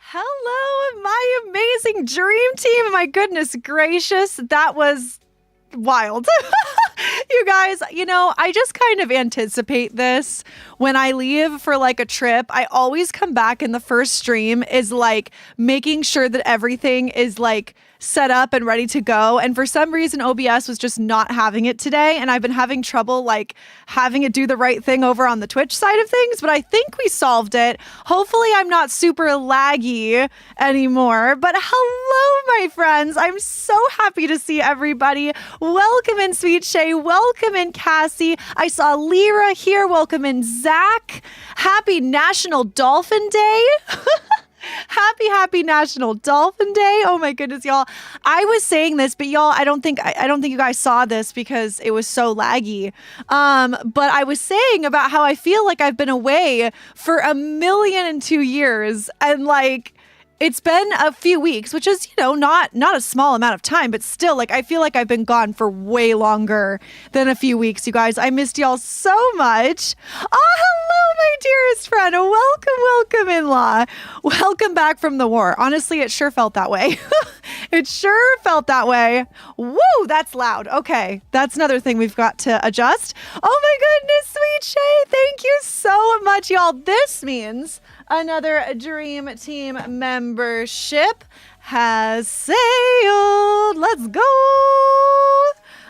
Hello, my amazing dream team. My goodness gracious, that was wild. You guys, I just kind of anticipate this when I leave for like a trip. I always come back and the first stream is like making sure that everything is like set up and ready to go. And for some reason, OBS was just not having it today. And I've been having trouble like having it do the right thing over on the Twitch side of things. But I think we solved it. Hopefully I'm not super laggy anymore. But hello, my friends. I'm so happy to see everybody. Welcome in, Sweet Shay. Welcome in, Cassie. I saw Lyra here. Welcome in, Zach. Happy National Dolphin Day. Happy National Dolphin Day. Oh my goodness, y'all. I was saying this, but y'all, I don't think you guys saw this because it was so laggy. But I was saying about how I feel like I've been away for 1,002 years and like it's been a few weeks, which is, not a small amount of time, but still, like, I feel like I've been gone for way longer than a few weeks, you guys. I missed y'all so much. Oh, hello, my dearest friend. Welcome, in-law. Welcome back from the war. Honestly, it sure felt that way. It sure felt that way. Woo, that's loud. Okay, that's another thing we've got to adjust. Oh my goodness, Sweet Shay. Thank you so much, y'all. This means another Dream Team membership has sailed. Let's go.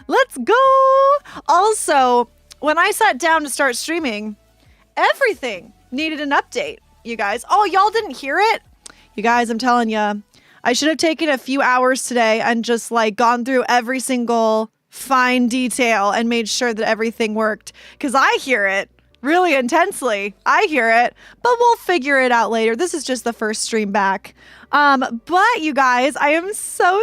Let's go. Also, when I sat down to start streaming, everything needed an update, you guys. Oh, y'all didn't hear it? You guys, I'm telling you, I should have taken a few hours today and just like gone through every single fine detail and made sure that everything worked. Because I hear it really intensely. I hear it, but we'll figure it out later. This is just the first stream back. But you guys, I am so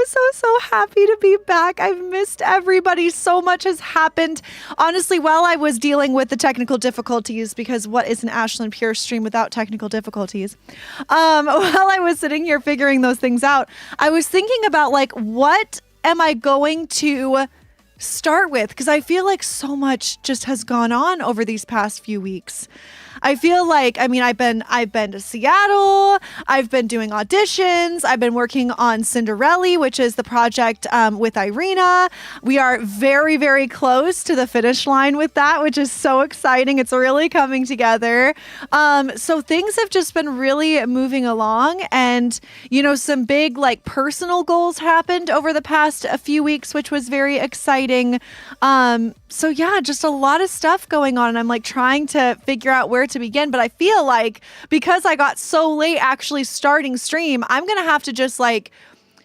happy to be back. I've missed everybody. So much has happened. Honestly, while I was dealing with the technical difficulties, because what is an Ashlyn Pearce stream without technical difficulties? While I was sitting here figuring those things out, I was thinking about like, what am I going to start with? Because I feel like so much just has gone on over these past few weeks. I feel like, I've been to Seattle. I've been doing auditions. I've been working on Cinderella, which is the project with Irina. We are very, very close to the finish line with that, which is so exciting. It's really coming together. So things have just been really moving along, and some big like personal goals happened over the past a few weeks, which was very exciting. So yeah, just a lot of stuff going on, and I'm like trying to figure out where to begin. But I feel like because I got so late actually starting stream, I'm gonna have to just like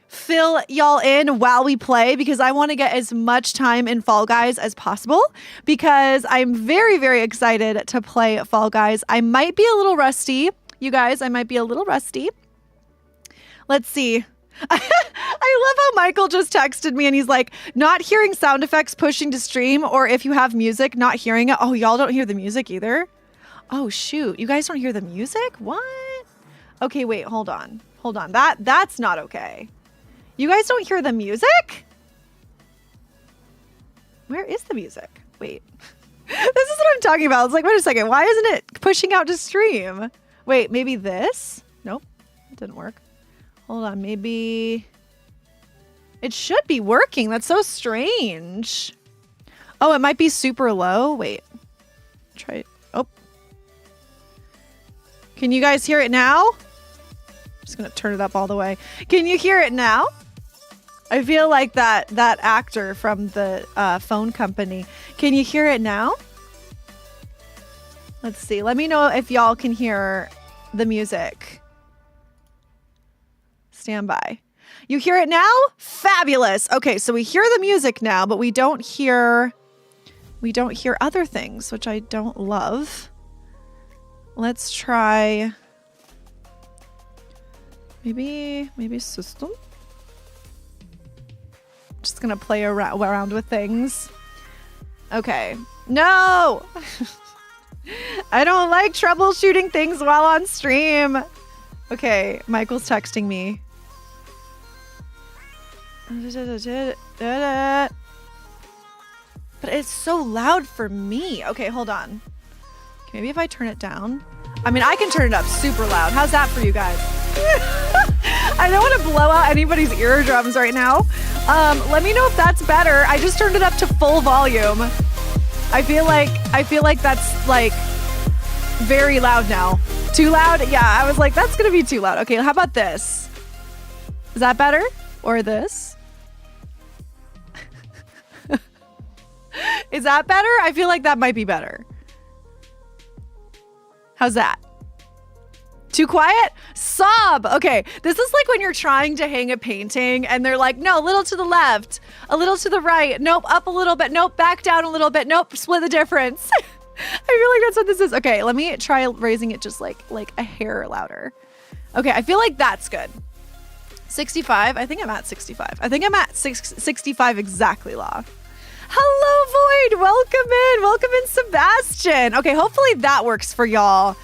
fill y'all in while we play, because I want to get as much time in Fall Guys as possible, because I'm very, very excited to play Fall Guys. I might be a little rusty, you guys. I might be a little rusty. Let's see. I love how Michael just texted me and he's like, not hearing sound effects pushing to stream, or if you have music, not hearing it. Oh, y'all don't hear the music either? Oh, shoot. You guys don't hear the music? What? Okay, wait, hold on. That's not okay. You guys don't hear the music? Where is the music? Wait. This is what I'm talking about. It's like, wait a second. Why isn't it pushing out to stream? Wait, maybe this? Nope. It didn't work. Hold on, maybe it should be working. That's so strange. Oh, it might be super low. Wait, try it. Oh, can you guys hear it now? I'm just gonna turn it up all the way. Can you hear it now? I feel like that actor from the phone company. Can you hear it now? Let's see. Let me know if y'all can hear the music. Stand by. You hear it now? Fabulous. Okay, so we hear the music now, but we don't hear other things, which I don't love. Let's try maybe system. Just gonna play around with things. Okay. No! I don't like troubleshooting things while on stream. Okay, Michael's texting me. But it's so loud for me. Okay, hold on. Maybe if I turn it down. I mean, I can turn it up super loud. How's that for you guys? I don't want to blow out anybody's eardrums right now. Let me know if that's better. I just turned it up to full volume. I feel like that's like very loud now. Too loud? Yeah, I was like, that's gonna be too loud. Okay, how about this? Is that better? Or this? Is that better? I feel like that might be better. How's that? Too quiet? Sob. Okay, this is like when you're trying to hang a painting and they're like, no, a little to the left, a little to the right. Nope, up a little bit. Nope, back down a little bit. Nope, split the difference. I feel like that's what this is. Okay, let me try raising it just like a hair louder. Okay, I feel like that's good. 65. I think I'm at 65. I think I'm at 65 exactly, Law. Hello, Void. Welcome in, Sebastian. Okay, hopefully that works for y'all.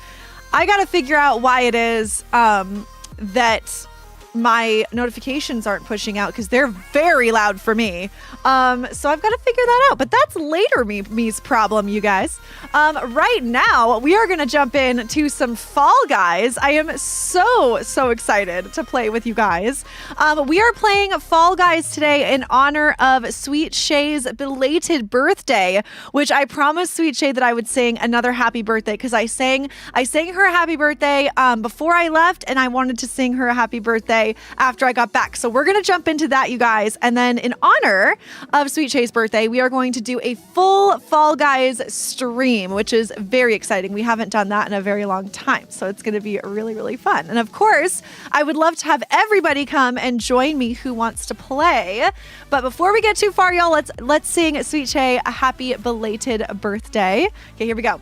I got to figure out why it is that my notifications aren't pushing out because they're very loud for me. So I've got to figure that out. But that's later me's problem, you guys. Right now, we are going to jump into some Fall Guys. I am so excited to play with you guys. We are playing Fall Guys today in honor of Sweet Shay's belated birthday, which I promised Sweet Shay that I would sing another happy birthday because I sang her a happy birthday before I left, and I wanted to sing her a happy birthday after I got back. So we're going to jump into that, you guys. And then in honor of Sweet Shay's birthday, we are going to do a full Fall Guys stream, which is very exciting. We haven't done that in a very long time. So it's going to be really, really fun. And of course, I would love to have everybody come and join me who wants to play. But before we get too far, y'all, let's sing Sweet Shay a happy belated birthday. Okay, here we go.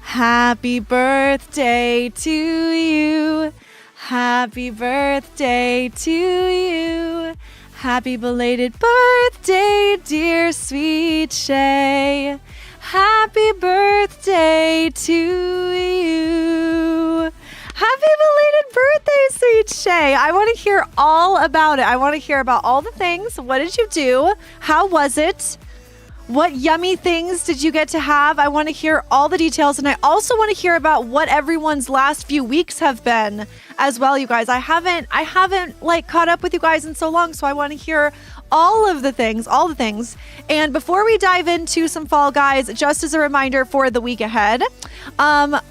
Happy birthday to you. Happy birthday to you. Happy belated birthday, dear Sweet Shay. Happy birthday to you. Happy belated birthday, Sweet Shay. I want to hear all about it. I want to hear about all the things. What did you do? How was it? What yummy things did you get to have? I want to hear all the details, and I also want to hear about what everyone's last few weeks have been as well, you guys. I haven't like caught up with you guys in so long, so I want to hear all the things. And before we dive into some Fall Guys, just as a reminder for the week ahead,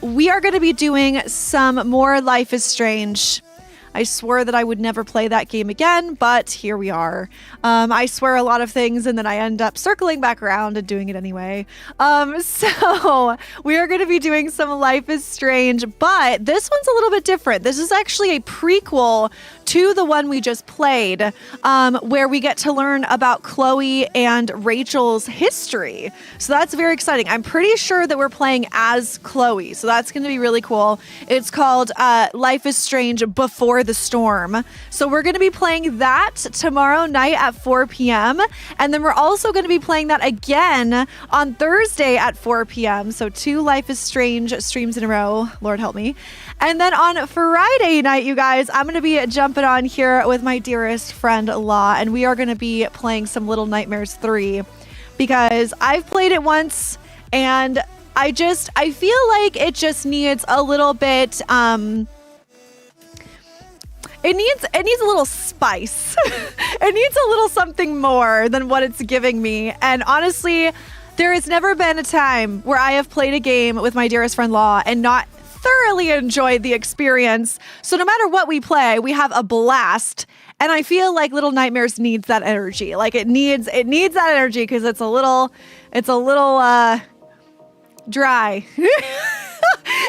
we are going to be doing some more Life is Strange. I swore that I would never play that game again, but here we are. I swear a lot of things, and then I end up circling back around and doing it anyway. So we are going to be doing some Life is Strange, but this one's a little bit different. This is actually a prequel to the one we just played, where we get to learn about Chloe and Rachel's history. So that's very exciting. I'm pretty sure that we're playing as Chloe, so that's going to be really cool. It's called Life is Strange Before the Storm. So we're going to be playing that tomorrow night at 4 p.m. And then we're also going to be playing that again on Thursday at 4 p.m. So 2 Life is Strange streams in a row. Lord help me. And then on Friday night, you guys, I'm going to be jumping on here with my dearest friend, Law, and we are going to be playing some Little Nightmares 3 because I've played it once and I feel like it just needs a little bit, It needs a little spice. It needs a little something more than what it's giving me. And honestly, there has never been a time where I have played a game with my dearest friend Law and not thoroughly enjoyed the experience. So no matter what we play, we have a blast. And I feel like Little Nightmares needs that energy. Like it needs that energy because it's a little dry.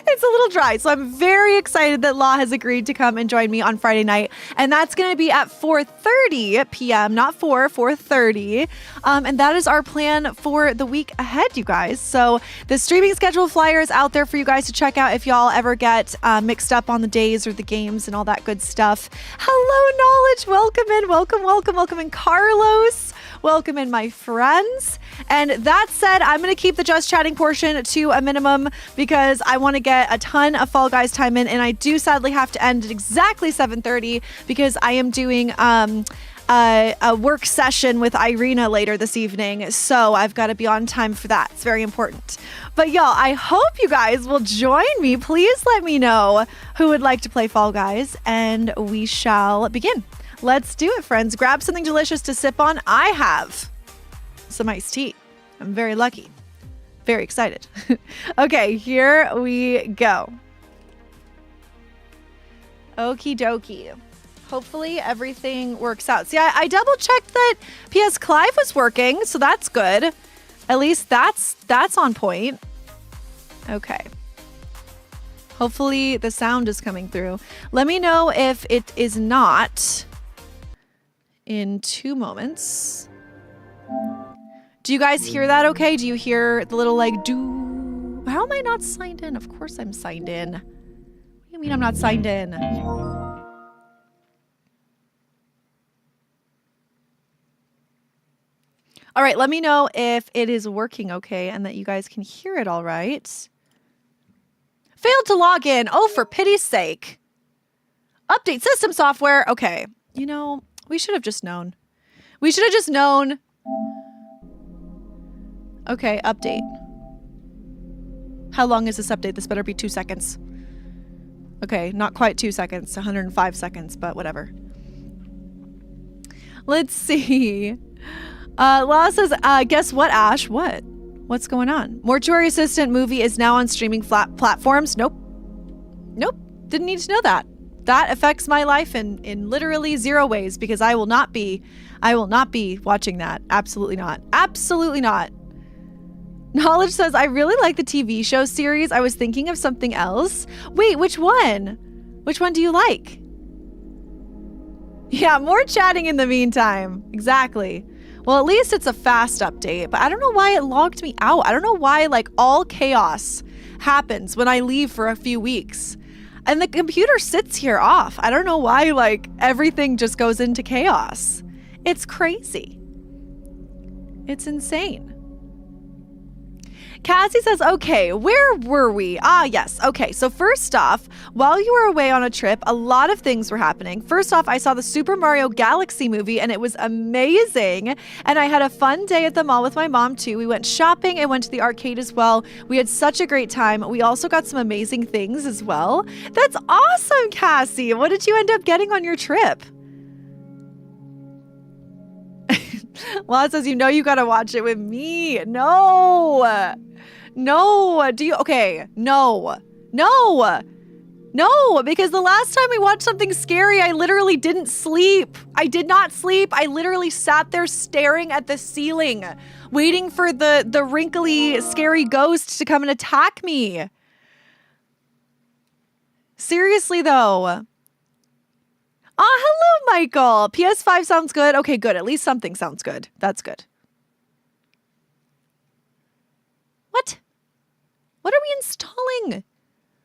It's a little dry. So I'm very excited that Law has agreed to come and join me on Friday night. And that's going to be at 4:30 p.m., not 4:30. And that is our plan for the week ahead, you guys. So the streaming schedule flyer is out there for you guys to check out if y'all ever get mixed up on the days or the games and all that good stuff. Hello, Knowledge. Welcome in. Welcome in, Carlos. Welcome in, my friends. And that said, I'm going to keep the just chatting portion to a minimum because I want to get a ton of Fall Guys time in. And I do sadly have to end at exactly 7:30 because I am doing a work session with Irina later this evening, so I've got to be on time for that. It's very important. But y'all, I hope you guys will join me. Please let me know who would like to play Fall Guys, and we shall begin. Let's do it, friends. Grab something delicious to sip on. I have some iced tea. I'm very lucky. Very excited. Okay, here we go. Okie dokie. Hopefully everything works out. See, I double checked that PS Clive was working, so that's good. At least that's on point. Okay. Hopefully the sound is coming through. Let me know if it is not in 2 moments. Do you guys hear that okay? Do you hear the little like do? How am I not signed in? Of course I'm signed in. What do you mean I'm not signed in? All right, let me know if it is working okay and that you guys can hear it all right. Failed to log in. Oh, for pity's sake. Update system software. Okay. You know, we should have just known. We should have just known. Okay, update. How long is this update? This better be 2 seconds. Okay, not quite 2 seconds. 105 seconds, but whatever. Let's see. Law says, guess what, Ash? What? What's going on? Mortuary Assistant movie is now on streaming platforms. Nope. Nope. Didn't need to know that. That affects my life in literally 0 ways because I will not be watching that. Absolutely not. Absolutely not. Knowledge says, I really like the TV show series. I was thinking of something else. Wait, which one? Which one do you like? Yeah, more chatting in the meantime. Exactly. Well, at least it's a fast update, but I don't know why it logged me out. I don't know why like all chaos happens when I leave for a few weeks. And the computer sits here off. I don't know why like everything just goes into chaos. It's crazy. It's insane. Cassie says, okay, where were we? Ah, yes. Okay, so first off, while you were away on a trip, a lot of things were happening. First off, I saw the Super Mario Galaxy movie and it was amazing. And I had a fun day at the mall with my mom too. We went shopping and went to the arcade as well. We had such a great time. We also got some amazing things as well. That's awesome, Cassie. What did you end up getting on your trip? Lala says, you know you gotta watch it with me. No. No. Do you? Okay. No. No. No. Because the last time we watched something scary, I literally didn't sleep. I did not sleep. I literally sat there staring at the ceiling, waiting for the wrinkly, scary ghost to come and attack me. Seriously, though. Oh, hello, Michael. PS5 sounds good. Okay, good. At least something sounds good. That's good. What? What are we installing?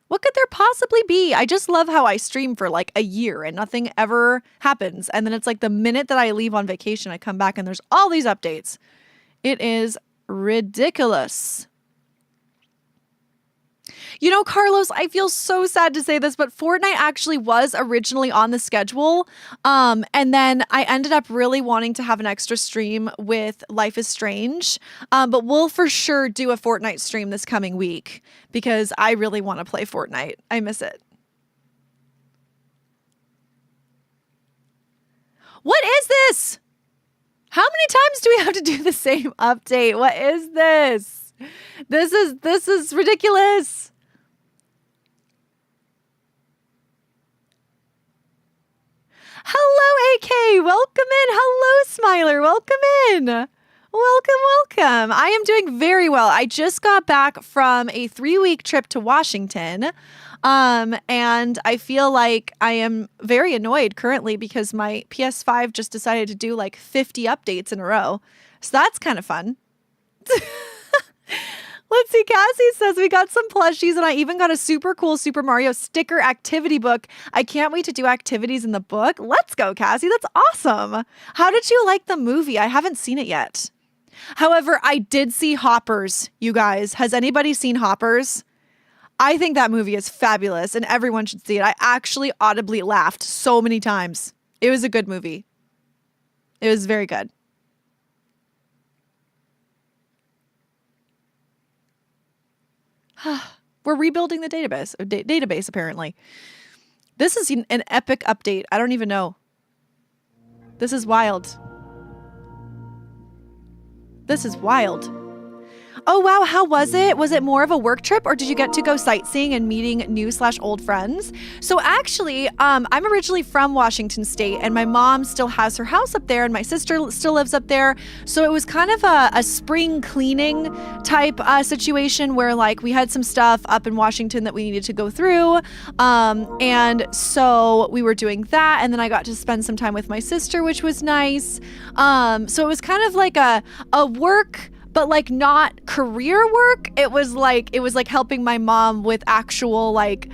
What could there possibly be? I just love how I stream for like a year and nothing ever happens. And then it's like the minute that I leave on vacation, I come back and there's all these updates. It is ridiculous. You know, Carlos, I feel so sad to say this, but Fortnite actually was originally on the schedule. And then I ended up really wanting to have an extra stream with Life is Strange. But we'll for sure do a Fortnite stream this coming week because I really want to play Fortnite. I miss it. What is this? How many times do we have to do the same update? What is this? This is ridiculous. Hello, AK. Welcome in. Hello, Smiler. Welcome in. Welcome. I am doing very well. I just got back from a 3-week trip to Washington. And I feel like I am very annoyed currently because my PS5 just decided to do like 50 updates in a row. So that's kind of fun. Let's see. Cassie says we got some plushies and I even got a super cool Super Mario sticker activity book. I can't wait to do activities in the book. Let's go, Cassie. That's awesome. How did you like the movie? I haven't seen it yet. However, I did see Hoppers, you guys. Has anybody seen Hoppers? I think that movie is fabulous and everyone should see it. I actually audibly laughed so many times. It was a good movie. It was very good. We're rebuilding the database apparently. This is an epic update. I don't even know. This is wild. This is wild. Oh, wow. How was it? Was it more of a work trip, or did you get to go sightseeing and meeting new/old friends? So actually, I'm originally from Washington State, and my mom still has her house up there, and my sister still lives up there. So it was kind of a spring cleaning type situation where like we had some stuff up in Washington that we needed to go through. And so we were doing that, and then I got to spend some time with my sister, which was nice. So it was kind of like a work, but like not career work. It was like helping my mom with actual like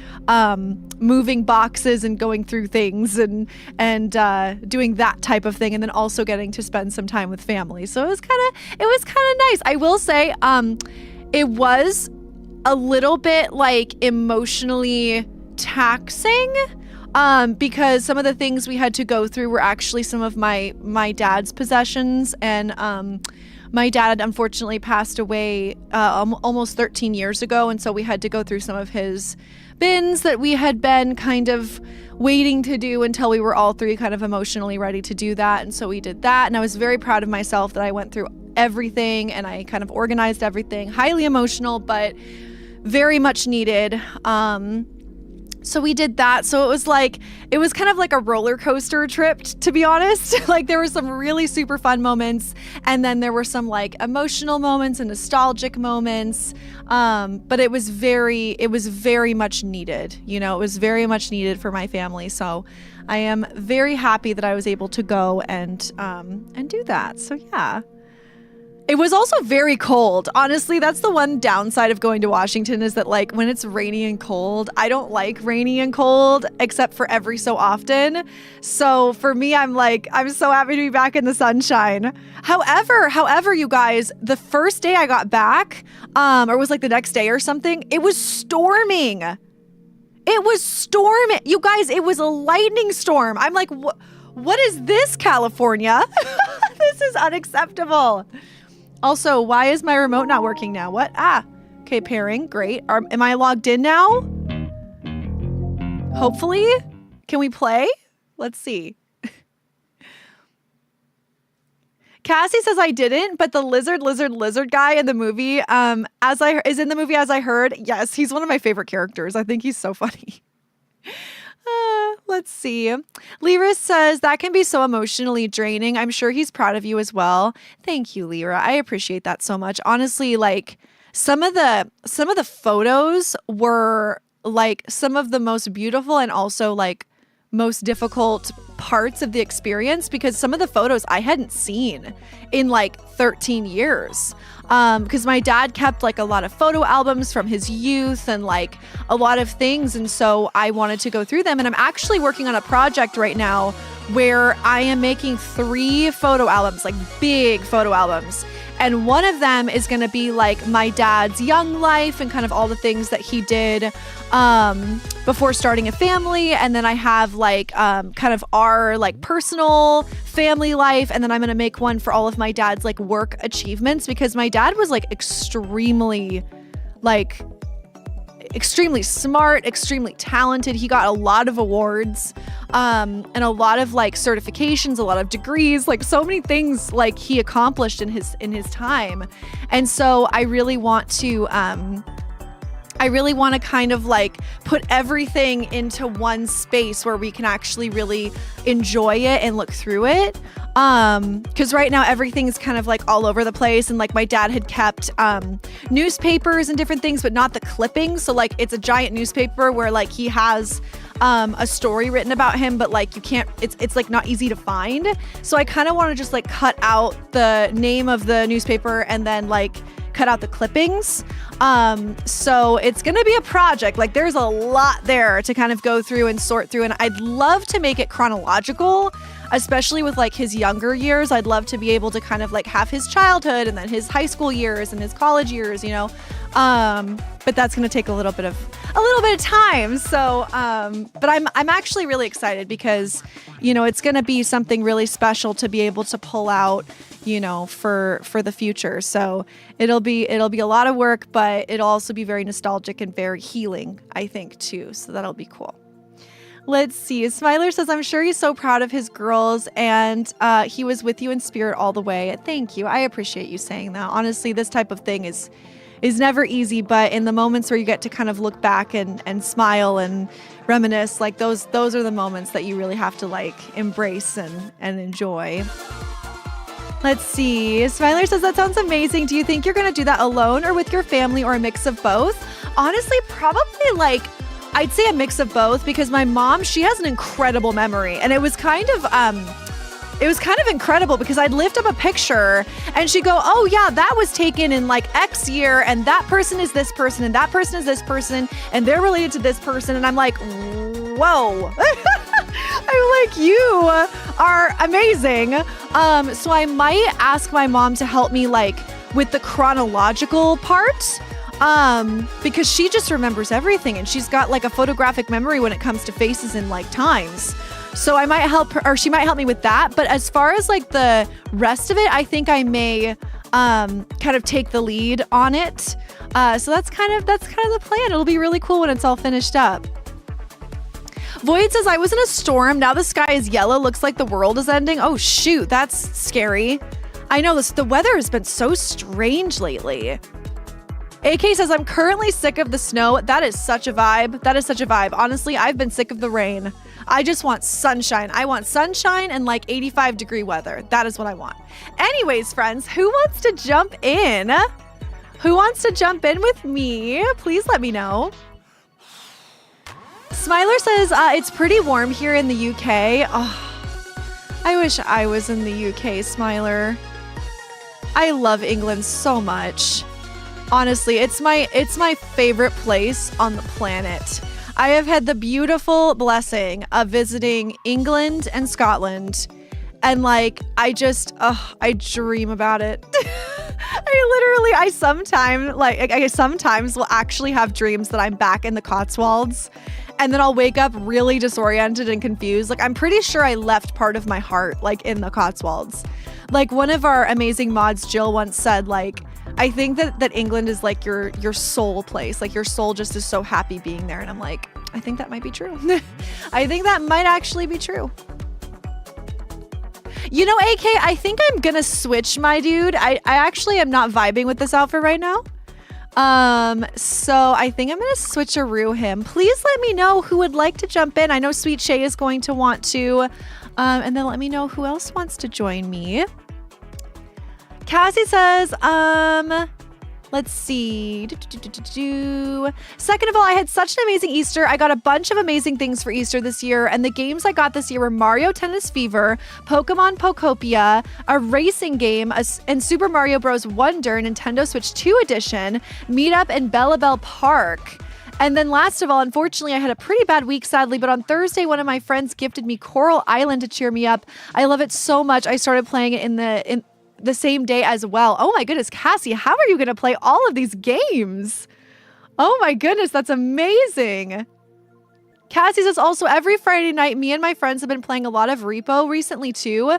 moving boxes and going through things and doing that type of thing, and then also getting to spend some time with family. So it was kind of nice. I will say it was a little bit like emotionally taxing because some of the things we had to go through were actually some of my dad's possessions, and my dad unfortunately passed away almost 13 years ago, and so we had to go through some of his bins that we had been kind of waiting to do until we were all three kind of emotionally ready to do that. And so we did that, and I was very proud of myself that I went through everything and I kind of organized everything. Highly emotional, but very much needed. So we did that. So it was kind of like a roller coaster trip, to be honest. Like there were some really super fun moments, and then there were some like emotional moments and nostalgic moments. But it was very much needed. You know, it was very much needed for my family. So I am very happy that I was able to go and do that. So yeah. It was also very cold. Honestly, that's the one downside of going to Washington, is that like when it's rainy and cold, I don't like rainy and cold except for every so often. So for me, I'm so happy to be back in the sunshine. However, you guys, the first day I got back, or was like the next day or something, it was storming. It was storming. You guys, it was a lightning storm. I'm like, what is this, California? This is unacceptable. Also, why is my remote not working now? What? Okay, pairing. Great. Am I logged in now? Hopefully. Can we play? Let's see. Cassie says I didn't, but the lizard guy in the movie, is in the movie as I heard. Yes, he's one of my favorite characters. I think he's so funny. Let's see. Lyra says that can be so emotionally draining. I'm sure he's proud of you as well. Thank you, Lyra. I appreciate that so much. Honestly, like some of the photos were like some of the most beautiful and also like most difficult parts of the experience, because some of the photos I hadn't seen in like 13 years. Because my dad kept like a lot of photo albums from his youth and like a lot of things. And so I wanted to go through them. And I'm actually working on a project right now where I am making 3 photo albums, like big photo albums. And one of them is going to be like my dad's young life and kind of all the things that he did before starting a family. And then I have like kind of our like personal family life. And then I'm going to make one for all of my dad's like work achievements, because my dad was like extremely smart, extremely talented. He got a lot of awards and a lot of like certifications, a lot of degrees, like so many things like he accomplished in his time. And so I really want to kind of like put everything into one space where we can actually really enjoy it and look through it. Because right now everything's kind of like all over the place, and like my dad had kept newspapers and different things, but not the clippings. So like it's a giant newspaper where like he has a story written about him, but like you can't, it's like not easy to find. So I kind of want to just like cut out the name of the newspaper and then like cut out the clippings. So it's going to be a project. Like there's a lot there to kind of go through and sort through. And I'd love to make it chronological, especially with like his younger years. I'd love to be able to kind of like have his childhood and then his high school years and his college years, you know. But that's going to take a little bit of a little bit of time. So, but I'm actually really excited because, you know, it's going to be something really special to be able to pull out, you know, for the future. So it'll be a lot of work, but it'll also be very nostalgic and very healing, I think, too. So that'll be cool. Let's see. Smiler says, I'm sure he's so proud of his girls and he was with you in spirit all the way. Thank you. I appreciate you saying that. Honestly, this type of thing is never easy, but in the moments where you get to kind of look back and smile and reminisce, like those are the moments that you really have to like embrace and enjoy. Let's see. Smiler says, that sounds amazing. Do you think you're going to do that alone or with your family or a mix of both? Honestly, probably like, I'd say a mix of both because my mom, she has an incredible memory and it was kind of incredible because I'd lift up a picture and she'd go, oh yeah, that was taken in like X year and that person is this person and that person is this person and they're related to this person. And I'm like, whoa. I'm like, you are amazing. So I might ask my mom to help me like with the chronological part. Because she just remembers everything and she's got like a photographic memory when it comes to faces and like times. So I might help her, or she might help me with that. But as far as like the rest of it, I think I may kind of take the lead on it. So that's kind of the plan. It'll be really cool when it's all finished up. Void says, I was in a storm. Now the sky is yellow. Looks like the world is ending. Oh shoot, that's scary. I know the weather has been so strange lately. AK says, I'm currently sick of the snow. That is such a vibe. That is such a vibe. Honestly, I've been sick of the rain. I just want sunshine. I want sunshine and like 85-degree weather. That is what I want. Anyways, friends, who wants to jump in? Who wants to jump in with me? Please let me know. Smiler says, it's pretty warm here in the UK. Oh, I wish I was in the UK, Smiler. I love England so much. Honestly, it's my favorite place on the planet. I have had the beautiful blessing of visiting England and Scotland. And like, I dream about it. I sometimes will actually have dreams that I'm back in the Cotswolds. And then I'll wake up really disoriented and confused. Like, I'm pretty sure I left part of my heart, like, in the Cotswolds. Like, one of our amazing mods, Jill, once said, like, I think that England is like your soul place. Like, your soul just is so happy being there. And I'm like, I think that might be true. I think that might actually be true. You know, AK, I think I'm gonna switch, my dude. I actually am not vibing with this outfit right now. So I think I'm gonna switcheroo him. Please let me know who would like to jump in. I know Sweet Shay is going to want to. And then let me know who else wants to join me. Cassie says, let's see. Second of all, I had such an amazing Easter. I got a bunch of amazing things for Easter this year. And the games I got this year were Mario Tennis Fever, Pokemon Pokopia, a racing game, and Super Mario Bros. Wonder, Nintendo Switch 2 Edition, Meetup, and Bella Bell Park. And then last of all, unfortunately, I had a pretty bad week, sadly, but on Thursday, one of my friends gifted me Coral Island to cheer me up. I love it so much. I started playing it in the same day as well. Oh my goodness, Cassie, how are you going to play all of these games? Oh my goodness, that's amazing. Cassie says also every Friday night, me and my friends have been playing a lot of Repo recently too.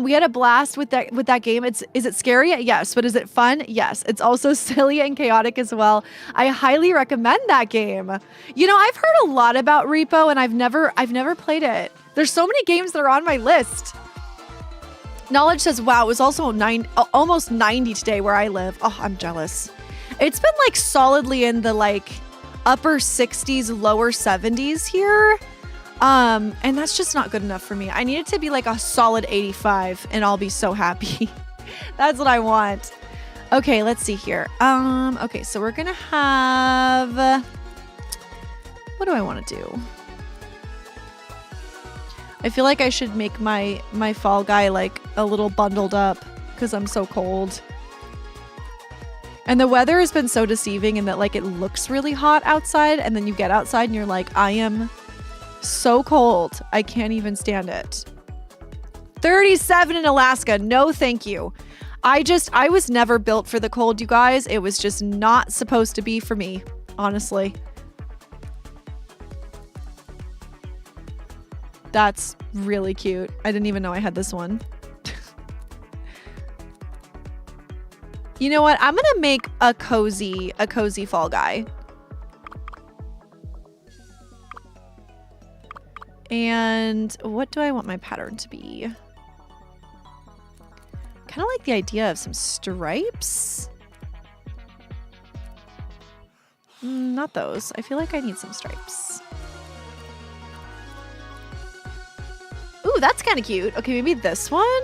We had a blast with that game. Is it scary? Yes. But is it fun? Yes. It's also silly and chaotic as well. I highly recommend that game. You know, I've heard a lot about Repo and I've never played it. There's so many games that are on my list. Knowledge says, wow, it was also almost 90 today where I live. Oh, I'm jealous. It's been like solidly in the like upper 60s, lower 70s here. And that's just not good enough for me. I need it to be like a solid 85 and I'll be so happy. That's what I want. Okay, let's see here. Okay, so we're gonna have, what do I want to do? I feel like I should make my fall guy like a little bundled up because I'm so cold. And the weather has been so deceiving in that like it looks really hot outside and then you get outside and you're like, I am so cold. I can't even stand it. 37 in Alaska. No, thank you. I was never built for the cold, you guys. It was just not supposed to be for me, honestly. That's really cute. I didn't even know I had this one. You know what? I'm gonna make a cozy fall guy. And what do I want my pattern to be? Kind of like the idea of some stripes. Not those. I feel like I need some stripes. Ooh, that's kind of cute. Okay, maybe this one.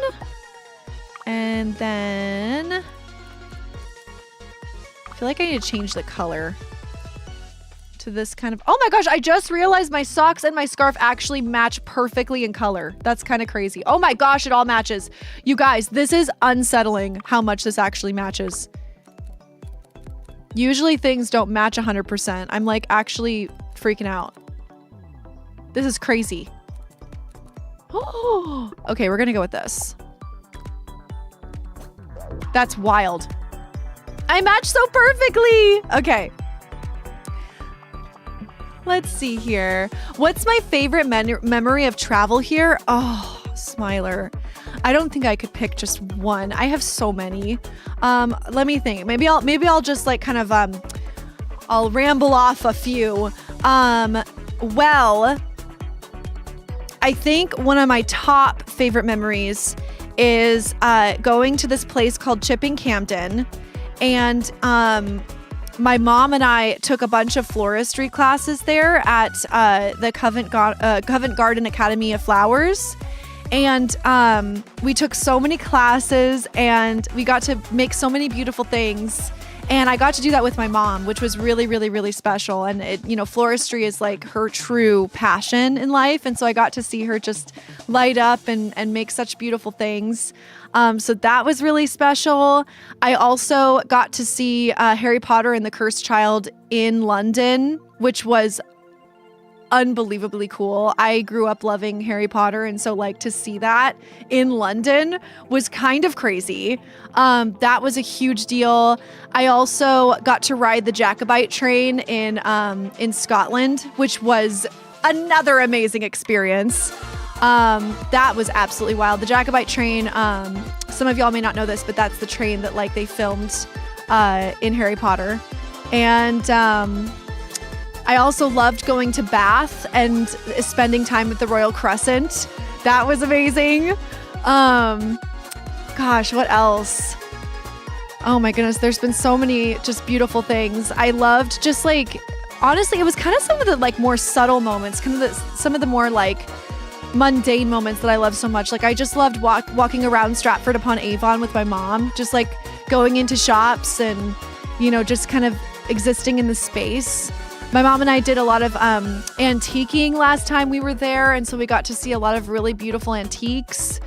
And then I feel like I need to change the color to this kind of, oh my gosh, I just realized my socks and my scarf actually match perfectly in color. That's kind of crazy. Oh my gosh, it all matches. You guys, this is unsettling how much this actually matches. Usually things don't match 100%. I'm like actually freaking out. This is crazy. Oh, okay, we're gonna go with this. That's wild. I match so perfectly. Okay. Let's see here. What's my favorite memory of travel here? Oh, Smiler. I don't think I could pick just one. I have so many. Let me think. Maybe I'll just like kind of I'll ramble off a few. Well, I think one of my top favorite memories is going to this place called Chipping Campden, and my mom and I took a bunch of floristry classes there at the Covent Garden Academy of Flowers. And we took so many classes and we got to make so many beautiful things. And I got to do that with my mom, which was really, really, really special. And floristry is like her true passion in life. And so I got to see her just light up and make such beautiful things. So that was really special. I also got to see Harry Potter and the Cursed Child in London, which was unbelievably cool. I grew up loving Harry Potter, and so like to see that in London was kind of crazy. That was a huge deal. I also got to ride the Jacobite train in Scotland, which was another amazing experience. That was absolutely wild. The Jacobite train, some of y'all may not know this, but that's the train that like they filmed in Harry Potter. And I also loved going to Bath and spending time at the Royal Crescent. That was amazing. Gosh, what else? Oh my goodness, there's been so many just beautiful things. I loved just like, honestly, it was kind of some of the like more subtle moments, some of the more like mundane moments that I love so much. Like I just loved walking around Stratford upon Avon with my mom, just like going into shops and, just kind of existing in the space. My mom and I did a lot of antiquing last time we were there, and so we got to see a lot of really beautiful antiques.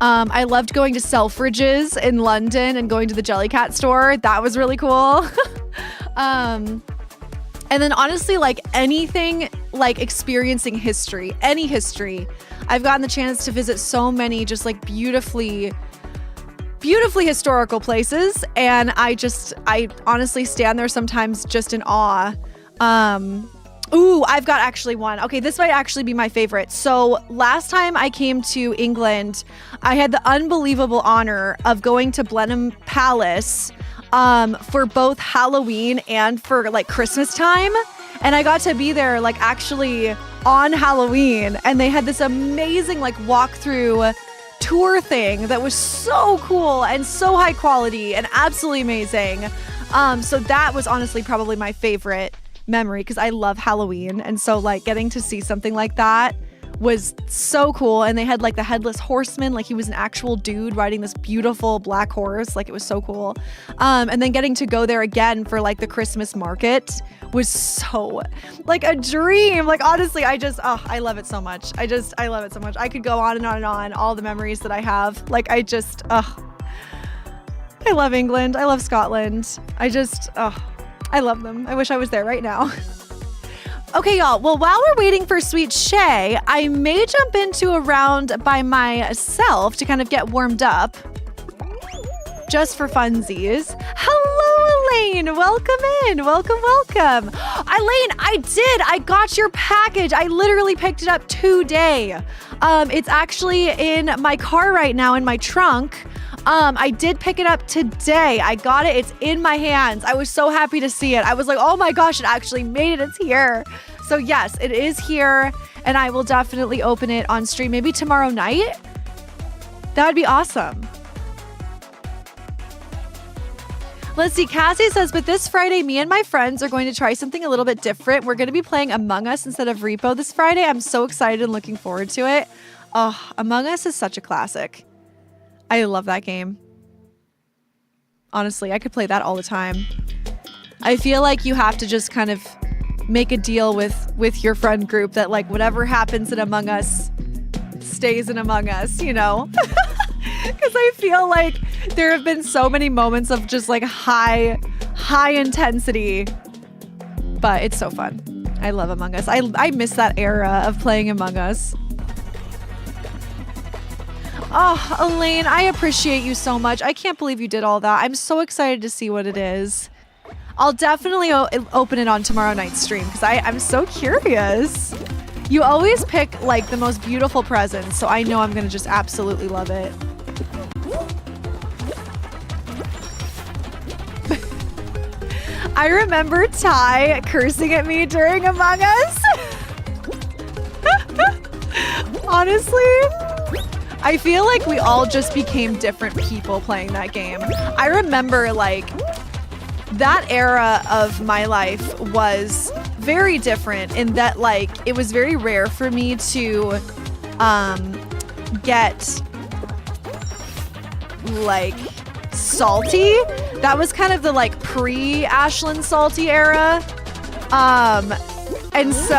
I loved going to Selfridges in London and going to the Jellycat store. That was really cool. And then honestly, like anything, like experiencing history, any history. I've gotten the chance to visit so many just like beautifully historical places, and I honestly stand there sometimes just in awe. Ooh, I've got actually one. Okay, this might actually be my favorite. So last time I came to England, I had the unbelievable honor of going to Blenheim Palace for both Halloween and for like Christmas time. And I got to be there like actually on Halloween, and they had this amazing like walkthrough tour thing that was so cool and so high quality and absolutely amazing. So that was honestly probably my favorite memory because I love Halloween, and so like getting to see something like that was so cool. And they had like the headless horseman, like he was an actual dude riding this beautiful black horse, like it was so cool. And then getting to go there again for like the Christmas market was so like a dream. Like honestly, I love it so much. I love it so much. I could go on and on and on, all the memories that I have. Like I love England. I love Scotland. I love them. I wish I was there right now. Okay, y'all. Well, while we're waiting for Sweet Shay, I may jump into a round by myself to kind of get warmed up. Just for funsies. Hello, Elaine, welcome in. Welcome. Elaine, I got your package. I literally picked it up today. It's actually in my car right now in my trunk. I did pick it up today. I got it. It's in my hands. I was so happy to see it. I was like, oh my gosh, it actually made it. It's here. So yes, it is here. And I will definitely open it on stream. Maybe tomorrow night. That would be awesome. Let's see. Cassie says, but this Friday, me and my friends are going to try something a little bit different. We're going to be playing Among Us instead of Repo this Friday. I'm so excited and looking forward to it. Oh, Among Us is such a classic. I love that game. Honestly, I could play that all the time. I feel like you have to just kind of make a deal with your friend group that like whatever happens in Among Us stays in Among Us, you know? Because I feel like there have been so many moments of just like high intensity, but it's so fun. I love Among Us. I miss that era of playing Among Us. Oh, Elaine, I appreciate you so much. I can't believe you did all that. I'm so excited to see what it is. I'll definitely open it on tomorrow night's stream because I'm so curious. You always pick like the most beautiful presents, so I know I'm going to just absolutely love it. I remember Ty cursing at me during Among Us. Honestly, I feel like we all just became different people playing that game. I remember like that era of my life was very different in that like it was very rare for me to get like salty. That was kind of the like pre-Ashlyn salty era. And so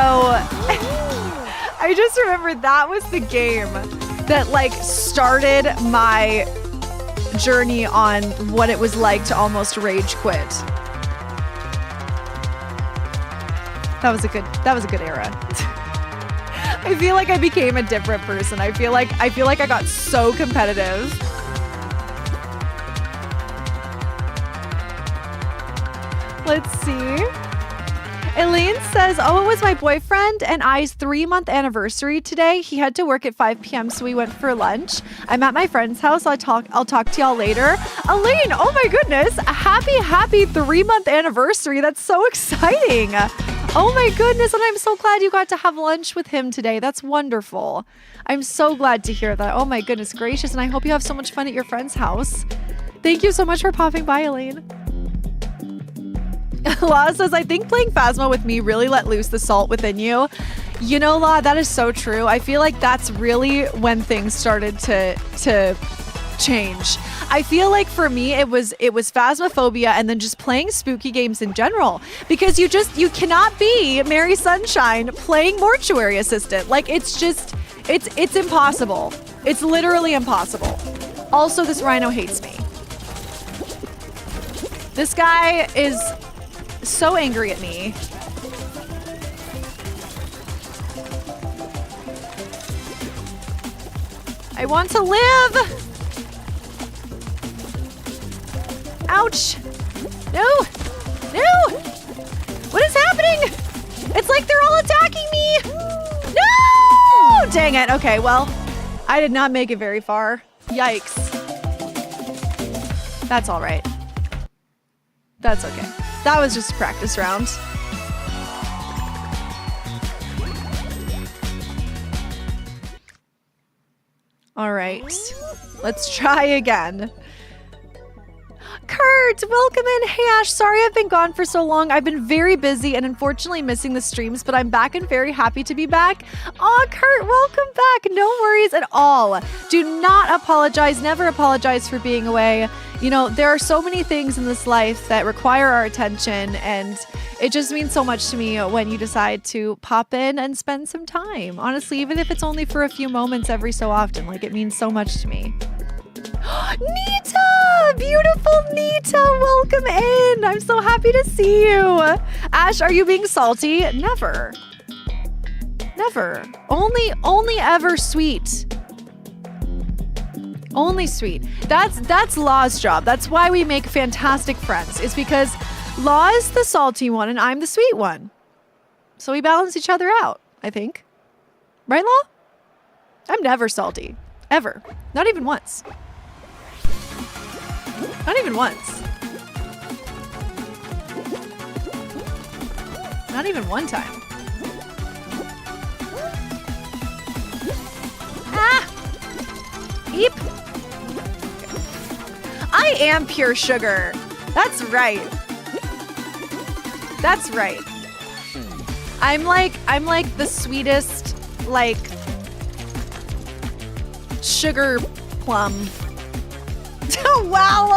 I just remember that was the game that like started my journey on what it was like to almost rage quit. That was a good era. I feel like I became a different person. I feel like I got so competitive. Let's see. Elaine says, oh, it was my boyfriend and I's 3-month anniversary today. He had to work at 5 p.m. so we went for lunch. I'm at my friend's house. I'll talk to y'all later. Elaine, oh my goodness. Happy 3-month anniversary. That's so exciting. Oh my goodness. And I'm so glad you got to have lunch with him today. That's wonderful. I'm so glad to hear that. Oh my goodness gracious. And I hope you have so much fun at your friend's house. Thank you so much for popping by, Elaine. La says, I think playing Phasma with me really let loose the salt within you. You know, La, that is so true. I feel like that's really when things started to change. I feel like for me, it was Phasmophobia and then just playing spooky games in general. Because you cannot be Mary Sunshine playing Mortuary Assistant. Like, it's impossible. It's literally impossible. Also, this rhino hates me. This guy is so angry at me. I want to live. Ouch. No. What is happening? It's like they're all attacking me. No! Dang it. Okay, well, I did not make it very far. Yikes. That's all right. That's okay. That was just a practice round. All right, let's try again. Kurt, welcome in. Hey Ash, sorry I've been gone for so long. I've been very busy and unfortunately missing the streams, but I'm back and very happy to be back. Aw, Kurt, welcome back. No worries at all. Do not apologize. Never apologize for being away. You know, there are so many things in this life that require our attention, and it just means so much to me when you decide to pop in and spend some time. Honestly, even if it's only for a few moments every so often, like, it means so much to me. Nita! Beautiful Nita! Welcome in! I'm so happy to see you! Ash, are you being salty? Never. Never. Only ever sweet. Only sweet. That's Law's job. That's why we make fantastic friends. It's because Law is the salty one and I'm the sweet one. So we balance each other out, I think. Right, Law? I'm never salty. Ever. Not even once. Not even once. Not even one time. Ah! Eep. I am pure sugar. That's right. That's right. I'm like the sweetest, like, sugar plum. Wow.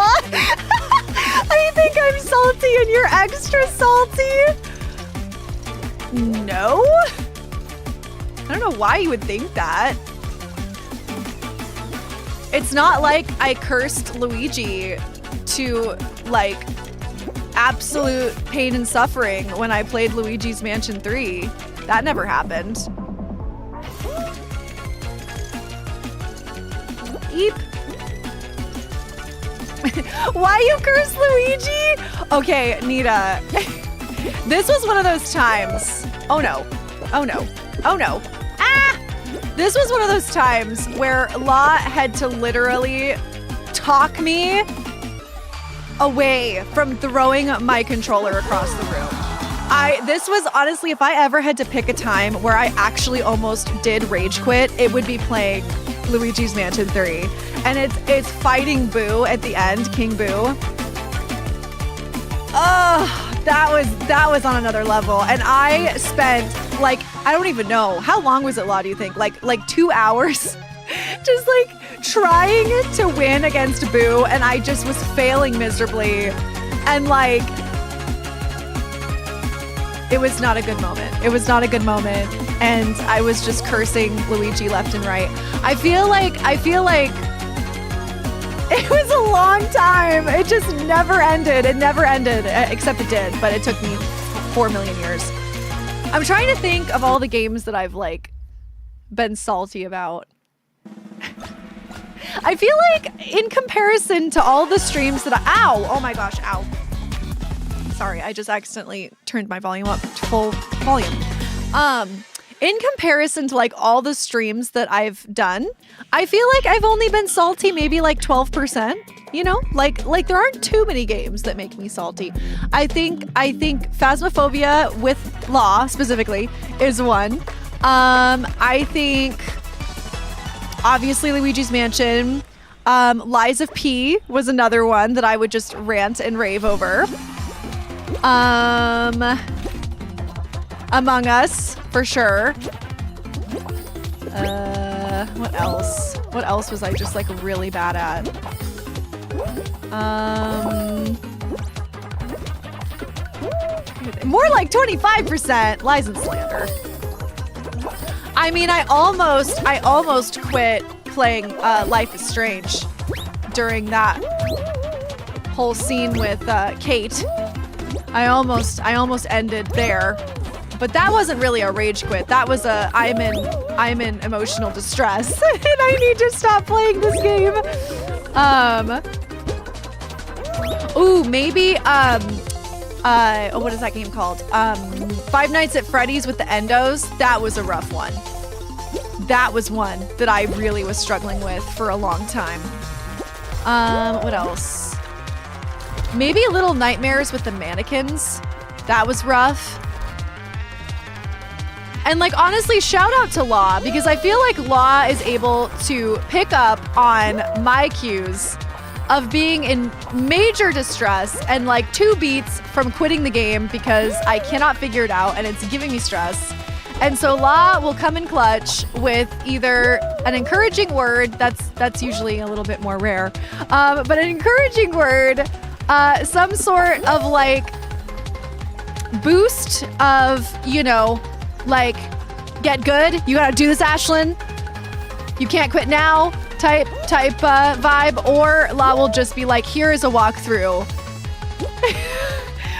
I think I'm salty and you're extra salty. No? I don't know why you would think that. It's not like I cursed Luigi to, like, absolute pain and suffering when I played Luigi's Mansion 3. That never happened. Eep. Why you curse Luigi? Okay, Nita. This was one of those times. Oh no. Oh no. Oh no. Ah! This was one of those times where Law had to literally talk me away from throwing my controller across the room. This was honestly, if I ever had to pick a time where I actually almost did rage quit, it would be playing Luigi's Mansion 3. And it's fighting Boo at the end, King Boo. Oh, that was on another level. And I spent, like, I don't even know. How long was it, Law, do you think? Like 2 hours? Just like trying to win against Boo, and I just was failing miserably. And like, it was not a good moment. It was not a good moment. And I was just cursing Luigi left and right. I feel like it was a long time. It just never ended. It never ended, except it did, but it took me 4 million years. I'm trying to think of all the games that I've like been salty about. I feel like in comparison to all the streams that ow, oh my gosh, ow. Sorry, I just accidentally turned my volume up to full volume. In comparison to like all the streams that I've done, I feel like I've only been salty maybe like 12%, you know? Like there aren't too many games that make me salty. I think Phasmophobia with Law specifically is one. I think obviously Luigi's Mansion, Lies of P was another one that I would just rant and rave over. Among Us, for sure. What else? What else was I just like really bad at? More like 25% Lies and Slander. I mean, I almost quit playing Life is Strange during that whole scene with Kate. I almost ended there. But that wasn't really a rage quit. That was a I'm in emotional distress and I need to stop playing this game. Ooh, maybe what is that game called? Five Nights at Freddy's with the Endos. That was a rough one. That was one that I really was struggling with for a long time. What else? Maybe Little Nightmares with the mannequins. That was rough. And like, honestly, shout out to Law, because I feel like Law is able to pick up on my cues of being in major distress and like 2 beats from quitting the game because I cannot figure it out and it's giving me stress. And so Law will come in clutch with either an encouraging word, that's usually a little bit more rare, but an encouraging word, some sort of like boost of, you know, like, get good, you gotta do this, Ashlyn, you can't quit now type vibe, or Law will just be like, here is a walkthrough.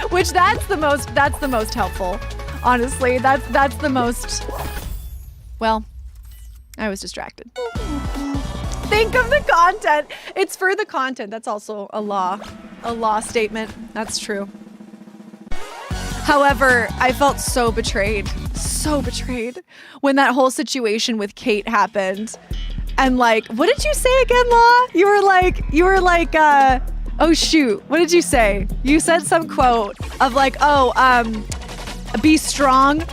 Which that's the most helpful. Honestly, that's the most, well, I was distracted. think of the content. It's for the content. That's also a law statement. That's true. However, I felt so betrayed when that whole situation with Kate happened. And like, what did you say again, Law? You were like, oh shoot, what did you say? You said some quote of like, be strong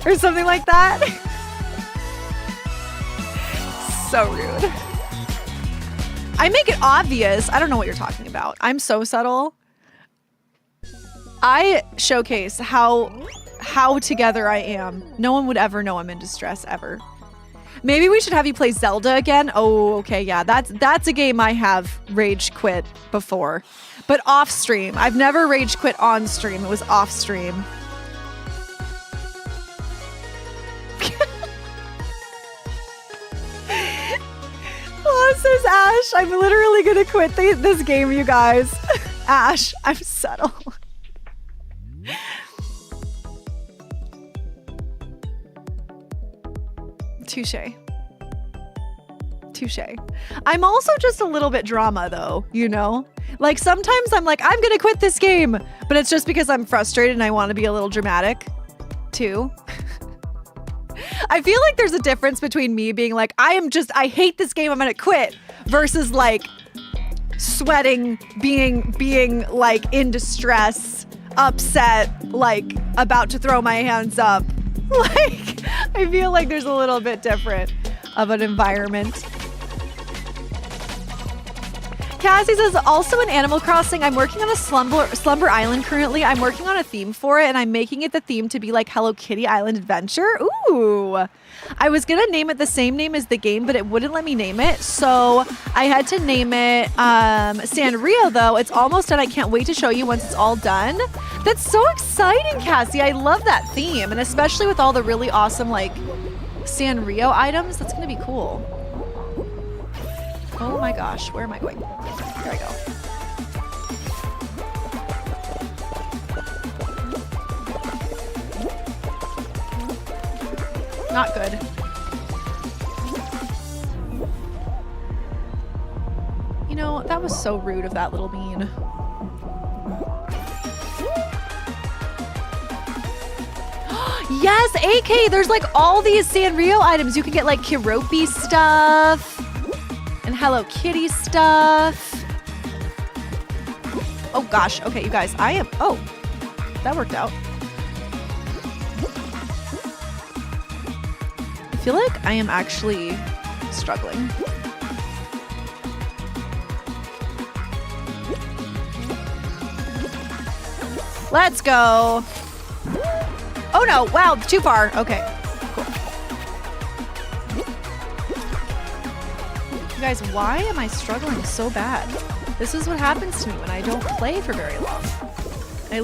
or something like that. So rude. I make it obvious. I don't know what you're talking about. I'm so subtle. I showcase how together I am. No one would ever know I'm in distress ever. Maybe we should have you play Zelda again. Oh, okay, yeah. That's a game I have rage quit before. But off stream. I've never rage quit on stream. It was off stream. Oh, says Ash. I'm literally gonna quit this game, you guys. Ash, I'm subtle. Touche. I'm also just a little bit drama though, you know? Like sometimes I'm like, I'm gonna quit this game, but it's just because I'm frustrated and I want to be a little dramatic too. I feel like there's a difference between me being like, I hate this game, I'm gonna quit, versus like sweating, being like in distress, upset, like about to throw my hands up. Like, I feel like there's a little bit different of an environment. Cassie says, also in Animal Crossing, I'm working on a Slumber Island currently. I'm working on a theme for it, and I'm making it the theme to be like Hello Kitty Island Adventure. Ooh. I was gonna name it the same name as the game, but it wouldn't let me name it. So I had to name it Sanrio, though. It's almost done. I can't wait to show you once it's all done. That's so exciting, Cassie. I love that theme, and especially with all the really awesome like Sanrio items. That's gonna be cool. Oh my gosh, where am I going? There I go. Not good. You know, that was so rude of that little bean. Yes, AK, there's like all these Sanrio items. You can get like Kiropi stuff and Hello Kitty stuff. Oh gosh, okay, you guys, oh, that worked out. I feel like I am actually struggling. Let's go. Oh no, wow, too far. Okay, cool. You guys, why am I struggling so bad? This is what happens to me when I don't play for very long. I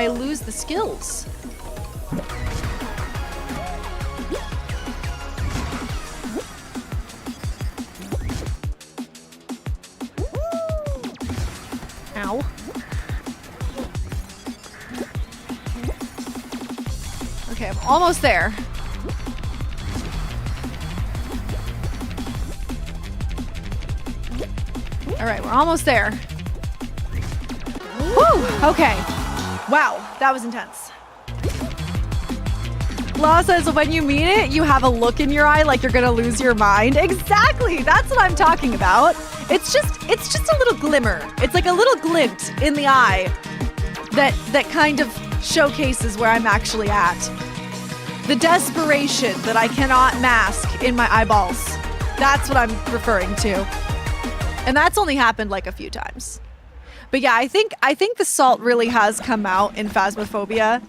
lose the skills. Ow. Okay, I'm almost there. All right, we're almost there. Whew, okay. Wow, that was intense. Law says when you mean it, you have a look in your eye like you're gonna lose your mind. Exactly, that's what I'm talking about. It's just a little glimmer. It's like a little glint in the eye that kind of showcases where I'm actually at. The desperation that I cannot mask in my eyeballs. That's what I'm referring to. And that's only happened like a few times. But yeah, I think the salt really has come out in Phasmophobia.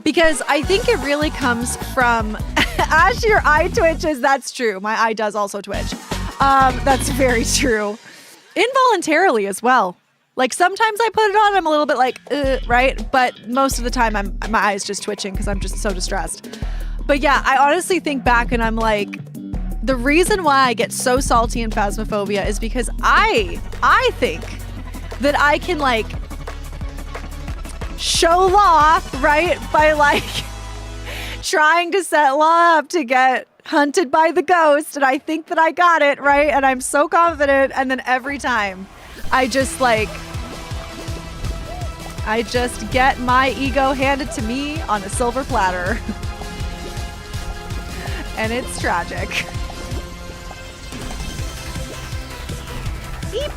Because I think it really comes from Ash, your eye twitches. That's true. My eye does also twitch. That's very true. Involuntarily as well. Like sometimes I put it on, I'm a little bit like, right? But most of the time my eye's just twitching because I'm just so distressed. But yeah, I honestly think back and I'm like, the reason why I get so salty in Phasmophobia is because I think that I can like show Law, right? By like trying to set Law up to get hunted by the ghost, and I think that I got it, right? And I'm so confident, and then every time I just get my ego handed to me on a silver platter. And it's tragic. Eep.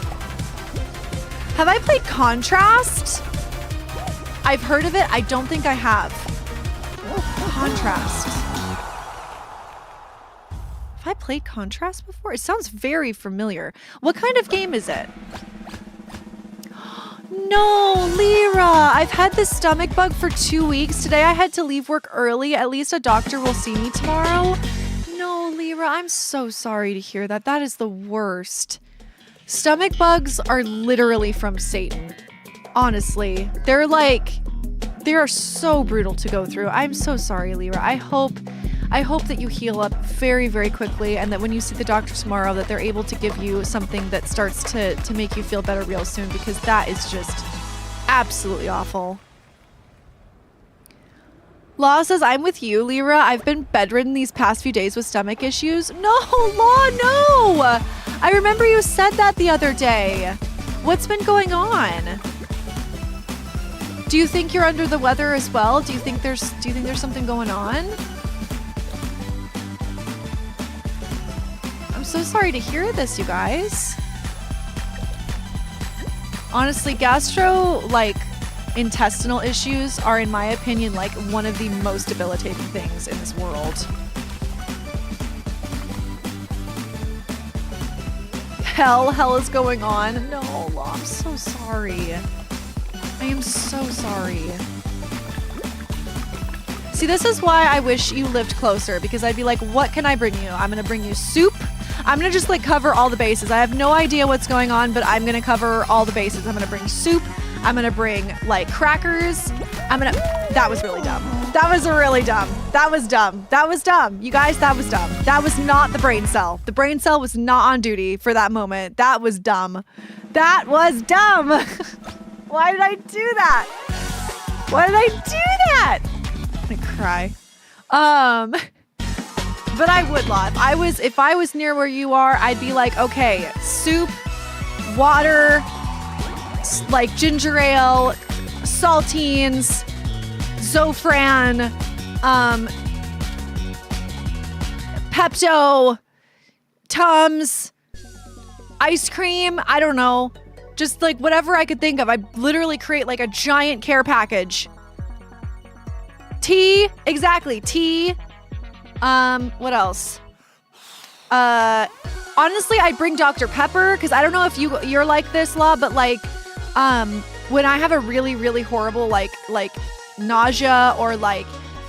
Have I played Contrast? I've heard of it. I don't think I have. Contrast. Have I played Contrast before? It sounds very familiar. What kind of game is it? No, Lyra! I've had this stomach bug for 2 weeks. Today I had to leave work early. At least a doctor will see me tomorrow. No, Lyra, I'm so sorry to hear that. That is the worst. Stomach bugs are literally from Satan. Honestly. They are so brutal to go through. I'm so sorry, Lyra. I hope that you heal up very, very quickly, and that when you see the doctor tomorrow that they're able to give you something that starts to make you feel better real soon, because that is just absolutely awful. Law says, I'm with you, Lyra. I've been bedridden these past few days with stomach issues. No, Law, no! I remember you said that the other day. What's been going on? Do you think you're under the weather as well? Do you think there's something going on? I'm so sorry to hear this, you guys. Honestly, intestinal issues are, in my opinion, like one of the most debilitating things in this world. Hell is going on. No, I'm so sorry. I am so sorry. See, this is why I wish you lived closer, because I'd be like, what can I bring you? I'm gonna bring you soup. I'm gonna just cover all the bases. I have no idea what's going on, but I'm gonna cover all the bases. I'm gonna bring soup. I'm gonna bring crackers. That was really dumb. That was really dumb. That was dumb. That was dumb. You guys, that was dumb. That was not the brain cell. The brain cell was not on duty for that moment. That was dumb. That was dumb. Why did I do that? Why did I do that? I'm gonna cry. But I would, Law. If I was near where you are, I'd be like, okay, soup, water, ginger ale, saltines, Zofran, Pepto, Tums, ice cream, I don't know. Just whatever I could think of. I'd literally create a giant care package. Tea, exactly, tea. What else? Honestly, I'd bring Dr. Pepper, because I don't know if you're like this, Law, but when I have a really, really horrible nausea or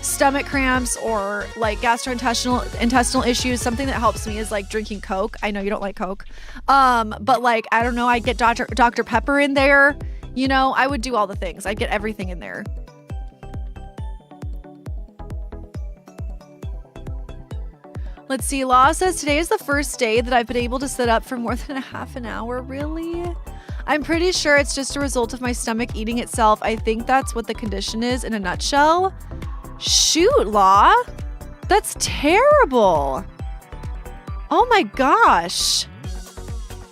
stomach cramps or gastrointestinal issues, something that helps me is drinking Coke. I know you don't like Coke. But I don't know, I'd get Dr. Pepper in there. You know, I would do all the things. I'd get everything in there. Let's see, Law says, today is the first day that I've been able to sit up for more than a half an hour. Really? I'm pretty sure it's just a result of my stomach eating itself. I think that's what the condition is in a nutshell. Shoot, Law. That's terrible. Oh my gosh.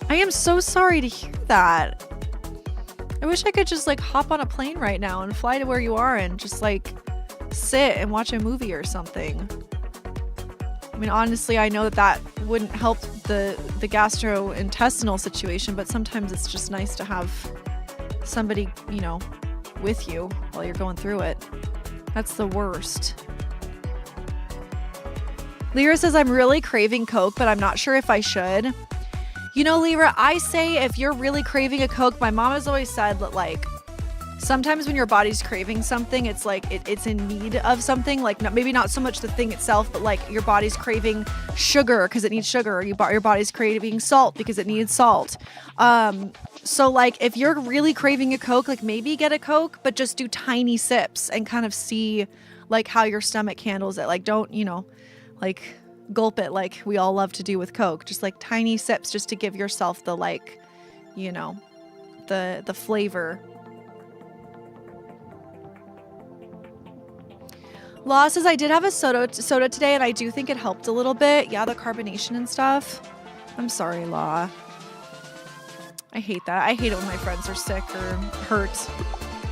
I am so sorry to hear that. I wish I could just hop on a plane right now and fly to where you are and just sit and watch a movie or something. I mean, honestly, I know that wouldn't help the gastrointestinal situation, but sometimes it's just nice to have somebody, with you while you're going through it. That's the worst. Lyra says, I'm really craving Coke, but I'm not sure if I should. You know, Lyra, I say if you're really craving a Coke, my mom has always said that sometimes when your body's craving something, it's it's in need of something. Maybe not so much the thing itself, but your body's craving sugar because it needs sugar, or your body's craving salt because it needs salt. So if you're really craving a Coke, maybe get a Coke, but just do tiny sips and kind of see how your stomach handles it. Don't, gulp it like we all love to do with Coke. Just tiny sips just to give yourself the the flavor. Law says I did have a soda today, and I do think it helped a little bit. Yeah, the carbonation and stuff. I'm sorry, Law. I hate that. I hate it when my friends are sick or hurt.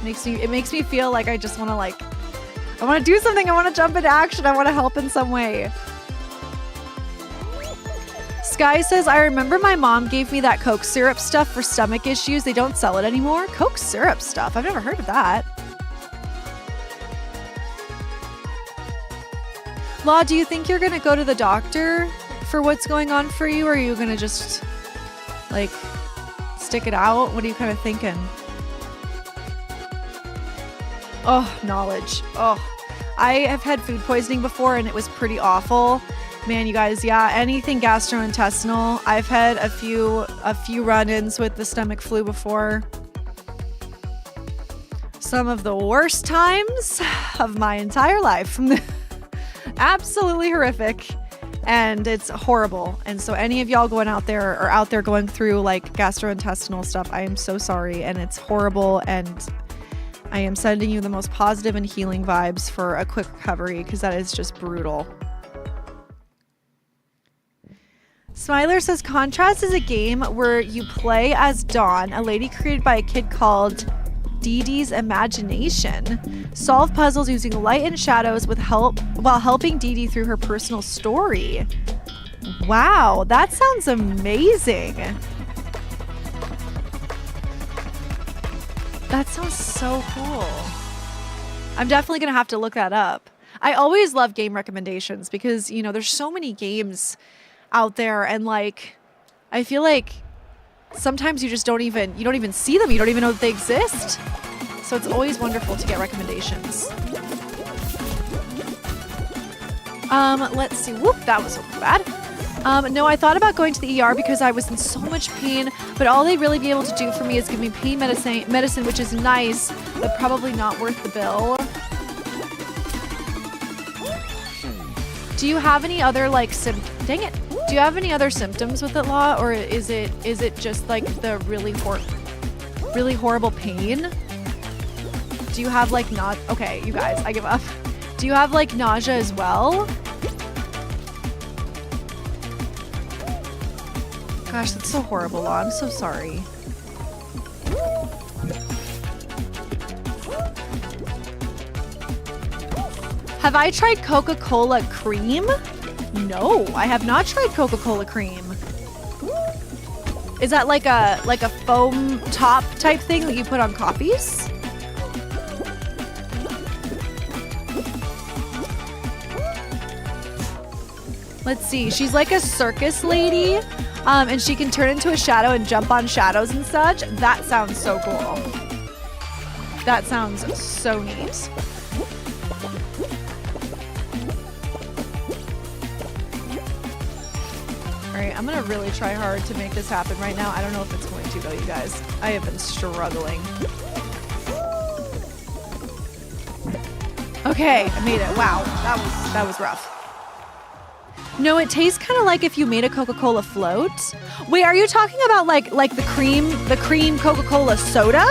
It makes me feel like I just want to I want to do something. I want to jump into action. I want to help in some way. Sky says, I remember my mom gave me that Coke syrup stuff for stomach issues. They don't sell it anymore. Coke syrup stuff. I've never heard of that. Law, do you think you're going to go to the doctor for what's going on for you? Or are you going to just stick it out? What are you kind of thinking? Oh, knowledge. Oh, I have had food poisoning before and it was pretty awful. Man, you guys, yeah, anything gastrointestinal. I've had a few run-ins with the stomach flu before. Some of the worst times of my entire life. Absolutely horrific. And it's horrible. And so any of y'all going out there or out there going through gastrointestinal stuff, I am so sorry. And it's horrible. And I am sending you the most positive and healing vibes for a quick recovery because that is just brutal. Smiler says, Contrast is a game where you play as Dawn, a lady created by a kid called Dee Dee's Imagination. Solve puzzles using light and shadows while helping Dee Dee through her personal story. Wow, that sounds amazing. That sounds so cool. I'm definitely going to have to look that up. I always love game recommendations because, there's so many games out there and I feel like sometimes you don't even see them. You don't even know that they exist. So it's always wonderful to get recommendations. Let's see. Whoop, that was so bad. No, I thought about going to the ER because I was in so much pain, but all they'd really be able to do for me is give me pain medicine, which is nice, but probably not worth the bill. Do you have any other dang it. Do you have any other symptoms with it, Law, or is it just the really horrible pain? Do you have okay, you guys, I give up. Do you have nausea as well? Gosh, that's so horrible, Law. I'm so sorry. Have I tried Coca-Cola cream? No, I have not tried Coca-Cola cream. Is that like a foam top type thing that you put on coffees? Let's see. She's like a circus lady, and she can turn into a shadow and jump on shadows and such. That sounds so cool. That sounds so neat. Alright, I'm gonna really try hard to make this happen right now. I don't know if it's going to though, you guys. I have been struggling. Okay, I made it. Wow, that was rough. No, it tastes kind of like if you made a Coca-Cola float. Wait, are you talking about like the cream Coca-Cola soda?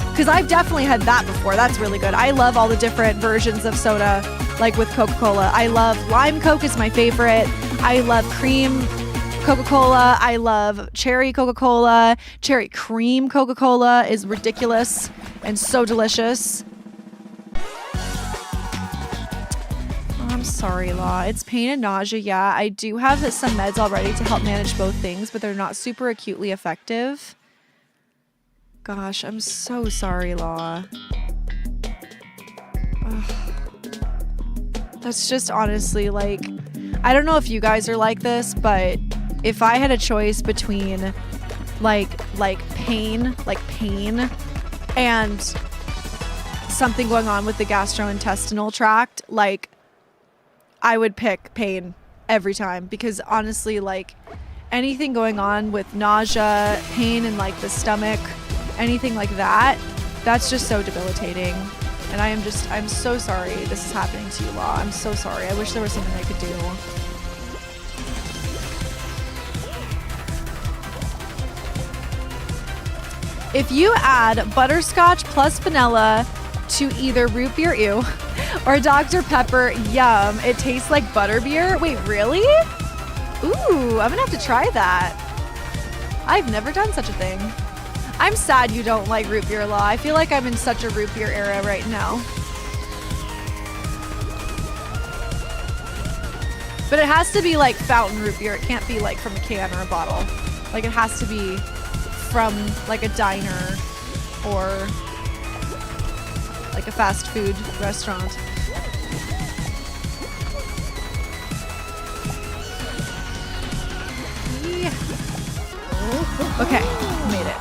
Because I've definitely had that before. That's really good. I love all the different versions of soda, with Coca-Cola. I love lime Coke is my favorite. I love cream Coca-Cola. I love cherry Coca-Cola. Cherry cream Coca-Cola is ridiculous and so delicious. I'm sorry, Law. It's pain and nausea. Yeah, I do have some meds already to help manage both things, but they're not super acutely effective. Gosh, I'm so sorry, Law. Ugh. That's just honestly I don't know if you guys are like this, but if I had a choice between pain and something going on with the gastrointestinal tract, I would pick pain every time because honestly, anything going on with nausea, pain in the stomach, anything like that, that's just so debilitating. And I'm so sorry this is happening to you, Law. I'm so sorry. I wish there was something I could do. If you add butterscotch plus vanilla to either root beer, Or Dr. Pepper, yum. It tastes like butterbeer. Wait, really? Ooh, I'm gonna have to try that. I've never done such a thing. I'm sad you don't like root beer, Law. I feel like I'm in such a root beer era right now. But it has to be like fountain root beer. It can't be like from a can or a bottle. Like it has to be from like a diner or like a fast food restaurant. Yeah. Okay, made it.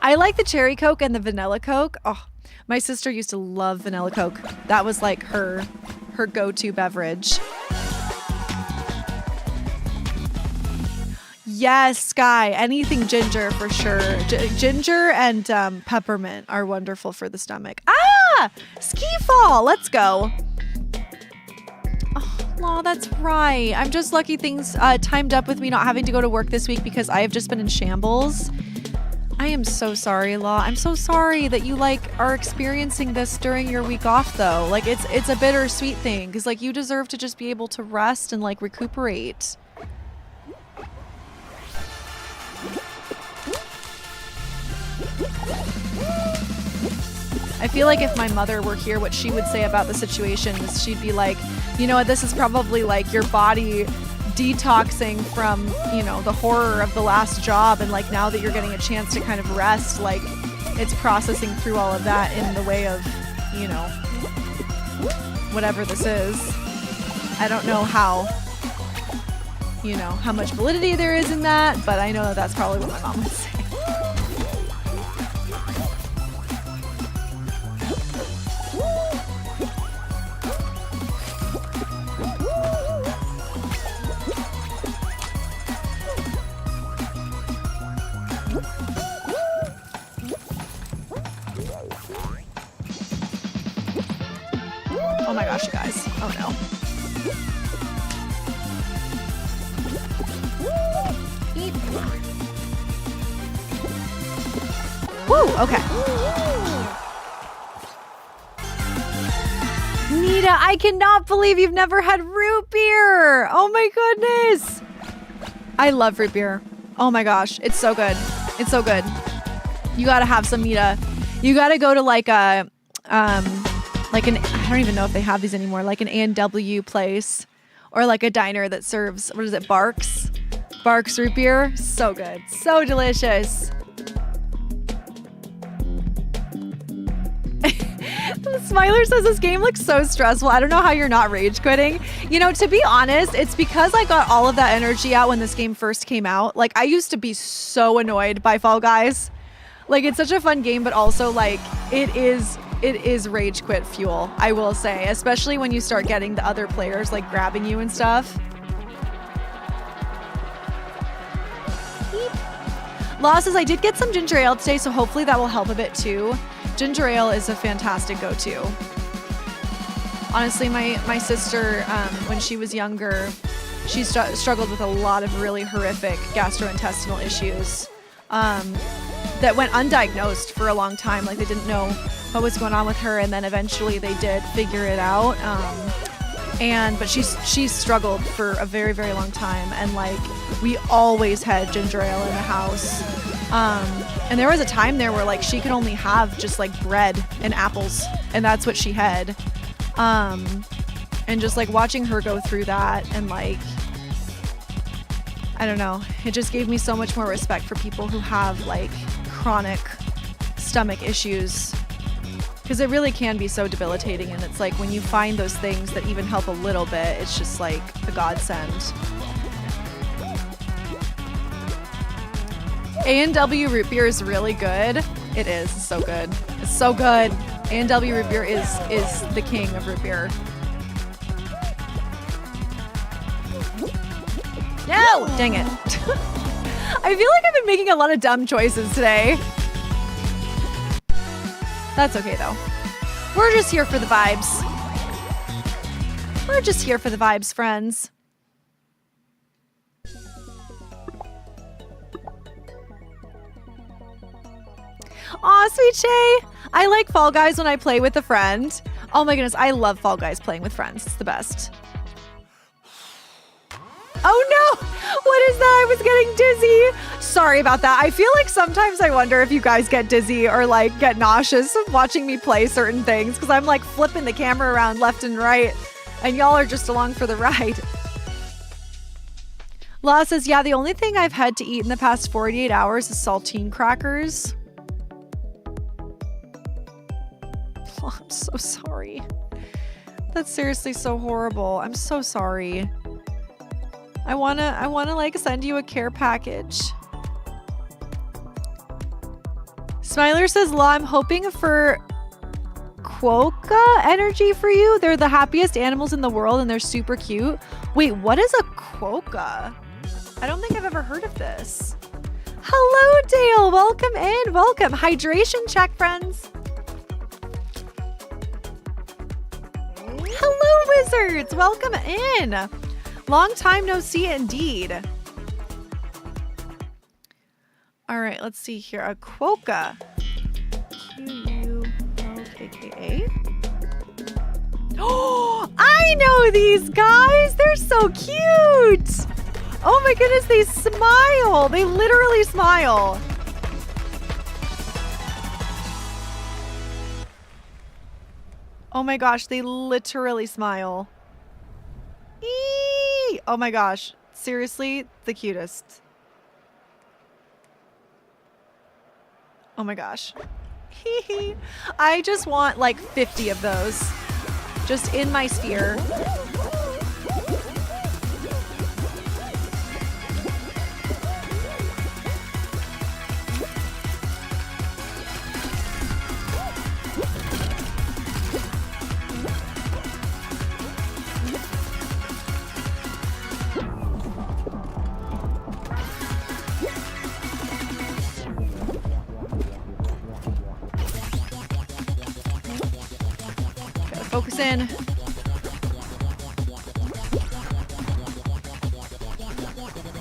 I like the cherry Coke and the vanilla Coke. Oh, my sister used to love vanilla Coke. That was like her go-to beverage. Yes, Sky. Anything ginger for sure. Ginger and peppermint are wonderful for the stomach. Ah! Ski fall. Let's go. Oh, that's right. I'm just lucky things timed up with me not having to go to work this week because I have just been in shambles. I am so sorry, Law. I'm so sorry that you are experiencing this during your week off though. Like it's a bittersweet thing because you deserve to just be able to rest and recuperate. I feel like if my mother were here, what she would say about the situation is she'd be like, you know what, this is probably your body detoxing from, the horror of the last job. And now that you're getting a chance to kind of rest, it's processing through all of that in the way of, whatever this is. I don't know how much validity there is in that, but I know that that's probably what my mom would say. Oh my gosh, you guys. Oh no. Eat. Woo, okay. Nita, I cannot believe you've never had root beer. Oh my goodness. I love root beer. Oh my gosh, it's so good. It's so good. You gotta have some, Nita. You gotta go to I don't even know if they have these anymore, an A&W place or a diner that serves, what is it, Barks root beer. So good. So delicious. Smiler says this game looks so stressful. I don't know how you're not rage quitting. To be honest, it's because I got all of that energy out when this game first came out. I used to be so annoyed by Fall Guys. It's such a fun game, but also it is rage quit fuel, I will say, especially when you start getting the other players grabbing you and stuff. Law says I did get some ginger ale today, so hopefully that will help a bit too. Ginger ale is a fantastic go-to. Honestly, my sister, when she was younger, she struggled with a lot of really horrific gastrointestinal issues that went undiagnosed for a long time. They didn't know what was going on with her, and then eventually they did figure it out. But she struggled for a very, very long time, and we always had ginger ale in the house. And there was a time there where she could only have just bread and apples, and that's what she had. And just watching her go through that, and I don't know, it just gave me so much more respect for people who have chronic stomach issues, because it really can be so debilitating. And it's when you find those things that even help a little bit, it's just a godsend. A&W root beer is really good. It is. It's so good. It's so good. A&W root beer is the king of root beer. No! Dang it. I feel like I've been making a lot of dumb choices today. That's okay though. We're just here for the vibes. We're just here for the vibes, friends. Aw, sweet Shay. I like Fall Guys when I play with a friend. Oh my goodness, I love Fall Guys playing with friends. It's the best. Oh no! What is that? I was getting dizzy. Sorry about that. I feel like sometimes I wonder if you guys get dizzy or like get nauseous watching me play certain things because I'm like flipping the camera around left and right and y'all are just along for the ride. La says, yeah, the only thing I've had to eat in the past 48 hours is saltine crackers. Oh, I'm so sorry. That's seriously so horrible. I'm so sorry. I wanna like send you a care package. Smiler says, La, I'm hoping for quokka energy for you. They're the happiest animals in the world and they're super cute. Wait, what is a quokka? I don't think I've ever heard of this. Hello, Dale. Welcome in. Welcome. Hydration check, friends. Hello, wizards. Welcome in. Long time no see indeed. All right, let's see here. A quokka. Quokka. Oh, I know these guys. They're so cute. Oh my goodness, they smile. They literally smile. Oh my gosh, they literally smile. Eee! Oh my gosh, seriously, the cutest. Oh my gosh. I just want like 50 of those just in my sphere. Focus in.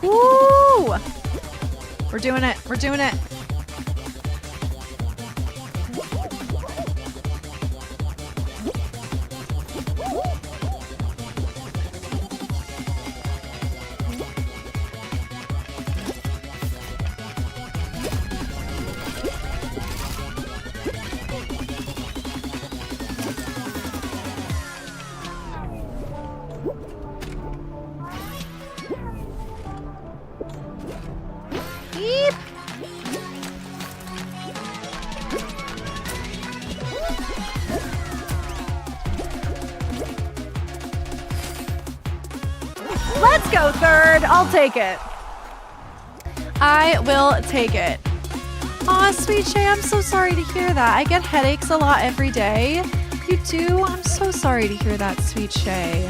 Woo! We're doing it. We're doing it. Let's go third. I'll take it. I will take it. Aw, sweet Shay, I'm so sorry to hear that. I get headaches a lot every day. You do? I'm so sorry to hear that, sweet Shay.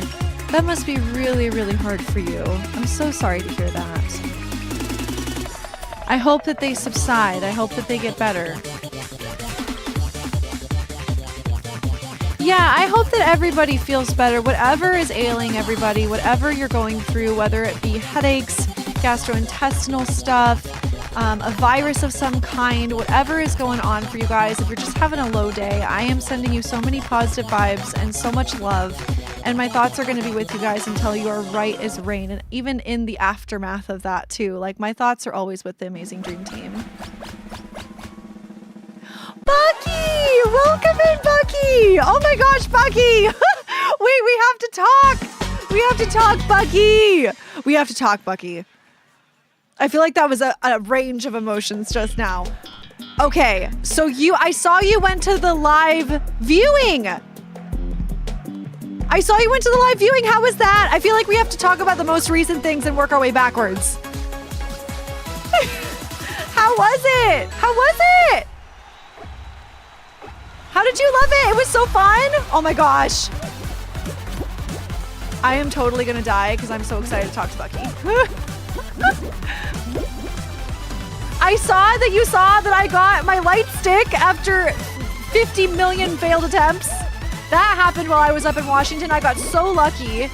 That must be really, really hard for you. I'm so sorry to hear that. I hope that they subside. I hope that they get better. Yeah, I hope that everybody feels better. Whatever is ailing everybody, whatever you're going through, whether it be headaches, gastrointestinal stuff, a virus of some kind, whatever is going on for you guys, if you're just having a low day, I am sending you so many positive vibes and so much love. And my thoughts are going to be with you guys until you are right as rain. And even in the aftermath of that too, like my thoughts are always with the amazing dream team. Bucky! Welcome in, Bucky! Oh my gosh, Bucky! Wait, we have to talk! We have to talk, Bucky! We have to talk, Bucky. I feel like that was a range of emotions just now. Okay, so I saw you went to the live viewing! I saw you went to the live viewing. How was that? I feel like we have to talk about the most recent things and work our way backwards. How was it? How was it? How did you love it? It was so fun. Oh my gosh. I am totally gonna die because I'm so excited to talk to Bucky. I saw that you saw that I got my light stick after 50 million failed attempts. That happened while I was up in Washington. I got so lucky.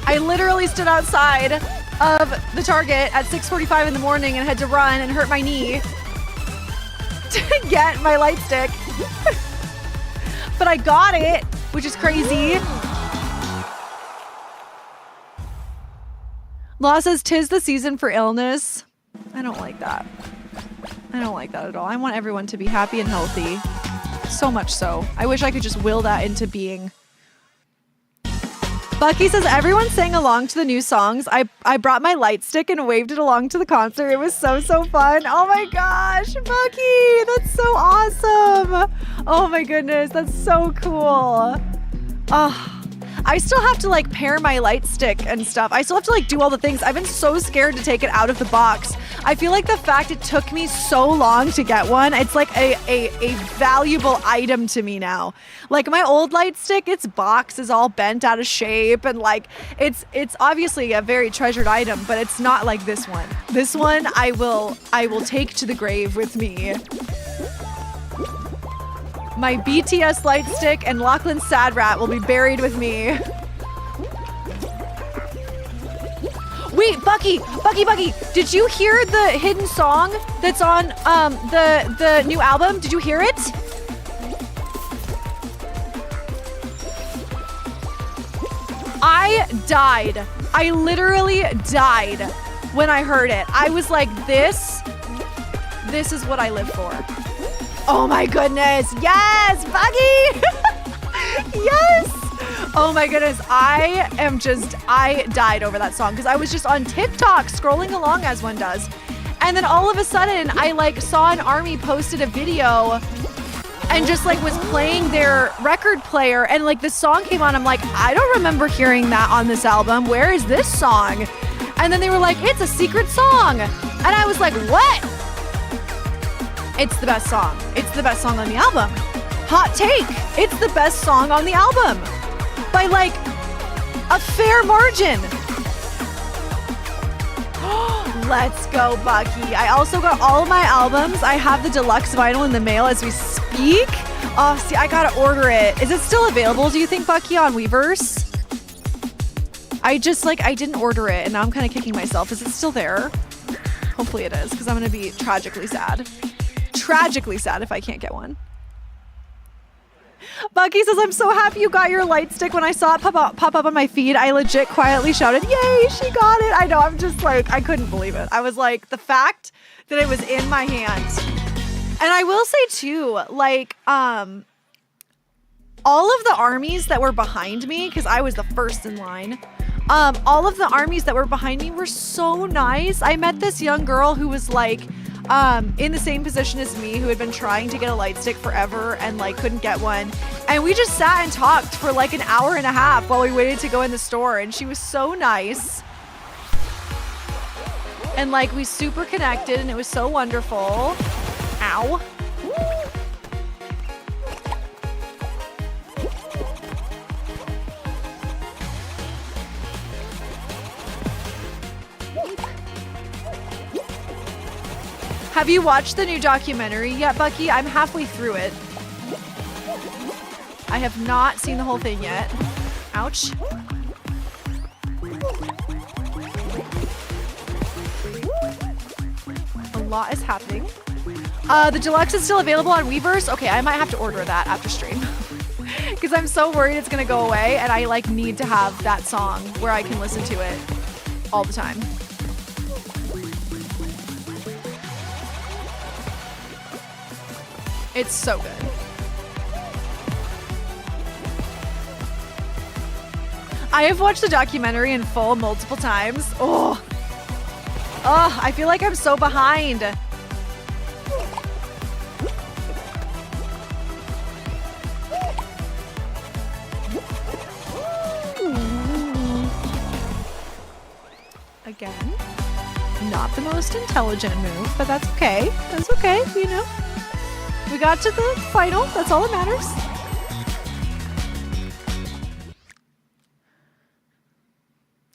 I literally stood outside of the Target at 6:45 in the morning and had to run and hurt my knee to get my light stick. but I got it, which is crazy. Law says, "'Tis the season for illness." I don't like that. I don't like that at all. I want everyone to be happy and healthy. So much so. I wish I could just will that into being. Bucky says, "Everyone sang along to the new songs. I brought my light stick and waved it along to the concert. It was so fun." Oh my gosh, Bucky, that's so awesome. Oh my goodness, that's so cool. Oh, I still have to like pair my light stick and stuff. I still have to like do all the things. I've been so scared to take it out of the box. I feel like the fact it took me so long to get one, it's like a valuable item to me now. Like my old light stick, its box is all bent out of shape, and like it's obviously a very treasured item, but it's not like this one. This one I will take to the grave with me. My BTS light stick and Lachlan's Sad Rat will be buried with me. Wait, Bucky, did you hear the hidden song that's on the new album? Did you hear it? I died. I literally died when I heard it. I was like, this is what I live for. Oh my goodness. Yes, Bucky. Yes. Oh my goodness. I died over that song because I was just on TikTok scrolling along as one does. And then all of a sudden I like saw an army posted a video and just like was playing their record player, and like this song came on. I'm like, I don't remember hearing that on this album. Where is this song? And then they were like, it's a secret song. And I was like, what? It's the best song. It's the best song on the album. Hot take. It's the best song on the album. By like a fair margin. Let's go, Bucky. I also got all of my albums. I have the deluxe vinyl in the mail as we speak. Oh, see, I gotta order it. Is it still available, do you think, Bucky, on Weverse? I didn't order it, and now I'm kind of kicking myself. Is it still there? Hopefully it is, because I'm gonna be tragically sad. Tragically sad if I can't get one. Bucky says, "I'm so happy you got your light stick. When I saw it pop up on my feed, I legit quietly shouted, 'Yay, she got it!'" I know, I'm just like, I couldn't believe it. I was like, the fact that it was in my hands. And I will say too, like, all of the armies that were behind me, because I was the first in line, all of the armies that were behind me were so nice. I met this young girl who was like, in the same position as me, who had been trying to get a light stick forever and like couldn't get one. And we just sat and talked for like an hour and a half while we waited to go in the store. And she was so nice. And like we super connected and it was so wonderful. Ow. Have you watched the new documentary yet, Bucky? I'm halfway through it. I have not seen the whole thing yet. Ouch. A lot is happening. The deluxe is still available on Weverse. Okay, I might have to order that after stream. Because I'm so worried it's gonna go away, and I like need to have that song where I can listen to it all the time. It's so good. I have watched the documentary in full multiple times. Oh, I feel like I'm so behind. Again, not the most intelligent move, but that's okay. That's okay, you know. We got to the final. That's all that matters.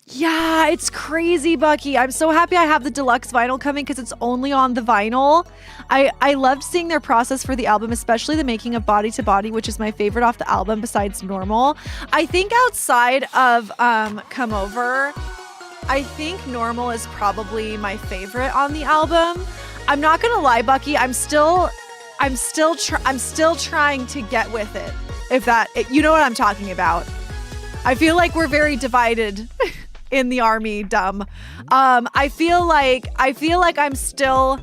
Yeah, it's crazy, Bucky. I'm so happy I have the deluxe vinyl coming because it's only on the vinyl. I loved seeing their process for the album, especially the making of Body to Body, which is my favorite off the album besides Normal. I think outside of Come Over, I think Normal is probably my favorite on the album. I'm not gonna lie, Bucky. I'm still trying to get with it. You know what I'm talking about. I feel like we're very divided in the army, dumb. I feel like I'm still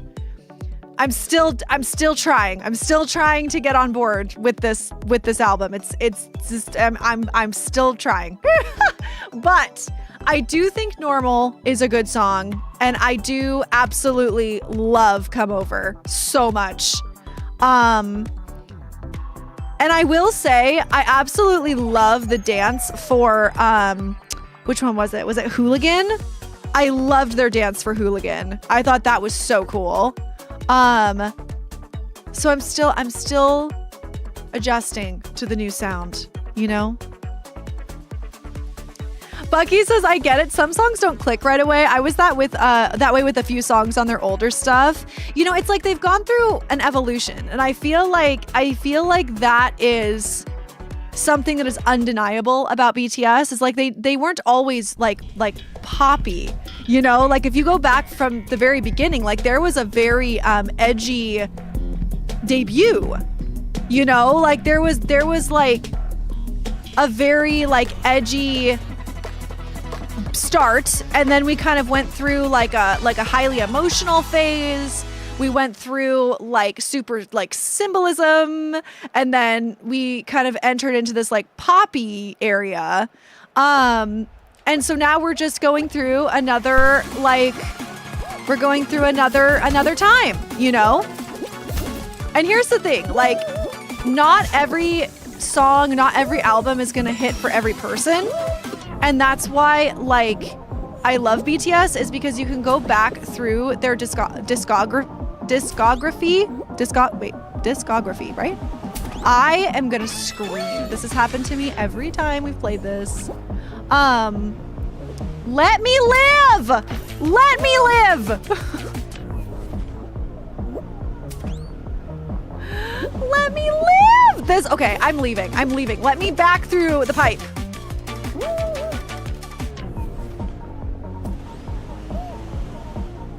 trying. I'm still trying to get on board with this album. It's just I'm still trying. But I do think Normal is a good song, and I do absolutely love Come Over so much. And I will say I absolutely love the dance for which one was it? Was it Hooligan? I loved their dance for Hooligan. I thought that was so cool. So I'm still adjusting to the new sound, you know? Bucky says, I get it. Some songs don't click right away. I was that way with a few songs on their older stuff. You know, it's like they've gone through an evolution, and I feel like that is something that is undeniable about BTS. Is like they weren't always like poppy, you know? Like if you go back from the very beginning, like there was a very edgy debut, you know? Like there was like a very like edgy start, and then we kind of went through like a highly emotional phase. We went through like super like symbolism, and then we kind of entered into this like poppy area. And so now we're just going through another time, you know? And here's the thing, like not every song, not every album is going to hit for every person. And that's why, like, I love BTS is because you can go back through their discography, right? I am gonna scream. This has happened to me every time we've played this. Let me live! Let me live! Let me live! Okay, I'm leaving. Let me back through the pipe.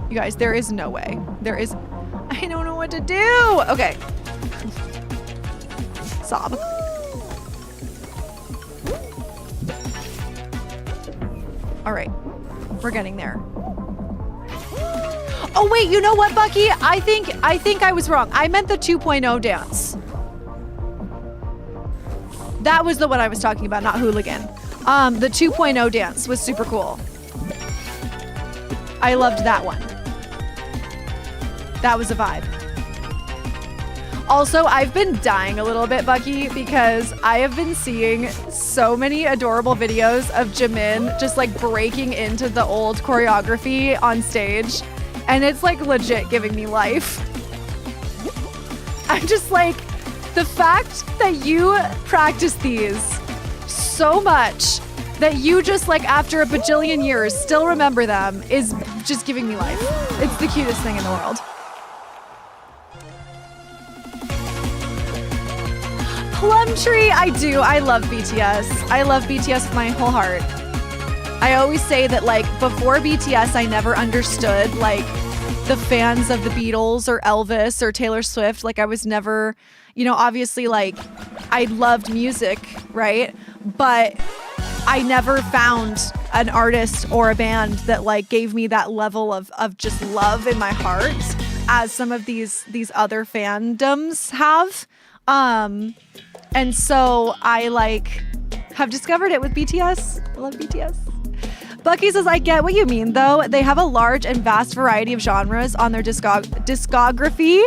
You guys, there is no way. I don't know what to do. Okay. Sob. All right. We're getting there. Oh, wait, you know what, Bucky? I think I was wrong. I meant the 2.0 dance. That was the one I was talking about, not Hooligan. The 2.0 dance was super cool. I loved that one. That was a vibe. Also, I've been dying a little bit, Bucky, because I have been seeing so many adorable videos of Jimin just like breaking into the old choreography on stage. And it's like legit giving me life. I'm just like, the fact that you practice these so much that you just like after a bajillion years still remember them is just giving me life. It's the cutest thing in the world. Plumtree, I do. I love BTS. I love BTS with my whole heart. I always say that like before BTS, I never understood like the fans of the Beatles or Elvis or Taylor Swift. Like I was never, you know, obviously like I loved music, right? But I never found an artist or a band that like gave me that level of just love in my heart as some of these other fandoms have. And so I like have discovered it with BTS. I love BTS. Bucky says, I get what you mean though. They have a large and vast variety of genres on their discography.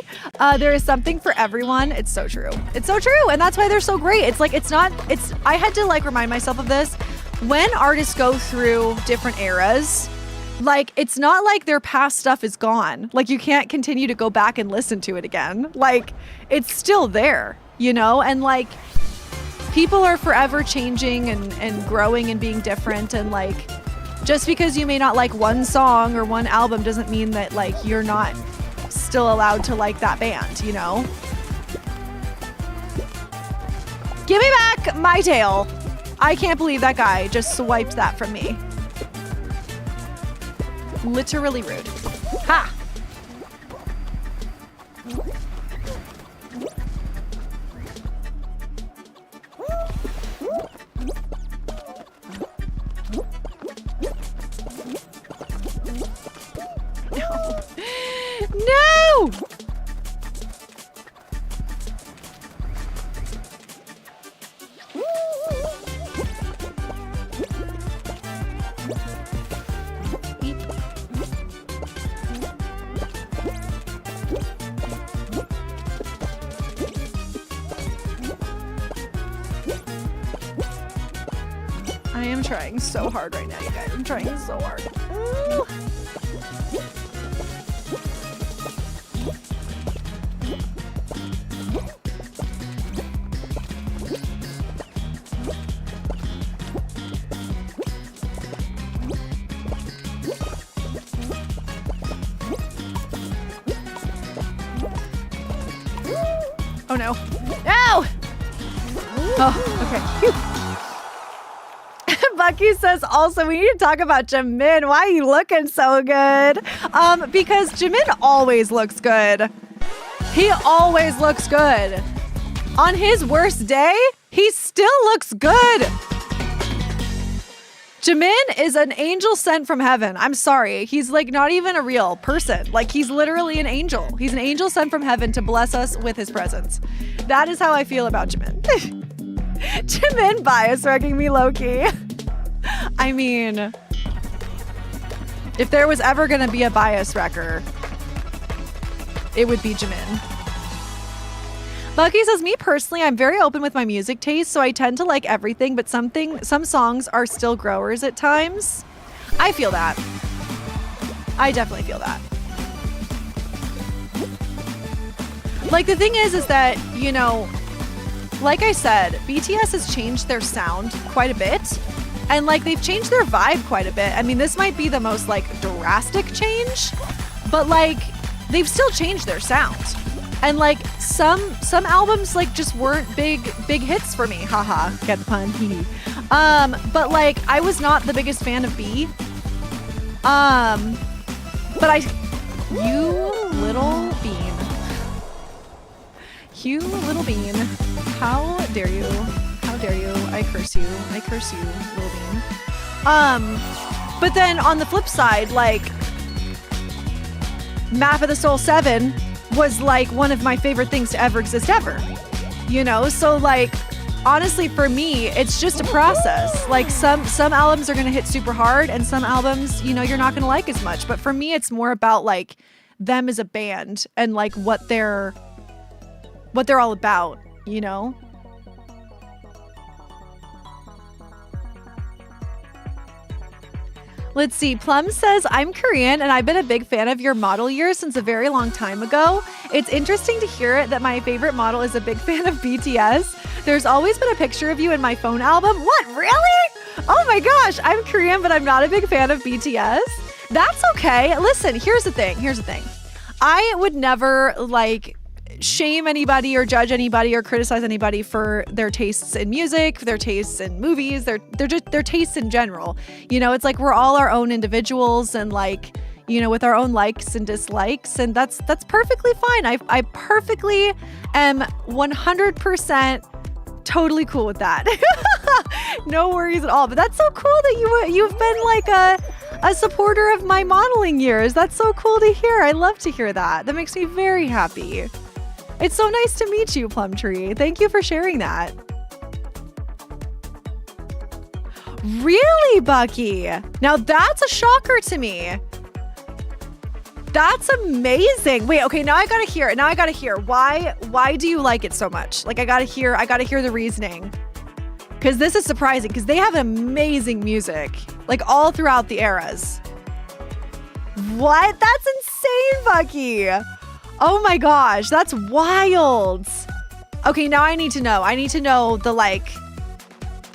There is something for everyone. It's so true. It's so true. And that's why they're so great. It's like, I had to like remind myself of this. When artists go through different eras, like, it's not like their past stuff is gone. Like, you can't continue to go back and listen to it again. Like, it's still there, you know? And, like, people are forever changing and growing and being different. And, like, just because you may not like one song or one album doesn't mean that, like, you're not still allowed to like that band, you know? Give me back my tail. I can't believe that guy just swiped that from me. Literally rude. Ha! trying so hard right now, you guys. I'm trying so hard. Ooh. Oh no. No! Oh, okay. Phew. Bucky says also we need to talk about Jimin. Why are you looking so good? Because Jimin always looks good. He always looks good. On his worst day, he still looks good. Jimin is an angel sent from heaven. I'm sorry. He's like not even a real person. Like he's literally an angel. He's an angel sent from heaven to bless us with his presence. That is how I feel about Jimin. Jimin bias wrecking me low-key. I mean, if there was ever going to be a bias wrecker, it would be Jimin. Bucky says, me personally, I'm very open with my music taste, so I tend to like everything, but some songs are still growers at times. I feel that. I definitely feel that. Like, the thing is that, you know, like I said, BTS has changed their sound quite a bit, and like they've changed their vibe quite a bit. I mean, this might be the most like drastic change, but like they've still changed their sound. And like some albums like just weren't big hits for me. Haha, get the pun. But like I was not the biggest fan of B. But you little bean. You little bean. How dare you? How dare you? I curse you. I curse you, little bean. But then on the flip side, like Map of the Soul 7 was like one of my favorite things to ever exist ever. You know, so like honestly for me, it's just a process. Like some albums are going to hit super hard and some albums, you know, you're not going to like as much. But for me, it's more about like them as a band and like what they're all about, you know? Let's see. Plum says, I'm Korean and I've been a big fan of your model years since a very long time ago. It's interesting to hear it that my favorite model is a big fan of BTS. There's always been a picture of you in my phone album. What, really? Oh my gosh, I'm Korean, but I'm not a big fan of BTS. That's okay. Listen, here's the thing. I would never like shame anybody or judge anybody or criticize anybody for their tastes in music, their tastes in movies, their tastes in general. You know, it's like we're all our own individuals and like, you know, with our own likes and dislikes, and that's perfectly fine. I perfectly am 100% totally cool with that. No worries at all. But that's so cool that you've been like a supporter of my modeling years. That's so cool to hear. I love to hear that. That makes me very happy. It's so nice to meet you, Plumtree. Thank you for sharing that. Really, Bucky? Now that's a shocker to me. That's amazing. Wait, okay, now I gotta hear. Why do you like it so much? Like I gotta hear the reasoning. Because this is surprising, because they have amazing music, like all throughout the eras. What? That's insane, Bucky. Oh my gosh, that's wild. Okay, now I need to know. I need to know the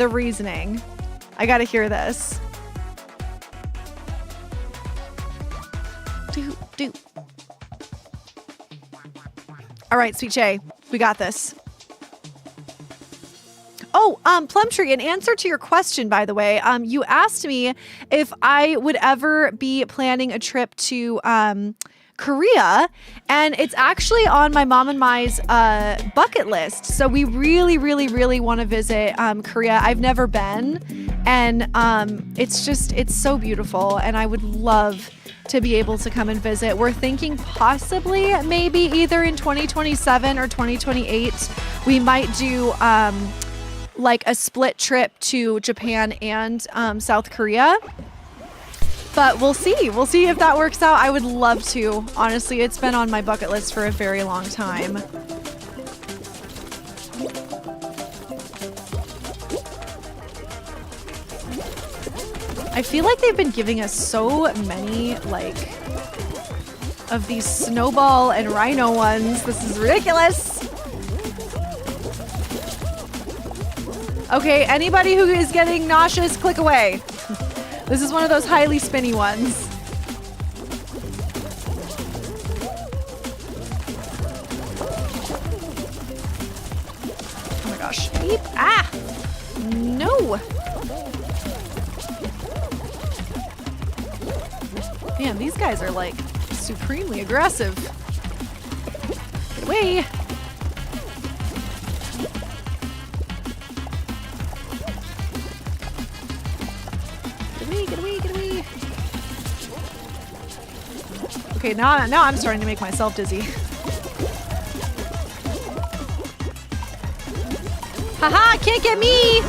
reasoning. I gotta hear this. Do. All right, Sweet Shay, we got this. Oh, Plumtree, in answer to your question, by the way, you asked me if I would ever be planning a trip to Korea, and it's actually on my mom and my's bucket list. So we really, really, really want to visit Korea. I've never been, and it's so beautiful, and I would love to be able to come and visit. We're thinking possibly maybe either in 2027 or 2028 we might do like a split trip to Japan and South Korea. But we'll see. We'll see if that works out. I would love to. Honestly, it's been on my bucket list for a very long time. I feel like they've been giving us so many, like, of these snowball and rhino ones. This is ridiculous. Okay, anybody who is getting nauseous, click away. This is one of those highly spinny ones. Oh my gosh. Beep. Ah! No! Man, these guys are like supremely aggressive. Get away! Get away, get away. Okay, now I'm starting to make myself dizzy. Haha, can't get me!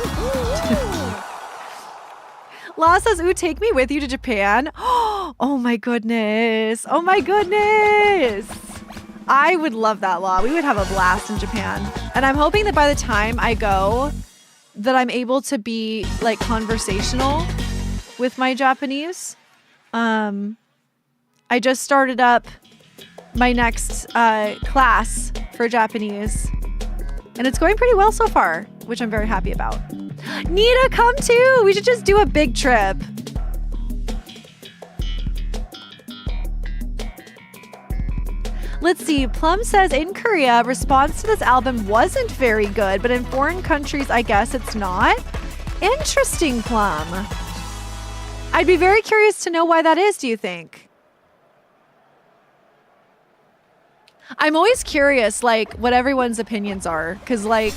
La says, ooh, take me with you to Japan. Oh my goodness. Oh my goodness. I would love that, La. We would have a blast in Japan. And I'm hoping that by the time I go, that I'm able to be like conversational with my Japanese. I just started up my next class for Japanese, and it's going pretty well so far, which I'm very happy about. Nita, come too. We should just do a big trip. Let's see. Plum says in Korea, response to this album wasn't very good, but in foreign countries, I guess it's not. Interesting, Plum. I'd be very curious to know why that is, do you think? I'm always curious, like, what everyone's opinions are. Because, like,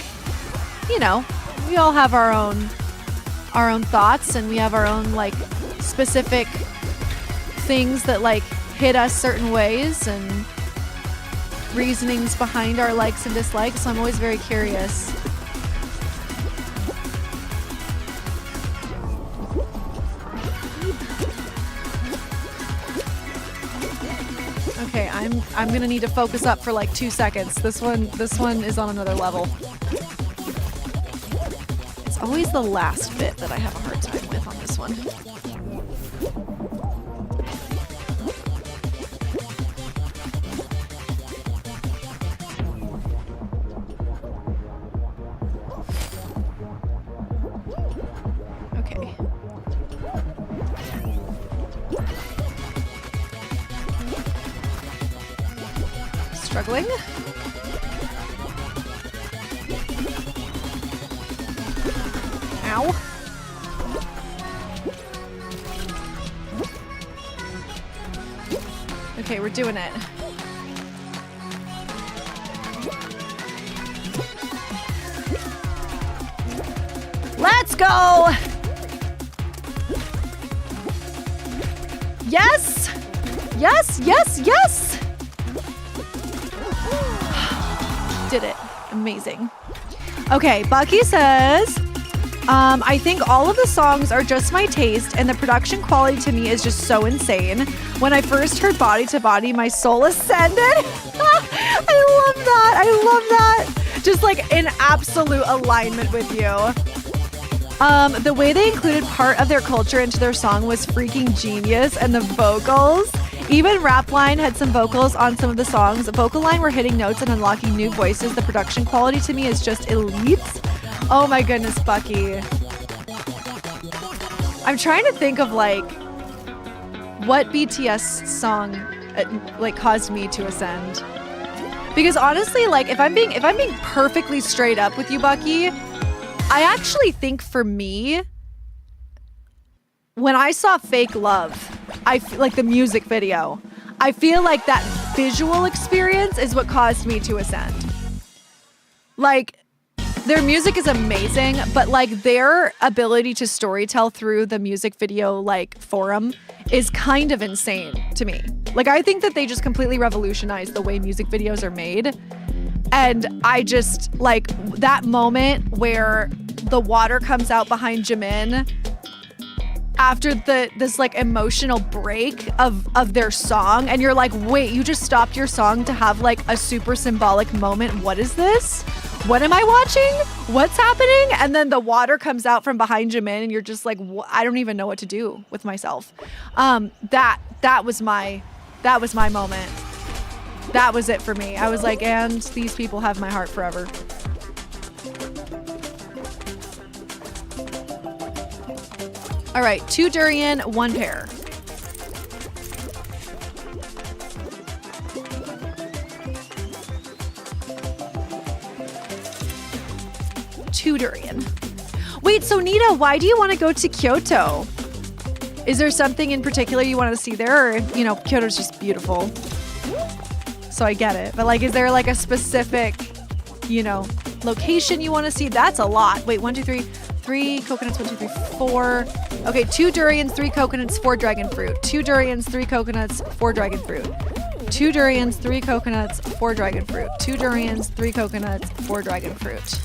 you know, we all have our own thoughts, and we have our own, like, specific things that, like, hit us certain ways, and reasonings behind our likes and dislikes. So I'm always very curious. Okay, I'm gonna need to focus up for like 2 seconds. This one is on another level. It's always the last bit that I have a hard time with on this one. Okay. Struggling. Ow. Okay, we're doing it. Let's go! Yes! Yes, yes, yes! Did it. Amazing. Okay, Bucky says, I think all of the songs are just my taste, and the production quality to me is just so insane. When I first heard Body to Body, my soul ascended. I love that. I love that. Just like in absolute alignment with you. The way they included part of their culture into their song was freaking genius, and the vocals. Even Rapline had some vocals on some of the songs. Vocal line were hitting notes and unlocking new voices. The production quality to me is just elite. Oh my goodness, Bucky. I'm trying to think of like what BTS song like caused me to ascend. Because honestly, like if I'm being perfectly straight up with you, Bucky, I actually think for me, when I saw Fake Love, I feel like the music video, I feel like that visual experience is what caused me to ascend. Like, their music is amazing, but like their ability to storytell through the music video like forum is kind of insane to me. Like, I think that they just completely revolutionized the way music videos are made. And I just like that moment where the water comes out behind Jimin after this like emotional break of their song, and you're like, wait, you just stopped your song to have like a super symbolic moment. What is this? what am I watching? What's happening? And then the water comes out from behind Jimin and you're just like, I don't even know what to do with myself. That was my moment. That was it for me. I was like, and these people have my heart forever. All right, 2 durian, 1 pear. Two durian. Wait, so Nita, why do you want to go to Kyoto? Is there something in particular you want to see there? Or, you know, Kyoto's just beautiful. So I get it. But like, is there like a specific, you know, location you want to see? That's a lot. Wait, 1, 2, 3. 3 coconuts, 1, 2, 3, 4. Okay, 2 durians, 3 coconuts, 4 dragon fruit. 2 durians, 3 coconuts, 4 dragon fruit. 2 durians, 3 coconuts, 4 dragon fruit. 2 durians, 3 coconuts, 4 dragon fruit.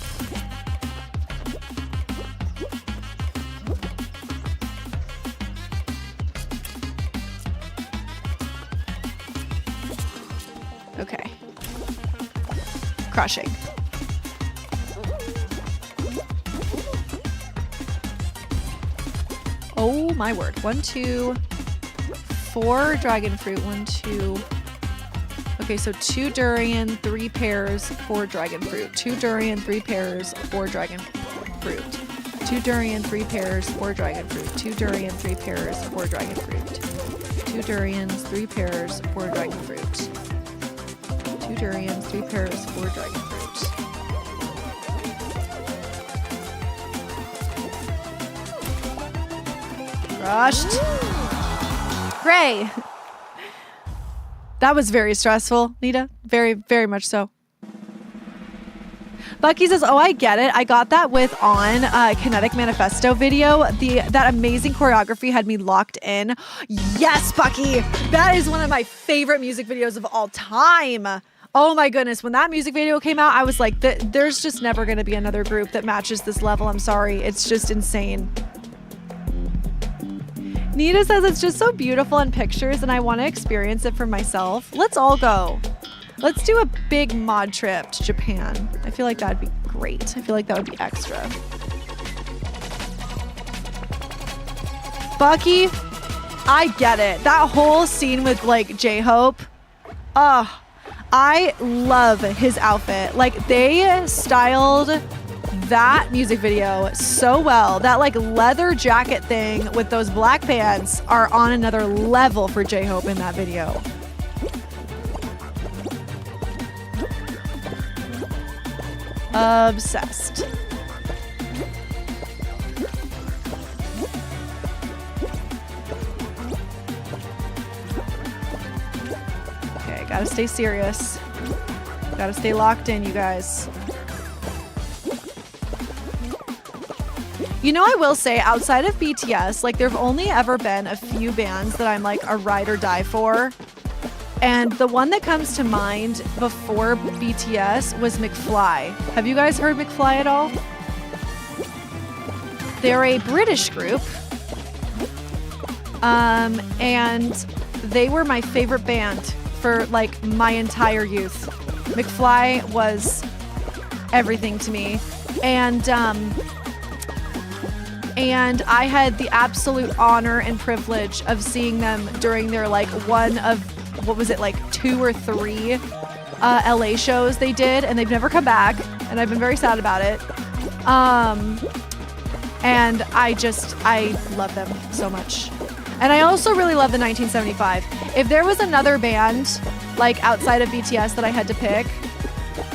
Okay. Crushing. Oh my word. 1, 2, 4 dragon fruit. 1, 2. Okay, so 2 durian, 3 pears, 4 dragon fruit. 2 durian, 3 pears, 4 dragon fruit. 2 durian, 3 pears, 4 dragon fruit. 2 durian, 3 pears, 4 dragon fruit. 2 durians, 3 pears, 4 dragon fruit. 2 durians, 3 pears, 4 dragon fruit. Crushed. Hooray. That was very stressful, Nita. Very, very much so. Bucky says, oh, I get it. I got that with on Kinetic Manifesto video. That amazing choreography had me locked in. Yes, Bucky. That is one of my favorite music videos of all time. Oh my goodness. When that music video came out, I was like, there's just never going to be another group that matches this level. I'm sorry. It's just insane. Nita says it's just so beautiful in pictures and I want to experience it for myself. Let's all go. Let's do a big mod trip to Japan. I feel like that'd be great. I feel like that would be extra. Bucky, I get it. That whole scene with like J-Hope. I love his outfit. Like they styled that music video so well. That like leather jacket thing with those black pants are on another level for J-Hope in that video. Obsessed. Okay, gotta stay serious. Gotta stay locked in, you guys. You know, I will say, outside of BTS, like, there've only ever been a few bands that I'm, like, a ride or die for. And the one that comes to mind before BTS was McFly. Have you guys heard McFly at all? They're a British group. And they were my favorite band for, like, my entire youth. McFly was everything to me. And I had the absolute honor and privilege of seeing them during their like one of, what was it, like 2 or 3 LA shows they did, and they've never come back, and I've been very sad about it. And I love them so much. And I also really love the 1975. If there was another band like outside of BTS that I had to pick,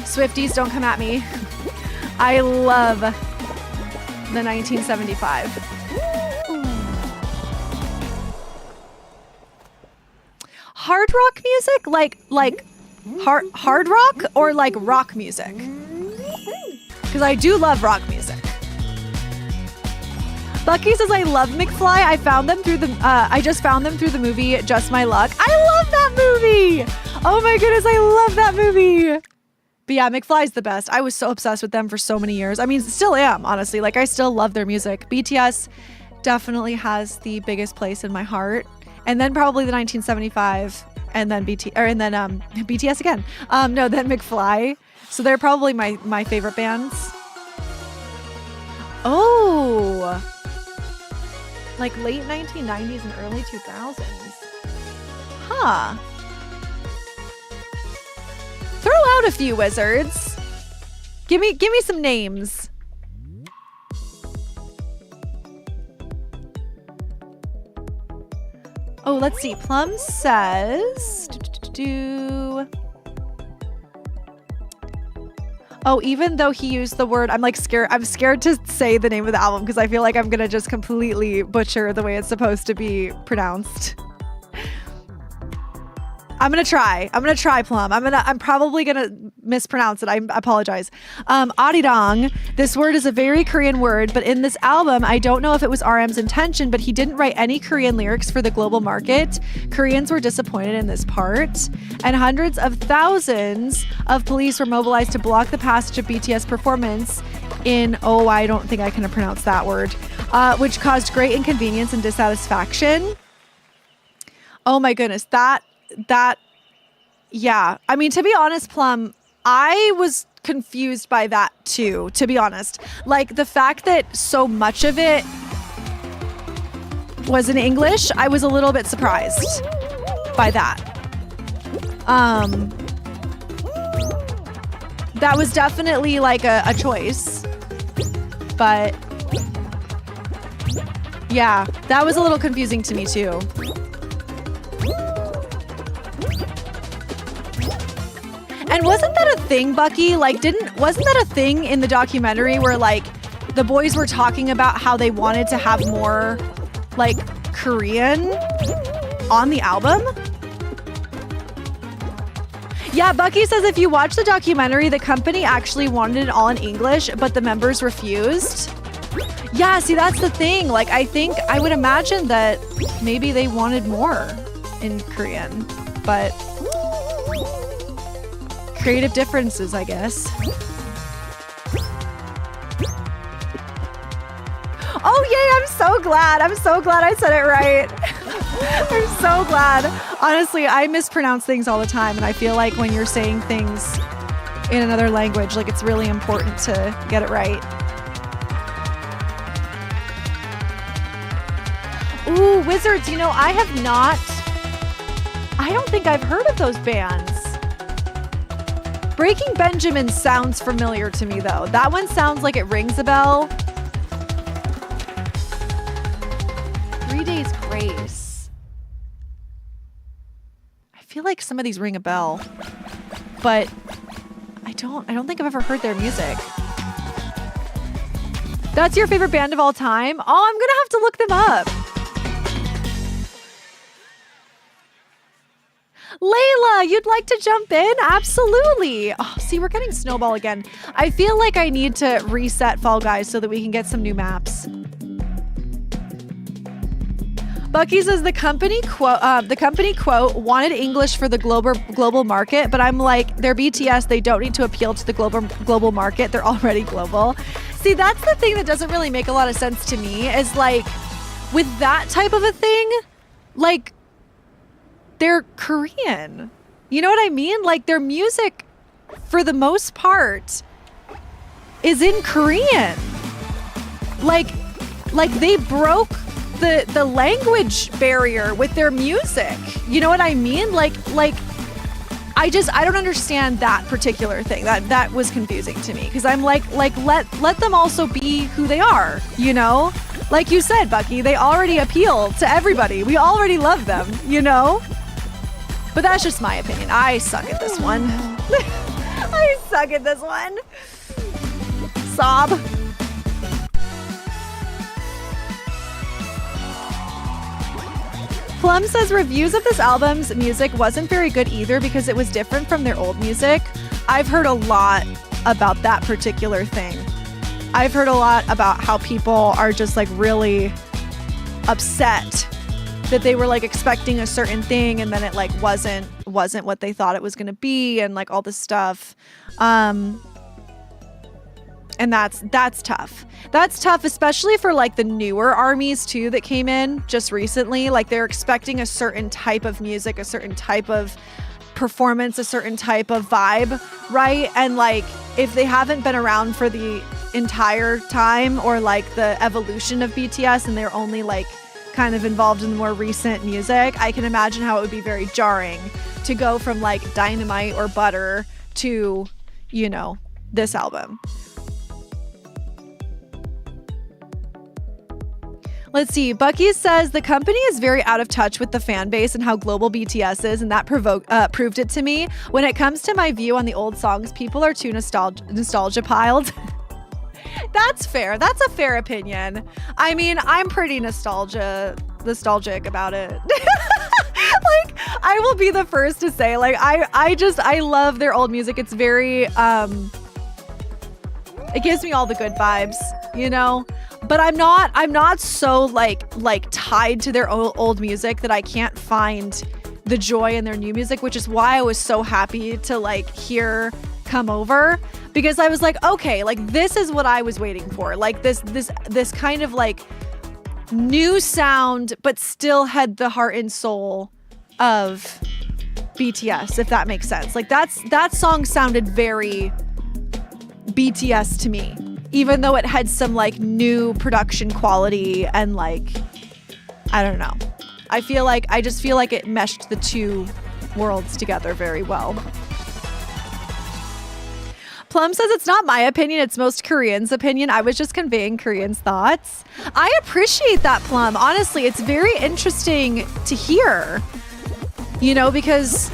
Swifties, don't come at me. I love the 1975. Hard rock music? Like hard rock or like rock music? Because I do love rock music. Bucky says, I love McFly. I just found them through the movie Just My Luck. I love that movie. Oh my goodness, I love that movie. But yeah, McFly's the best. I was so obsessed with them for so many years. I mean, still am, honestly. Like, I still love their music. BTS definitely has the biggest place in my heart. And then probably the 1975, and then BTS again. Then McFly. So they're probably my favorite bands. Oh, like late 1990s and early 2000s. Huh. Throw out a few, Wizards. Give me some names. Oh, let's see. Plum says... Oh, even though he used the word... I'm scared to say the name of the album because I feel like I'm going to just completely butcher the way it's supposed to be pronounced. I'm gonna try, Plum. I'm probably gonna mispronounce it. I apologize. Arirang. This word is a very Korean word, but in this album, I don't know if it was RM's intention, but he didn't write any Korean lyrics for the global market. Koreans were disappointed in this part, and hundreds of thousands of police were mobilized to block the passage of BTS performance in, I don't think I can pronounce that word, which caused great inconvenience and dissatisfaction. Oh my goodness, yeah. I mean, to be honest, Plum, I was confused by that too, to be honest. Like the fact that so much of it was in English, I was a little bit surprised by that. That was definitely like a choice, but yeah, that was a little confusing to me too. And wasn't that a thing, Bucky? Like, wasn't that a thing in the documentary where like the boys were talking about how they wanted to have more like Korean on the album? Yeah, Bucky says if you watch the documentary, the company actually wanted it all in English, but the members refused. Yeah, see, that's the thing. Like, I would imagine that maybe they wanted more in Korean, but creative differences, I guess. Oh, yay, I'm so glad I said it right. I'm so glad. Honestly, I mispronounce things all the time, and I feel like when you're saying things in another language, like it's really important to get it right. Ooh, Wizards, you know, I don't think I've heard of those bands. Breaking Benjamin sounds familiar to me, though. That one sounds like it rings a bell. 3 Days Grace. I feel like some of these ring a bell, but I don't think I've ever heard their music. That's your favorite band of all time? Oh, I'm gonna have to look them up. Layla, you'd like to jump in? Absolutely. Oh, see, we're getting Snowball again. I feel like I need to reset Fall Guys so that we can get some new maps. Bucky says the company quote wanted English for the global market, but I'm like, they're BTS. They don't need to appeal to the global market. They're already global. See, that's the thing that doesn't really make a lot of sense to me is like with that type of a thing, like they're Korean. You know what I mean? Like their music for the most part is in Korean. Like they broke the language barrier with their music. You know what I mean? Like I don't understand that particular thing. That was confusing to me because I'm like let them also be who they are, you know? Like you said, Bucky, they already appeal to everybody. We already love them, you know? But that's just my opinion. I suck at this one. I suck at this one. Sob. Plum says reviews of this album's music wasn't very good either because it was different from their old music. I've heard a lot about that particular thing. I've heard a lot about how people are just like really upset that they were like expecting a certain thing and then it like wasn't what they thought it was going to be and like all this stuff. And that's tough. That's tough, especially for like the newer armies too that came in just recently. Like they're expecting a certain type of music, a certain type of performance, a certain type of vibe right? And like, if they haven't been around for the entire time or like the evolution of BTS and they're only like kind of involved in the more recent music, I can imagine how it would be very jarring to go from like Dynamite or Butter to, you know, this album. Let's see. Bucky says the company is very out of touch with the fan base and how global BTS is, and that proved it to me. When it comes to my view on the old songs, people are too nostalgia piled. That's fair. That's a fair opinion. I mean, I'm pretty nostalgic about it. Like, I will be the first to say, like, I love their old music. It's very, it gives me all the good vibes, you know? But I'm not so like tied to their old music that I can't find the joy in their new music, which is why I was so happy to like hear Come Over, because I was like, okay, like this is what I was waiting for. Like this kind of like new sound, but still had the heart and soul of BTS, if that makes sense. Like that song sounded very BTS to me, even though it had some like new production quality and like, I don't know. I just feel like it meshed the two worlds together very well. Plum says it's not my opinion, it's most Koreans' opinion. I was just conveying Koreans' thoughts. I appreciate that, Plum. Honestly, it's very interesting to hear, you know, because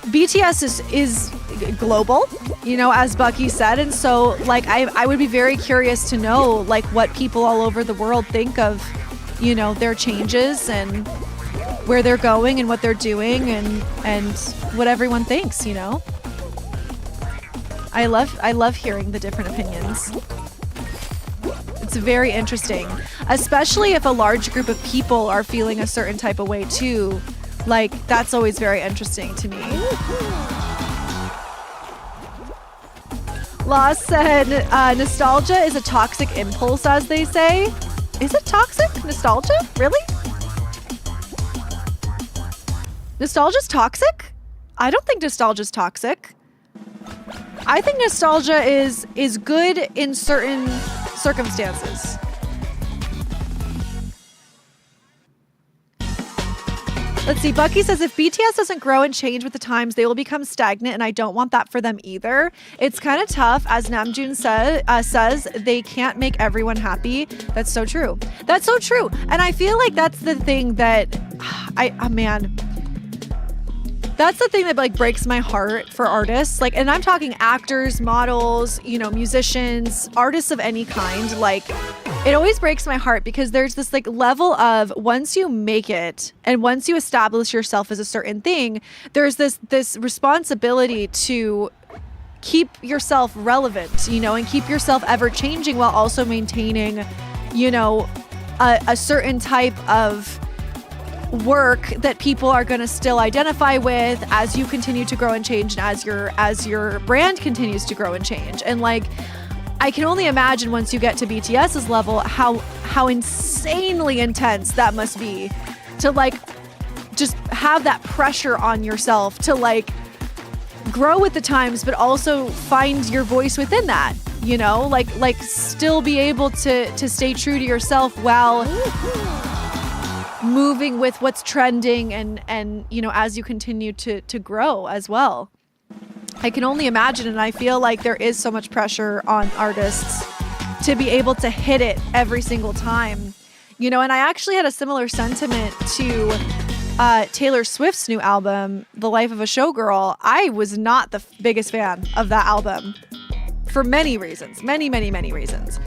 BTS is global, you know, as Bucky said. And so like, I would be very curious to know like what people all over the world think of, you know, their changes and where they're going and what they're doing and what everyone thinks, you know. I love hearing the different opinions. It's very interesting, especially if a large group of people are feeling a certain type of way too. Like, that's always very interesting to me. Law said, nostalgia is a toxic impulse, as they say. Is it toxic? Nostalgia? Really? Nostalgia's toxic? I don't think nostalgia's toxic. I think nostalgia is good in certain circumstances. Let's see. Bucky says, if BTS doesn't grow and change with the times, they will become stagnant, and I don't want that for them either. It's kind of tough. As Namjoon says, they can't make everyone happy. That's so true. That's so true. And I feel like that's the thing that, that's the thing that like breaks my heart for artists. Like, and I'm talking actors, models, you know, musicians, artists of any kind. Like, it always breaks my heart because there's this like level of once you make it and once you establish yourself as a certain thing, there's this responsibility to keep yourself relevant, you know, and keep yourself ever changing while also maintaining, you know, a certain type of work that people are going to still identify with as you continue to grow and change and as your brand continues to grow and change. And like, I can only imagine once you get to BTS's level how insanely intense that must be to like just have that pressure on yourself to like grow with the times, but also find your voice within that, you know, like still be able to stay true to yourself while moving with what's trending and you know, as you continue to grow as well. I can only imagine, and I feel like there is so much pressure on artists to be able to hit it every single time, you know. And I actually had a similar sentiment to Taylor Swift's new album, The Life of a Showgirl. I was not the biggest fan of that album for many reasons, many reasons.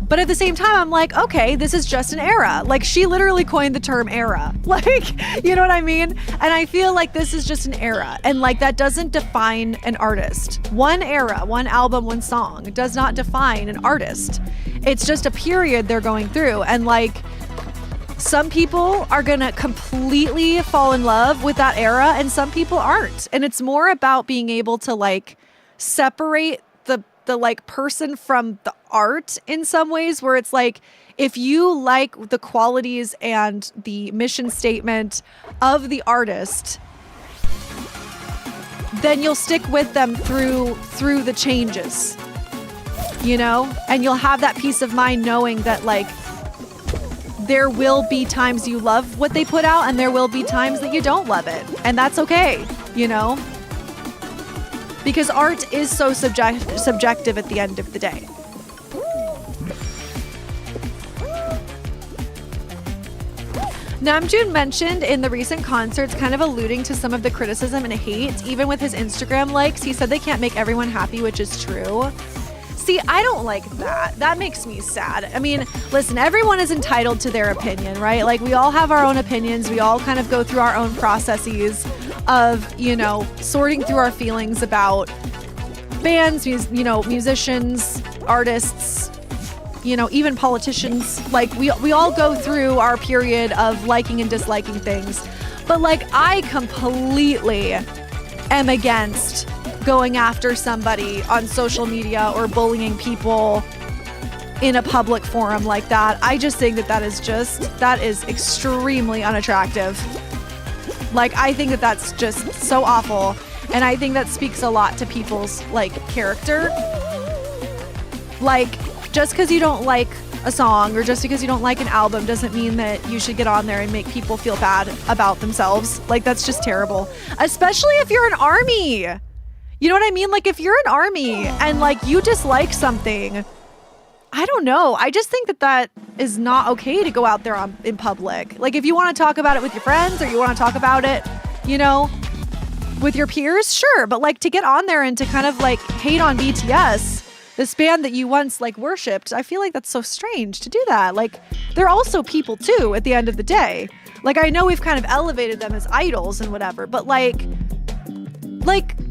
But at the same time, I'm like, okay, this is just an era. Like, she literally coined the term era. Like, you know what I mean? And I feel like this is just an era. And like, that doesn't define an artist. One era, one album, one song does not define an artist. It's just a period they're going through. And like, some people are gonna completely fall in love with that era and some people aren't. And it's more about being able to like separate the like person from the art in some ways, where it's like, if you like the qualities and the mission statement of the artist, then you'll stick with them through the changes, you know? And you'll have that peace of mind knowing that like there will be times you love what they put out and there will be times that you don't love it. And that's okay, you know? Because art is so subjective at the end of the day. Namjoon mentioned in the recent concerts, kind of alluding to some of the criticism and hate, even with his Instagram likes. He said they can't make everyone happy, which is true. See, I don't like that. That makes me sad. I mean, listen, everyone is entitled to their opinion, right? Like, we all have our own opinions. We all kind of go through our own processes of, you know, sorting through our feelings about bands, you know, musicians, artists, you know, even politicians. Like, we all go through our period of liking and disliking things. But, like, I completely am against going after somebody on social media or bullying people in a public forum like that. I just think that that is extremely unattractive. Like, I think that that's just so awful. And I think that speaks a lot to people's, like, character. Like, just because you don't like a song or just because you don't like an album doesn't mean that you should get on there and make people feel bad about themselves. Like, that's just terrible. Especially if you're an army. You know what I mean? Like, if you're an army and, like, you dislike something, I don't know. I just think that that is not okay to go out there in public. Like, if you want to talk about it with your friends or you want to talk about it, you know, with your peers, sure. But, like, to get on there and to kind of, like, hate on BTS, this band that you once, like, worshipped, I feel like that's so strange to do that. Like, they're also people, too, at the end of the day. Like, I know we've kind of elevated them as idols and whatever, but, like,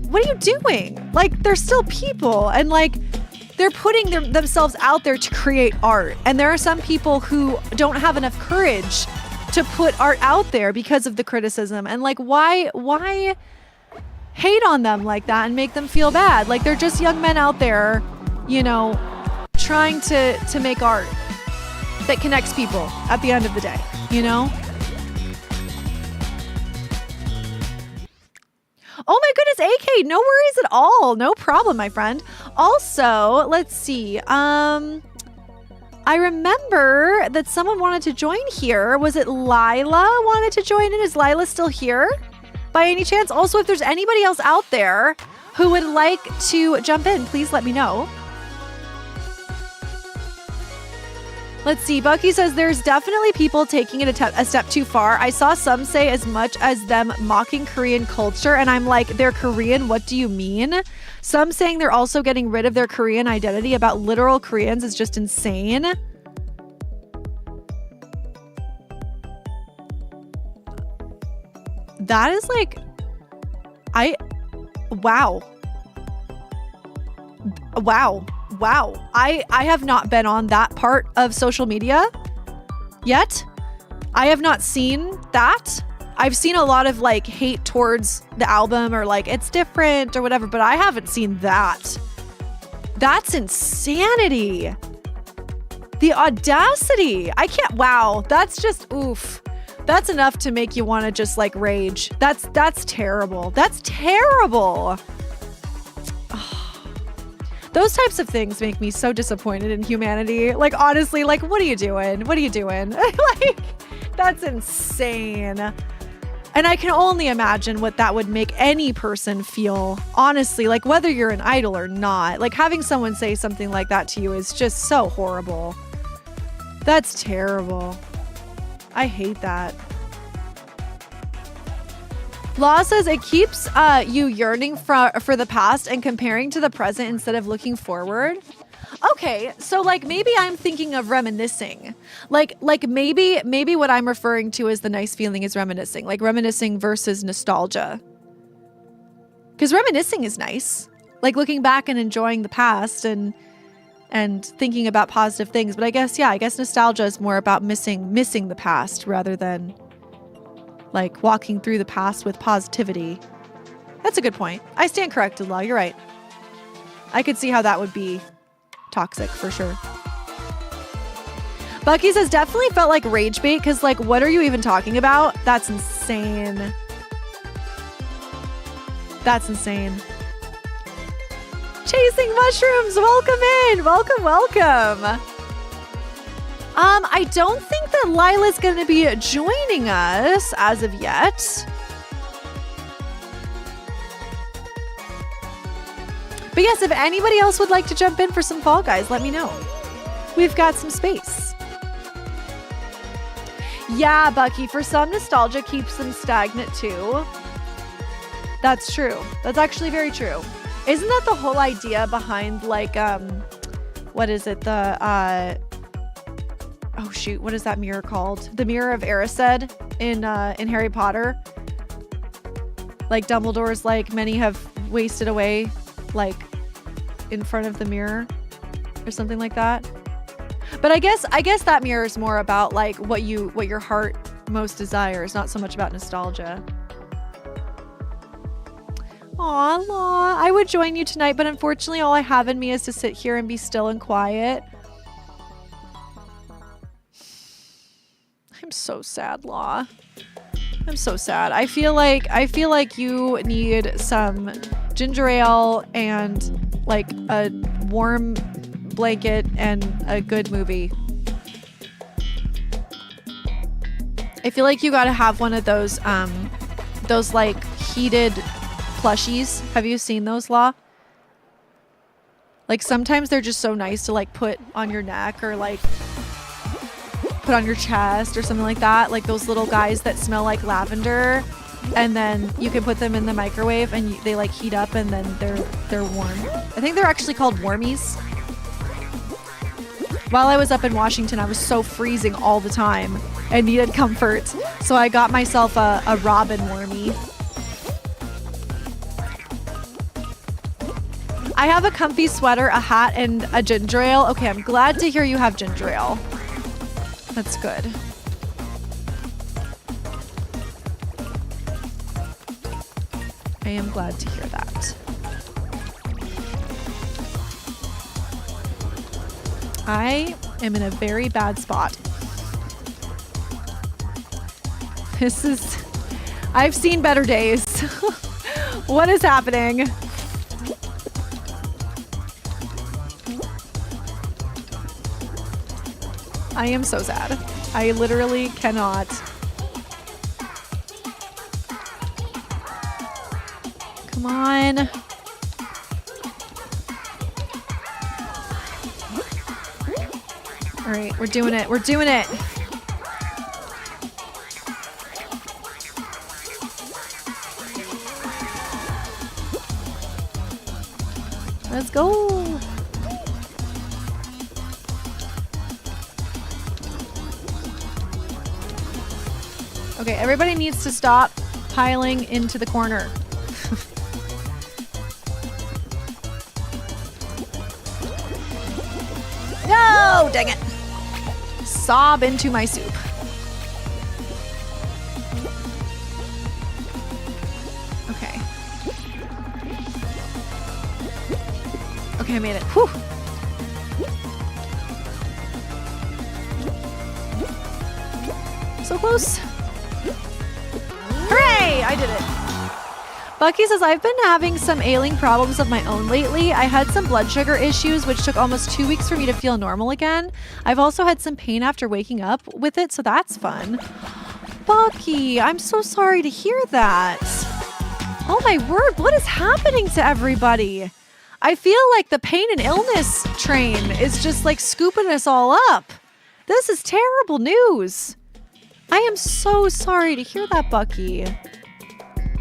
what are you doing? Like, they're still people, and, like, they're putting themselves out there to create art. And there are some people who don't have enough courage to put art out there because of the criticism. And, like, why hate on them like that and make them feel bad? Like, they're just young men out there, you know, trying to make art that connects people at the end of the day, you know? Oh my goodness, AK, no worries at all. No problem, my friend. Also, let's see. I remember that someone wanted to join here. Was it Lila wanted to join in? Is Lila still here by any chance? Also, if there's anybody else out there who would like to jump in, please let me know. Let's see. Bucky says there's definitely people taking it a step too far. I saw some say as much as them mocking Korean culture, and I'm like, they're Korean? What do you mean? Some saying they're also getting rid of their Korean identity. About literal Koreans is just insane. That is like, wow. I have not been on that part of social media yet. I have not seen that. I've seen a lot of, like, hate towards the album or, like, it's different or whatever, but I haven't seen that. That's insanity. The audacity. I can't, wow. That's just, oof. That's enough to make you want to just, like, rage. That's terrible. That's terrible. Those types of things make me so disappointed in humanity. Like, honestly, like, what are you doing? What are you doing? Like, that's insane. And I can only imagine what that would make any person feel. Honestly, like, whether you're an idol or not, like, having someone say something like that to you is just so horrible. That's terrible. I hate that. Law says it keeps you yearning for the past and comparing to the present instead of looking forward. Okay, so, like, maybe I'm thinking of reminiscing. Like maybe what I'm referring to as the nice feeling is reminiscing. Like, reminiscing versus nostalgia. Because reminiscing is nice. Like, looking back and enjoying the past and thinking about positive things. But I guess nostalgia is more about missing the past rather than, like, walking through the past with positivity. That's a good point. I stand corrected, Law. You're right. I could see how that would be toxic for sure. Bucky says definitely felt like rage bait because, like, what are you even talking about? That's insane. That's insane. Chasing mushrooms, welcome in. Welcome, welcome. I don't think that Lila's going to be joining us as of yet. But yes, if anybody else would like to jump in for some Fall Guys, let me know. We've got some space. Yeah, Bucky, for some, nostalgia keeps them stagnant too. That's true. That's actually very true. Isn't that the whole idea behind, like, what is it? Oh shoot, what is that mirror called? The Mirror of Erised in Harry Potter. Like Dumbledore's like, many have wasted away, like, in front of the mirror or something like that. But I guess that mirror is more about like what your heart most desires, not so much about nostalgia. Aw, Law, I would join you tonight, but unfortunately all I have in me is to sit here and be still and quiet. I'm so sad, Law. I'm so sad. I feel like you need some ginger ale and like a warm blanket and a good movie. I feel like you gotta have one of those like heated plushies. Have you seen those, Law? Like sometimes they're just so nice to like put on your neck or like put on your chest or something like that. Like those little guys that smell like lavender, and then you can put them in the microwave and they like heat up and then they're warm. I think they're actually called warmies. While I was up in Washington, I was so freezing all the time and needed comfort. So I got myself a Robin warmie. I have a comfy sweater, a hat, and a ginger ale. Okay, I'm glad to hear you have ginger ale. That's good. I am glad to hear that. I am in a very bad spot. I've seen better days. What is happening? I am so sad. I literally cannot. Come on. All right, we're doing it. We're doing it. Let's go. Okay, everybody needs to stop piling into the corner. No, dang it. Sob into my soup. Okay. Okay, I made it. Whew. So close. Hooray! I did it. Bucky says, I've been having some ailing problems of my own lately. I had some blood sugar issues, which took almost 2 weeks for me to feel normal again. I've also had some pain after waking up with it, so that's fun. Bucky, I'm so sorry to hear that. Oh my word, what is happening to everybody? I feel like the pain and illness train is just like scooping us all up. This is terrible news. I am so sorry to hear that, Bucky.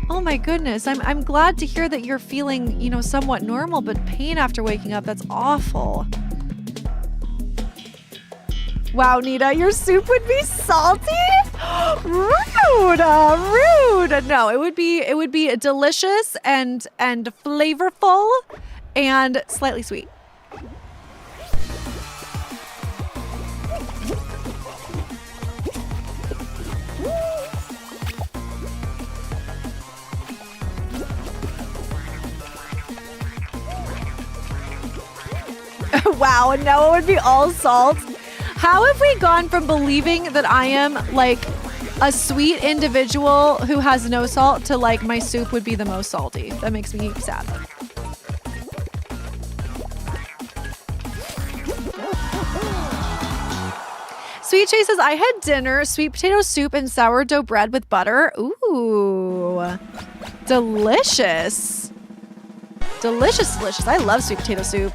Oh my goodness. I'm glad to hear that you're feeling, you know, somewhat normal, but pain after waking up, that's awful. Wow, Nita, your soup would be salty? Rude, rude. No, it would be delicious and flavorful and slightly sweet. Wow, and now it would be all salt. How have we gone from believing that I am like a sweet individual who has no salt to like my soup would be the most salty. That makes me sad. Sweet Chase says, I had dinner, sweet potato soup and sourdough bread with butter. Ooh, delicious. Delicious, delicious. I love sweet potato soup.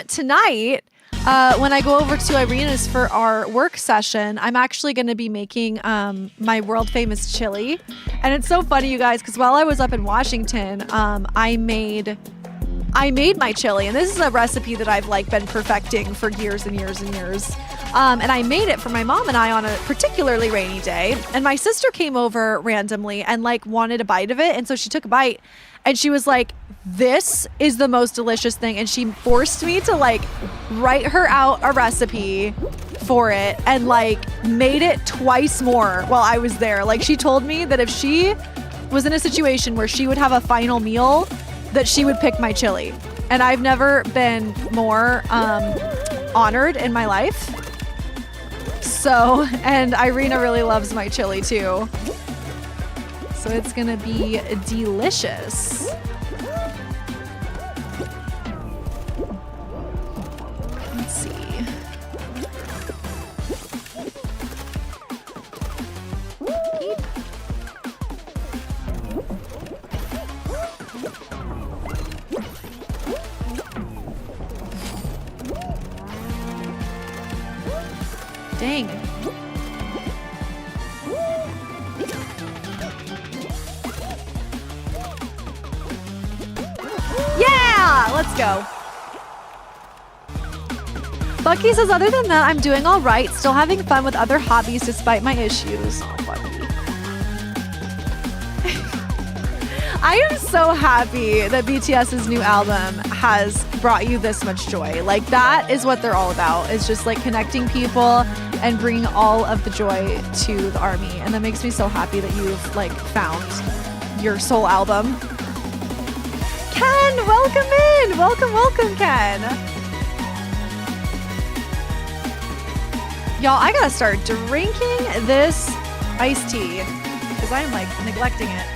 Tonight, when I go over to Irina's for our work session, I'm actually going to be making my world famous chili. And it's so funny, you guys, because while I was up in Washington, I made my chili, and this is a recipe that I've like been perfecting for years and years and years. And I made it for my mom and I on a particularly rainy day. And my sister came over randomly and like wanted a bite of it. And so she took a bite and she was like, this is the most delicious thing. And she forced me to like write her out a recipe for it and like made it twice more while I was there. Like she told me that if she was in a situation where she would have a final meal, that she would pick my chili. And I've never been more honored in my life. So, and Irina really loves my chili too. So it's gonna be delicious. Let's see. Dang. Yeah, let's go. Bucky says, other than that, I'm doing all right. Still having fun with other hobbies despite my issues. Oh, Bucky. I am so happy that BTS's new album has brought you this much joy. Like that is what they're all about. It's just like connecting people and bringing all of the joy to the ARMY. And that makes me so happy that you've like found your soul album. Ken, welcome in. Welcome, welcome, Ken. Y'all, I gotta start drinking this iced tea because I'm like neglecting it.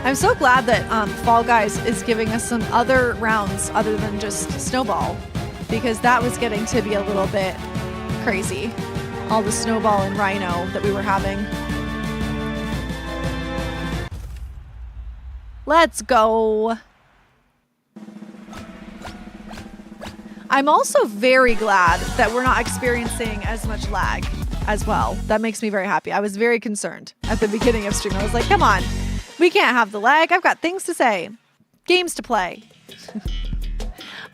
I'm so glad that Fall Guys is giving us some other rounds other than just Snowball, because that was getting to be a little bit crazy. All the Snowball and Rhino that we were having. Let's go. I'm also very glad that we're not experiencing as much lag as well. That makes me very happy. I was very concerned at the beginning of stream. I was like, come on, we can't have the lag. I've got things to say, games to play.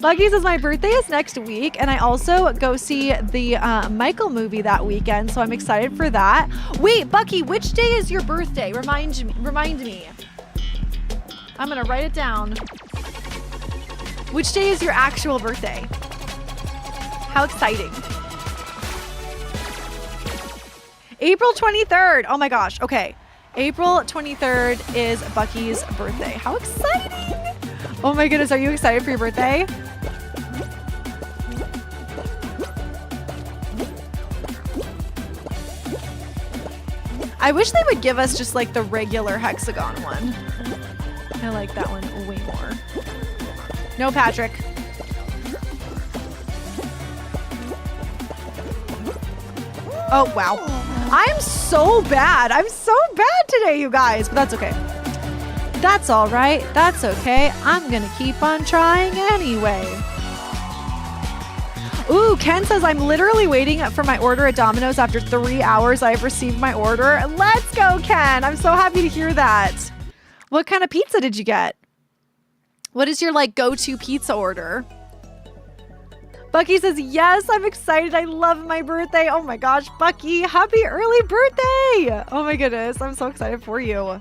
Buggy says my birthday is next week, and I also go see the Michael movie that weekend, so I'm excited for that. Wait, Bucky, which day is your birthday? Remind me. I'm gonna write it down. Which day is your actual birthday? How exciting. April 23rd. Oh my gosh. Okay. April 23rd is Bucky's birthday. How exciting. Oh my goodness. Are you excited for your birthday? I wish they would give us just like the regular hexagon one. I like that one way more. No, Patrick. Oh, wow. I'm so bad. I'm so bad today, you guys. But that's okay. That's all right. That's okay. I'm going to keep on trying anyway. Ooh, Ken says, I'm literally waiting for my order at Domino's. After 3 hours, I've received my order. Let's go, Ken. I'm so happy to hear that. What kind of pizza did you get? What is your like go-to pizza order? Bucky says, yes, I'm excited. I love my birthday. Oh my gosh, Bucky, happy early birthday. Oh my goodness, I'm so excited for you. I'm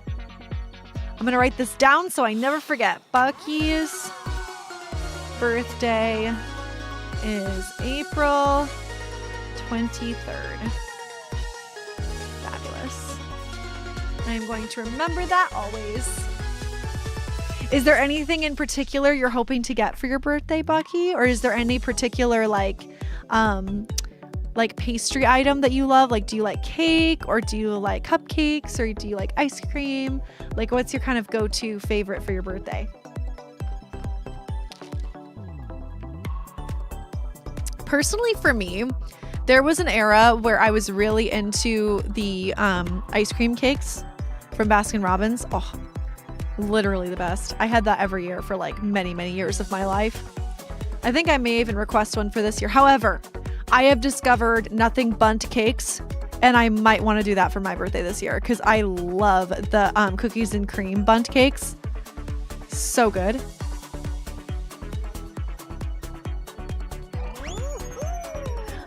gonna write this down so I never forget. Bucky's birthday is April 23rd. I'm going to remember that always. Is there anything in particular you're hoping to get for your birthday, Bucky? Or is there any particular like pastry item that you love? Like, do you like cake, or do you like cupcakes, or do you like ice cream? Like, what's your kind of go-to favorite for your birthday? Personally, for me, there was an era where I was really into the ice cream cakes from Baskin-Robbins. Oh, literally the best. I had that every year for like many, many years of my life. I think I may even request one for this year. However, I have discovered nothing bundt cakes, and I might want to do that for my birthday this year because I love the cookies and cream bundt cakes. So good.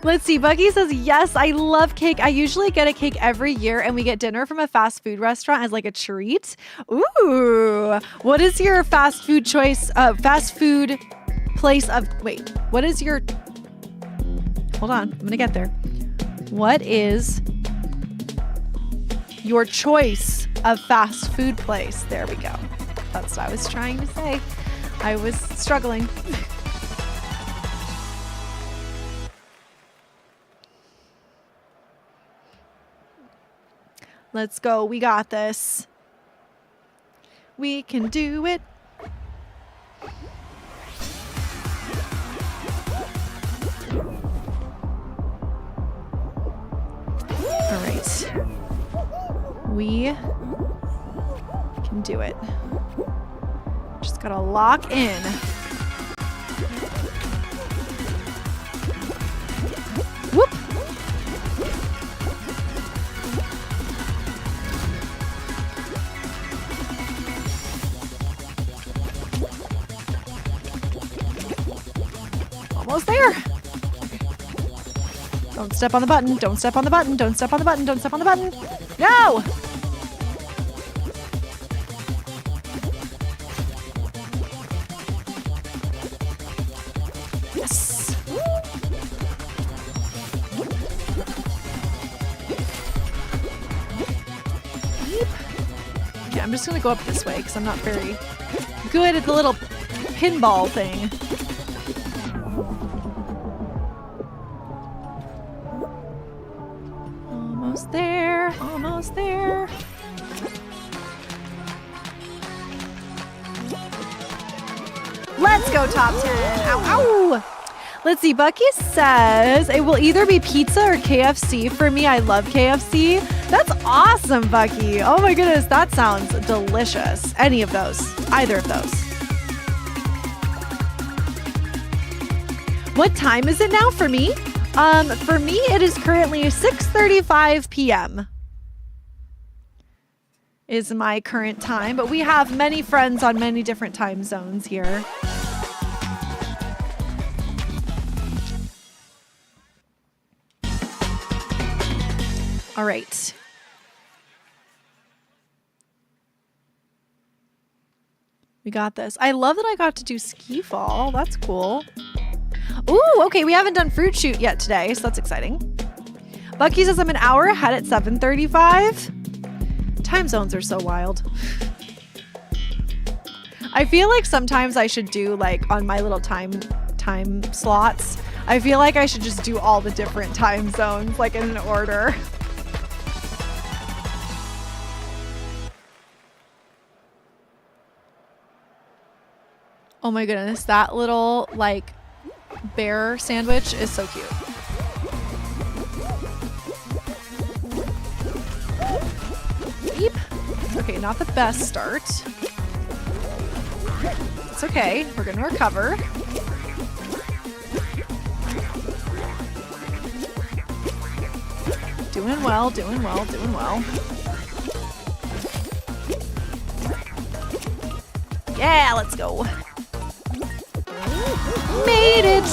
Let's see. Buggy says, yes, I love cake. I usually get a cake every year, and we get dinner from a fast food restaurant as like a treat. Ooh. What is your fast food choice? Fast food place of... Wait. What is your... Hold on. I'm going to get there. What is your choice of fast food place? There we go. That's what I was trying to say. I was struggling. Let's go. We got this. We can do it. All right. We can do it. Just gotta lock in. Whoop. Almost there. Don't step on the button. Don't step on the button. Don't step on the button. Don't step on the button. No! Yes. Okay, I'm just going to go up this way because I'm not very good at the little pinball thing. Almost there. Almost there. Let's go top 10. Ow, ow. Let's see. Bucky says it will either be pizza or KFC. For me, I love KFC. That's awesome, Bucky. Oh my goodness. That sounds delicious. Any of those. Either of those. What time is it now for me? For me, it is currently 6:35 p.m. is my current time, but we have many friends on many different time zones here. All right. We got this. I love that I got to do ski fall. That's cool. Ooh, okay, we haven't done fruit shoot yet today, so that's exciting. Bucky says I'm an hour ahead at 7:35. Time zones are so wild. I feel like sometimes I should do like on my little time slots. I feel like I should just do all the different time zones like in an order. Oh my goodness, that little like bear sandwich is so cute. Beep. Okay, not the best start. It's okay. We're gonna recover. Doing well, doing well, doing well. Yeah, let's go. Made it!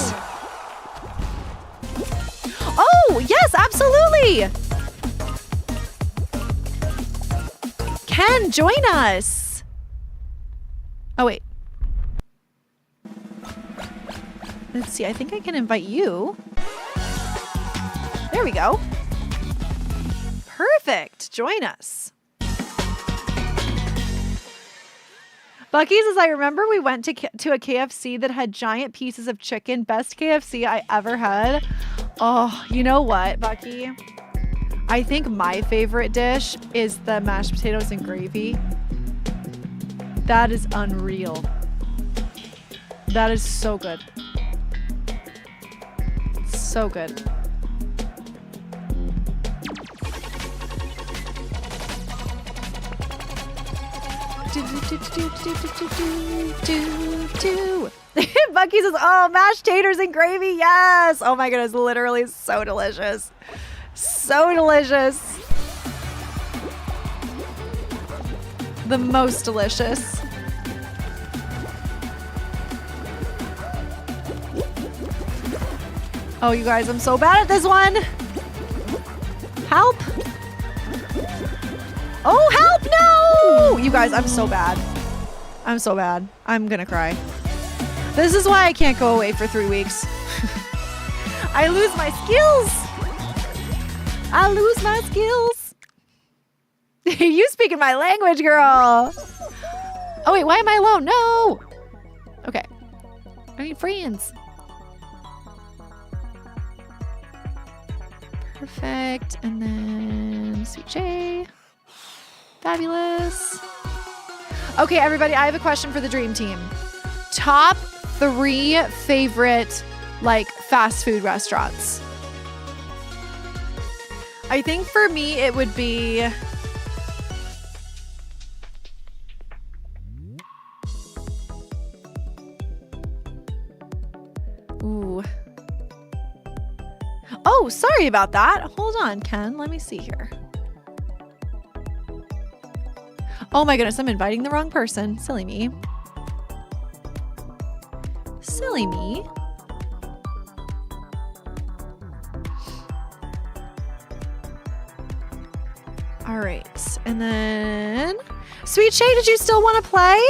Oh, yes, absolutely! Ken, join us! Oh, wait. Let's see, I think I can invite you. There we go. Perfect, join us. Bucky's is I remember we went to a KFC that had giant pieces of chicken. Best KFC I ever had. Oh, you know what, Bucky? I think my favorite dish is the mashed potatoes and gravy. That is unreal. That is so good. So good. Bucky says, oh, mashed taters and gravy. Yes. Oh my goodness. Literally so delicious. So delicious. The most delicious. Oh, you guys, I'm so bad at this one. Help. Oh, help. No. You guys, I'm so bad. I'm so bad. I'm gonna cry. This is why I can't go away for 3 weeks. I lose my skills. I lose my skills. You speaking my language, girl. Oh, wait, why am I alone? No. Okay. I need friends. Perfect. And then Sweet J. Fabulous. Okay, everybody, I have a question for the dream team. Top 3 favorite, like, fast food restaurants. I think for me, it would be... Ooh. Oh, sorry about that. Hold on, Ken. Let me see here. Oh my goodness, I'm inviting the wrong person. Silly me. Silly me. All right, and then Sweet Shay, did you still want to play?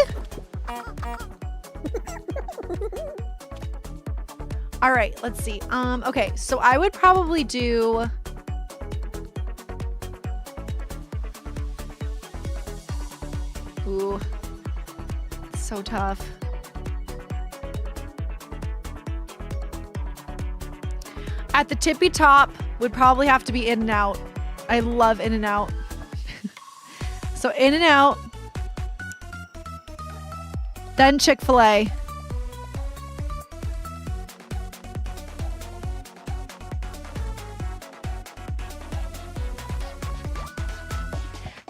All right, let's see. Okay, so I would probably do. Ooh, so tough. At the tippy top would probably have to be In-N-Out. I love In-N-Out. So In-N-Out. Then Chick-fil-A.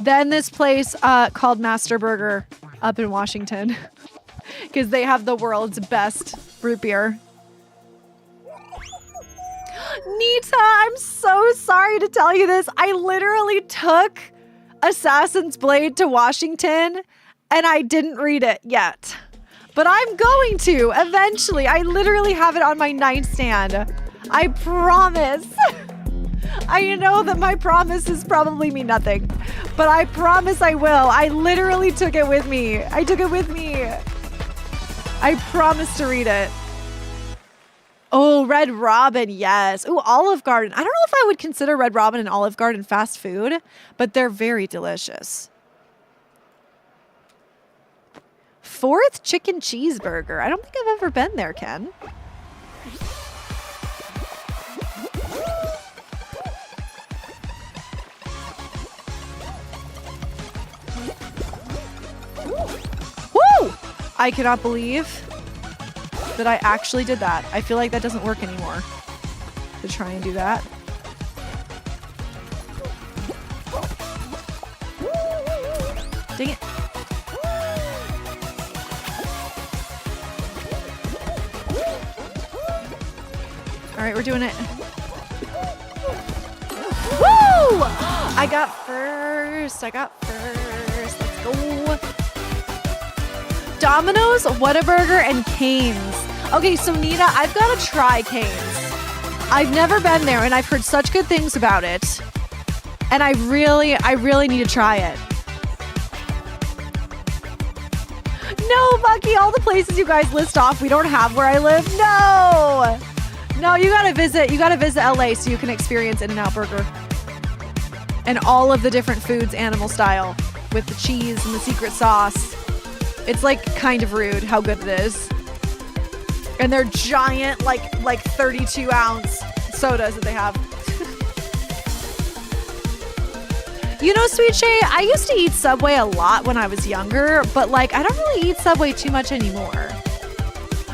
Then this place called Master Burger up in Washington because they have the world's best root beer. Nita, I'm so sorry to tell you this. I literally took Assassin's Blade to Washington and I didn't read it yet. But I'm going to eventually. I literally have it on my nightstand. I promise. I know that my promises probably mean nothing, but I promise I will. I literally took it with me. I took it with me. I promise to read it. Oh, Red Robin, yes. Oh, Olive Garden. I don't know if I would consider Red Robin and Olive Garden fast food, but they're very delicious. 4th chicken cheeseburger. I don't think I've ever been there, Ken. Woo! I cannot believe that I actually did that. I feel like that doesn't work anymore to try and do that. Dang it. All right, we're doing it. Woo! I got first. Let's go. Domino's, Whataburger, and Cane's. Okay, so Nita, I've got to try Cane's. I've never been there, and I've heard such good things about it. And I really need to try it. No, Bucky, all the places you guys list off, we don't have where I live. No, you gotta visit LA so you can experience In-N-Out Burger. And all of the different foods animal style with the cheese and the secret sauce. It's like kind of rude how good it is. And they're giant, like 32-ounce sodas that they have. You know, Sweet Shay, I used to eat Subway a lot when I was younger, but like I don't really eat Subway too much anymore.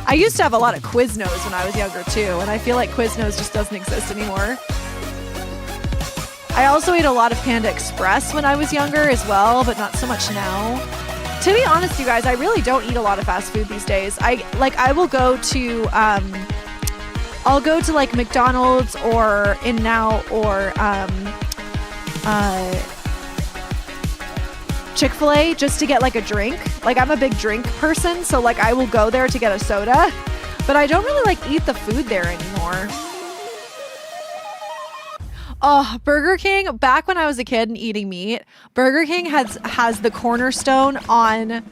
I used to have a lot of Quiznos when I was younger too, and I feel like Quiznos just doesn't exist anymore. I also ate a lot of Panda Express when I was younger as well, but not so much now. To be honest, you guys, I really don't eat a lot of fast food these days. I will go to I'll go to like McDonald's or In-N-Out or Chick-fil-A just to get like a drink. Like I'm a big drink person, so like I will go there to get a soda, but I don't really like eat the food there anymore. Oh, Burger King, back when I was a kid and eating meat, Burger King has the cornerstone on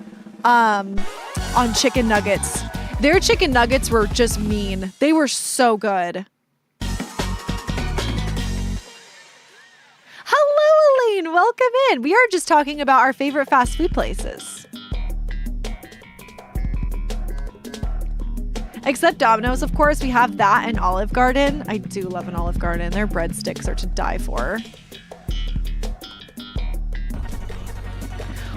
chicken nuggets. Their chicken nuggets were just mean. They were so good. Hello, Elaine. Welcome in. We are just talking about our favorite fast food places. Except Domino's, of course. We have that and Olive Garden. I do love an Olive Garden. Their breadsticks are to die for.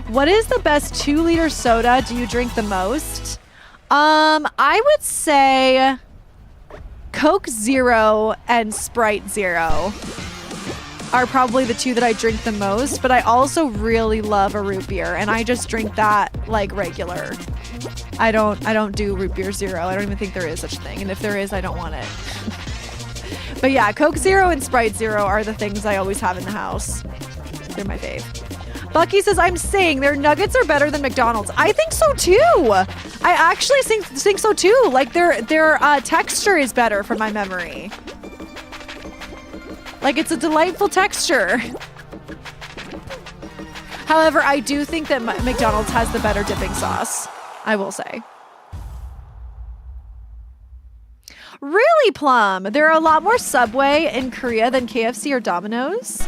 What is the best 2-liter soda do you drink the most? I would say Coke Zero and Sprite Zero are probably the two that I drink the most, but I also really love a root beer, and I just drink that like regular. I don't do root beer zero. I don't even think there is such a thing, and if there is, I don't want it. But yeah, Coke Zero and Sprite Zero are the things I always have in the house. They're my fave. Bucky says, I'm saying their nuggets are better than McDonald's. I think so too. I actually think so too. Like their texture is better from my memory. Like it's a delightful texture. However, I do think that McDonald's has the better dipping sauce, I will say. Really, Plum? There are a lot more Subway in Korea than KFC or Domino's?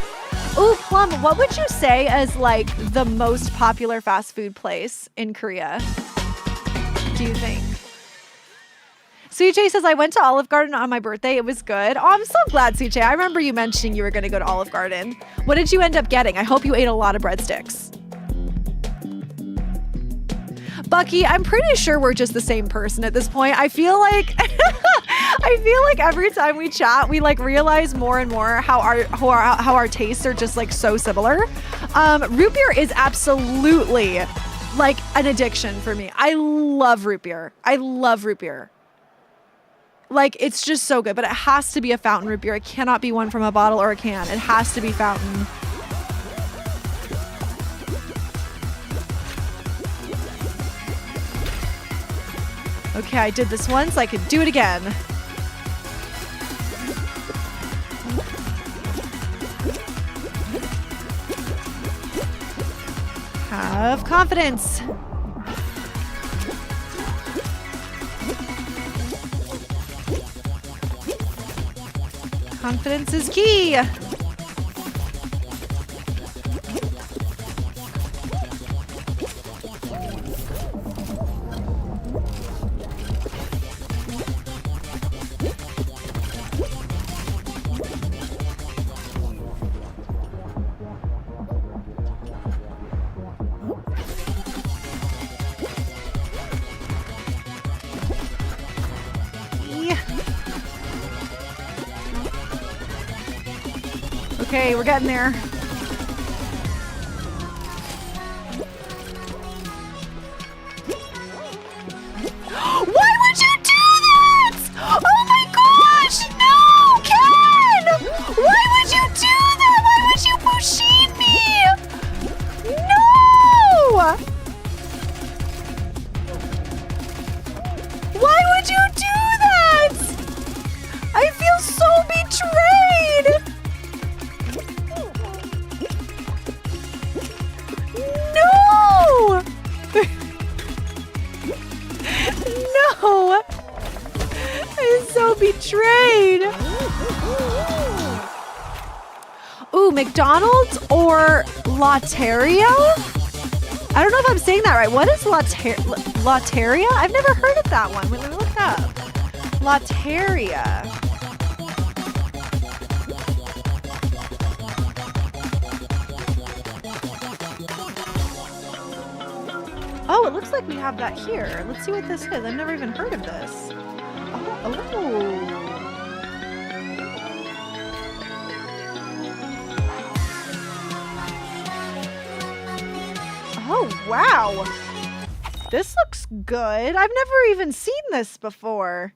Ooh, Plum, what would you say is like the most popular fast food place in Korea? Do you think? Sweet J says, I went to Olive Garden on my birthday. It was good. Oh, I'm so glad, Sweet J. I remember you mentioning you were going to go to Olive Garden. What did you end up getting? I hope you ate a lot of breadsticks. Bucky, I'm pretty sure we're just the same person at this point. I feel like every time we chat, we like realize more and more how our tastes are just like so similar. Root beer is absolutely like an addiction for me. I love root beer. Like it's just so good, but it has to be a fountain root beer. It cannot be one from a bottle or a can. It has to be fountain. Okay, I did this once. I could do it again. Have confidence. Confidence is key. Okay, we're getting there. Why would you do that? Oh my gosh! No, Ken! Why would you do that? Why would you pushing me? No! Why would you do that? I feel so betrayed! No! I'm so betrayed. Ooh, McDonald's or Lotteria? I don't know if I'm saying that right. What is Lateria? I've never heard of that one. Wait, let me look it up. Lateria. Oh, it looks like we have that here. Let's see what this is. I've never even heard of this. Oh. Oh, wow. This looks good. I've never even seen this before.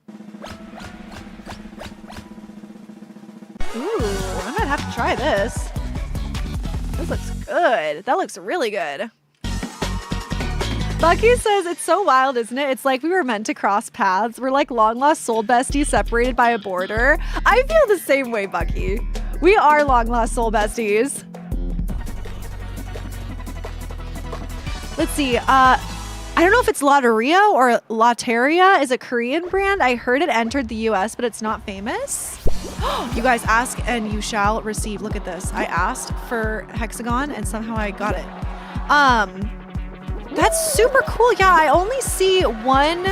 Ooh, I might have to try this. This looks good. That looks really good. Bucky says, it's so wild, isn't it? It's like we were meant to cross paths. We're like long lost soul besties separated by a border. I feel the same way, Bucky. We are long lost soul besties. Let's see. I don't know if it's Lotteria or Lateria is a Korean brand. I heard it entered the US, but it's not famous. You guys ask and you shall receive. Look at this. I asked for hexagon and somehow I got it. That's super cool. Yeah, I only see one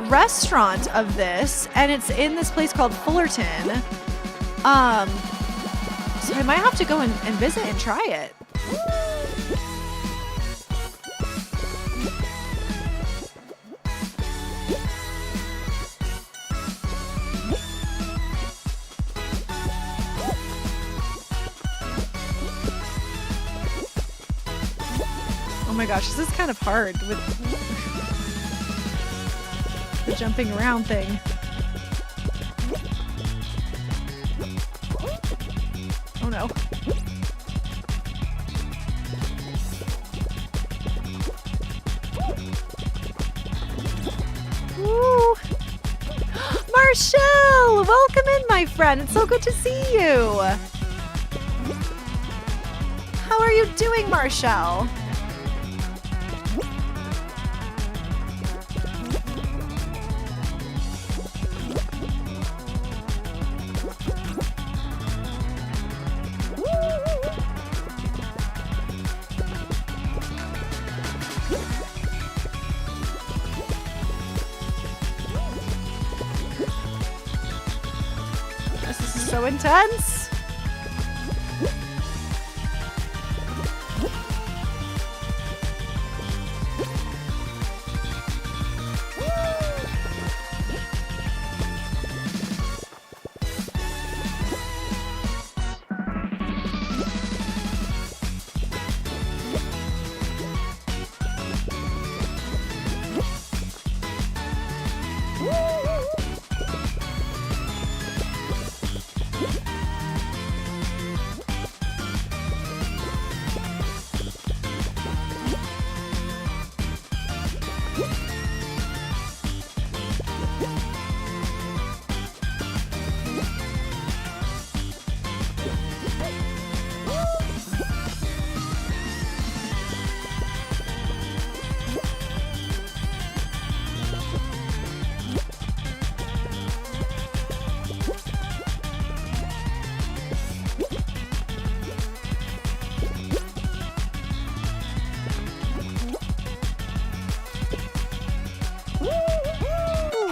restaurant of this, and it's in this place called Fullerton. So I might have to go and visit and try it. Oh my gosh, this is kind of hard with the jumping around thing. Oh no. Woo. Marshall, welcome in, my friend. It's so good to see you. How are you doing, Marshall? So intense.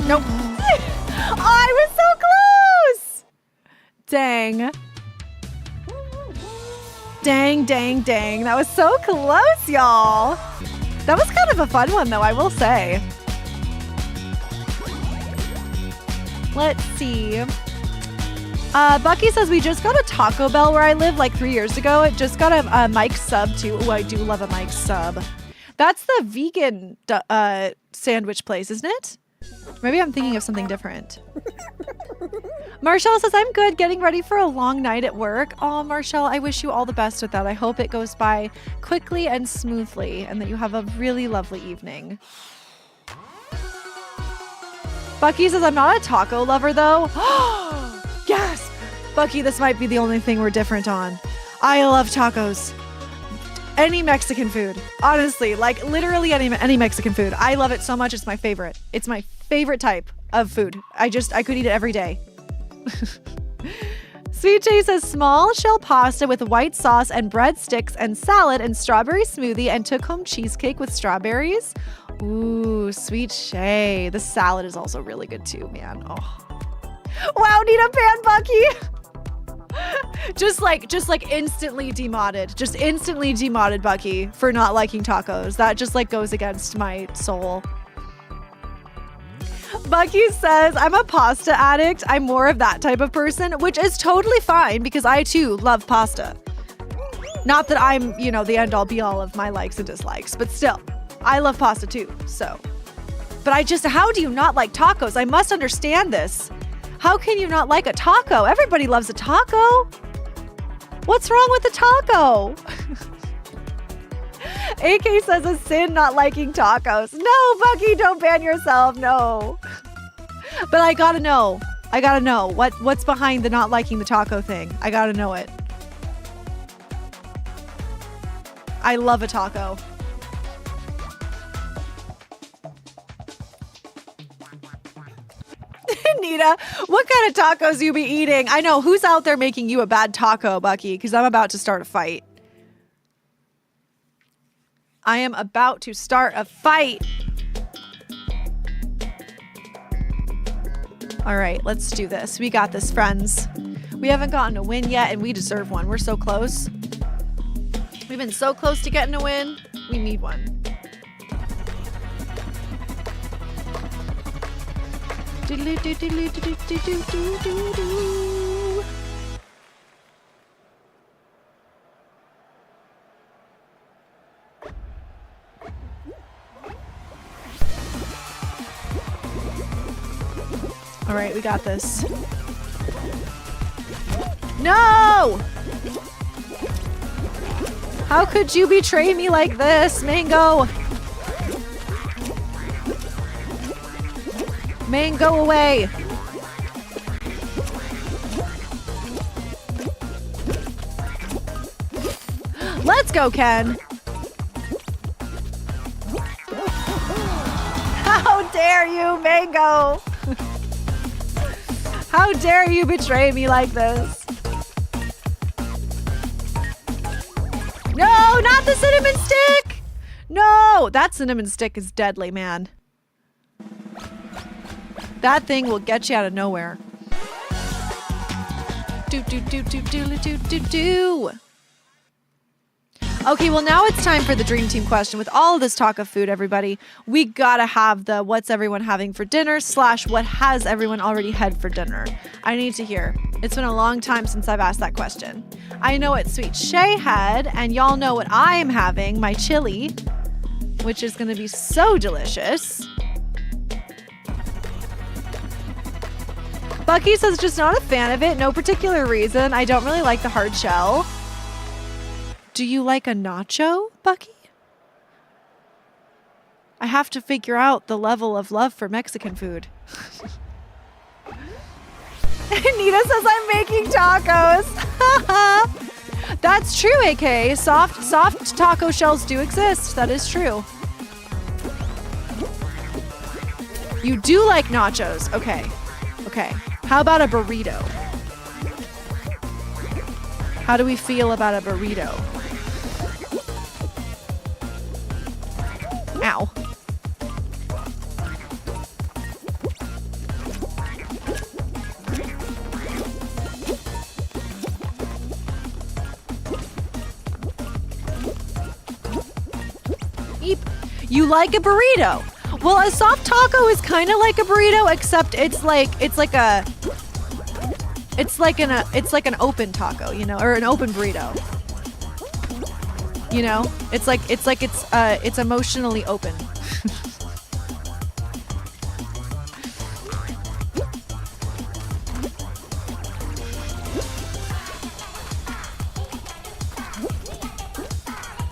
Nope. Oh, I was so close. Dang. Dang, dang, dang. That was so close, y'all. That was kind of a fun one, though, I will say. Let's see. Bucky says, we just got a Taco Bell where I live like 3 years ago. It just got a Mike's sub, too. Oh, I do love a Mike's sub. That's the vegan sandwich place, isn't it? Maybe I'm thinking of something different. Marshall says, I'm good, getting ready for a long night at work. Oh, Marshall, I wish you all the best with that. I hope it goes by quickly and smoothly and that you have a really lovely evening. Bucky says, I'm not a taco lover, though. Yes! Bucky, this might be the only thing we're different on. I love tacos. Any Mexican food. Honestly, like literally any Mexican food. I love it so much. It's my favorite. It's my favorite type of food. I could eat it every day. Sweet Jay says small shell pasta with white sauce and breadsticks and salad and strawberry smoothie and took home cheesecake with strawberries. Ooh, Sweet Shay. The salad is also really good too, man. Oh. Wow, need a pan, Bucky. just like instantly demodded. Just instantly demodded Bucky for not liking tacos. That just like goes against my soul. Bucky says, I'm a pasta addict. I'm more of that type of person, which is totally fine because I too love pasta. Not that I'm, you know, the end all be all of my likes and dislikes, but still, I love pasta too, so. But how do you not like tacos? I must understand this. How can you not like a taco? Everybody loves a taco. What's wrong with a taco? AK says a sin not liking tacos. No, Bucky, don't ban yourself. No. But I gotta know. What's behind the not liking the taco thing. I gotta know it. I love a taco. Nita, what kind of tacos you be eating? I know, who's out there making you a bad taco, Bucky? Because I'm about to start a fight. I am about to start a fight. All right, let's do this. We got this, friends. We haven't gotten a win yet, and we deserve one. We're so close. We've been so close to getting a win. We need one. All right, we got this. No! How could you betray me like this, Mango? Mango away. Let's go, Ken. How dare you, Mango? How dare you betray me like this? No, not the cinnamon stick! No, that cinnamon stick is deadly, man. That thing will get you out of nowhere. Do. Okay, well now it's time for the Dream Team question. With all of this talk of food, everybody, we gotta have the what's everyone having for dinner / what has everyone already had for dinner. I need to hear. It's been a long time since I've asked that question. I know what Sweet Shay had, and y'all know what I'm having, my chili, which is gonna be so delicious. Bucky says just not a fan of it, no particular reason. I don't really like the hard shell. Do you like a nacho, Bucky? I have to figure out the level of love for Mexican food. Nita says I'm making tacos. That's true, AK. Soft taco shells do exist. That is true. You do like nachos. Okay. How about a burrito? How do we feel about a burrito? Ow. Eep. You like a burrito? Well, a soft taco is kind of like a burrito, except it's like an open taco, you know, or an open burrito. You know, it's emotionally open.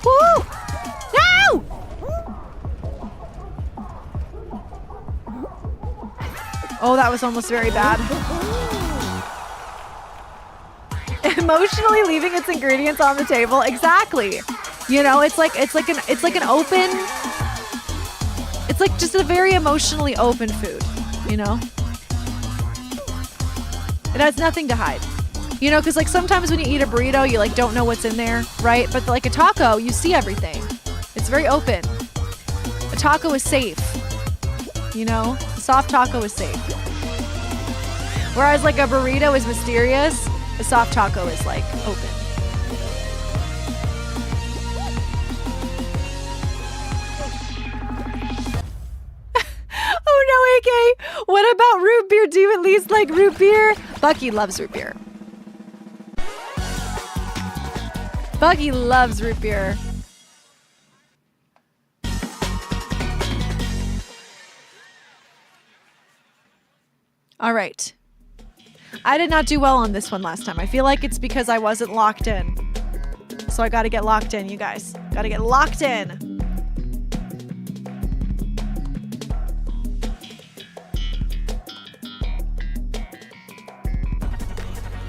Woo! No! Oh, that was almost very bad. Emotionally leaving its ingredients on the table. Exactly. You know, it's like just a very emotionally open food, you know? It has nothing to hide. You know, because like sometimes when you eat a burrito, you like don't know what's in there, right? But like a taco, you see everything. It's very open. A taco is safe. You know, a soft taco is safe. Whereas like a burrito is mysterious, a soft taco is like open. Oh no, AK. What about root beer? Do you at least like root beer? Bucky loves root beer. Bucky loves root beer. All right. I did not do well on this one last time. I feel like it's because I wasn't locked in. So I gotta get locked in, you guys. Gotta get locked in.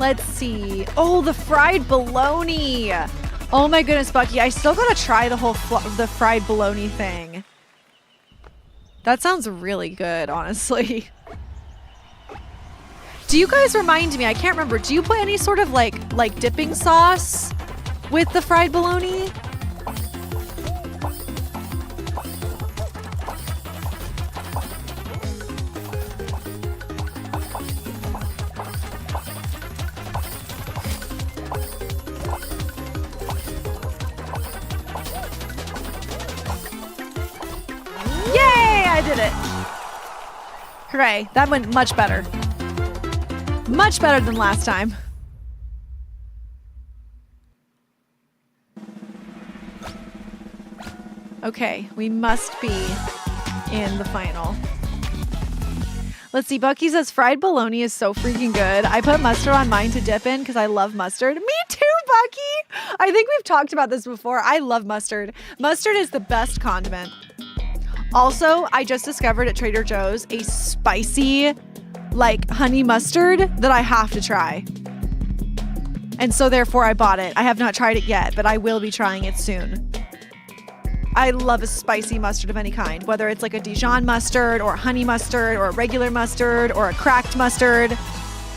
Let's see. Oh, the fried bologna. Oh my goodness, Bucky. I still gotta try the whole the fried bologna thing. That sounds really good, honestly. Do you guys remind me? I can't remember. Do you put any sort of like dipping sauce with the fried bologna? I did it. Hooray. That went much better. Much better than last time. Okay, we must be in the final. Let's see, Bucky says fried bologna is so freaking good. I put mustard on mine to dip in because I love mustard. Me too, Bucky! I think we've talked about this before. I love mustard. Mustard is the best condiment. Also, I just discovered at Trader Joe's a spicy, like, honey mustard that I have to try. And so therefore I bought it. I have not tried it yet, but I will be trying it soon. I love a spicy mustard of any kind, whether it's like a Dijon mustard or a honey mustard or a regular mustard or a cracked mustard.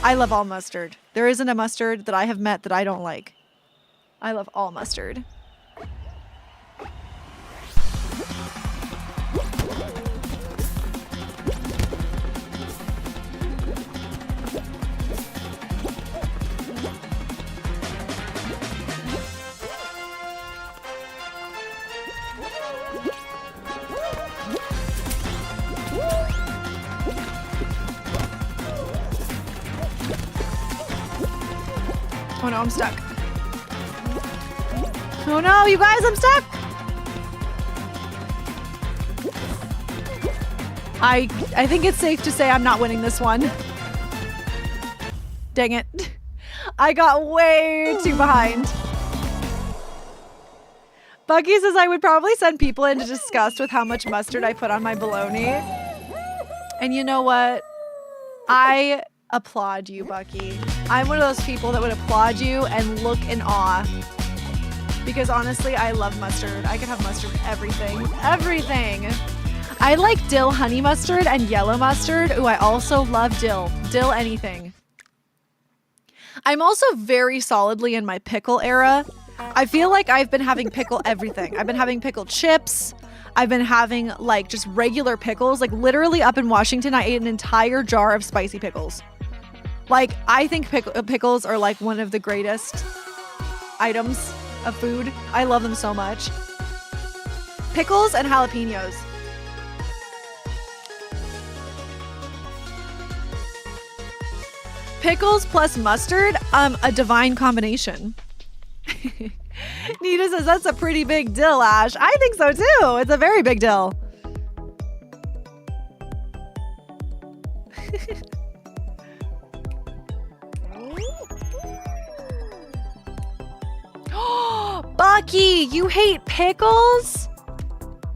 I love all mustard. There isn't a mustard that I have met that I don't like. I love all mustard. Oh no, I'm stuck. Oh no, you guys, I'm stuck. I think it's safe to say I'm not winning this one. Dang it. I got way too behind. Bucky says I would probably send people into disgust with how much mustard I put on my bologna. And you know what? I applaud you, Bucky. I'm one of those people that would applaud you and look in awe. Because honestly, I love mustard. I could have mustard with everything. Everything! I like dill honey mustard and yellow mustard. Ooh, I also love dill. Dill anything. I'm also very solidly in my pickle era. I feel like I've been having pickle everything. I've been having pickled chips. I've been having like just regular pickles. Like literally up in Washington, I ate an entire jar of spicy pickles. Like, I think pickles are like one of the greatest items of food. I love them so much. Pickles and jalapenos. Pickles plus mustard, a divine combination. Nita says that's a pretty big dill, Ash. I think so too. It's a very big dill. Bucky, you hate pickles?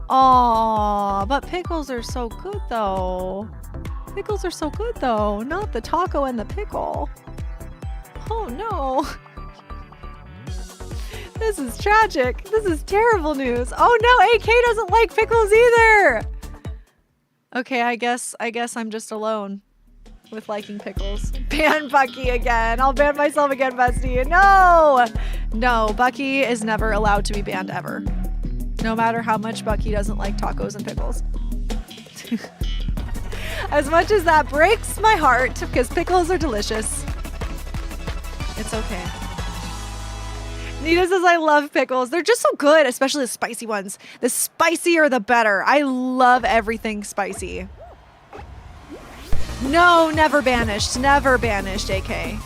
Aw, but pickles are so good though. Pickles are so good though. Not the taco and the pickle. Oh no. This is tragic. This is terrible news. Oh no, AK doesn't like pickles either. Okay, I guess I'm just alone. with liking pickles. Ban Bucky again. I'll ban myself again, bestie. No! No, Bucky is never allowed to be banned ever. No matter how much Bucky doesn't like tacos and pickles. As much as that breaks my heart, because pickles are delicious. It's okay. Nita says, I love pickles. They're just so good, especially the spicy ones. The spicier, the better. I love everything spicy. No, never banished. Never banished, AK.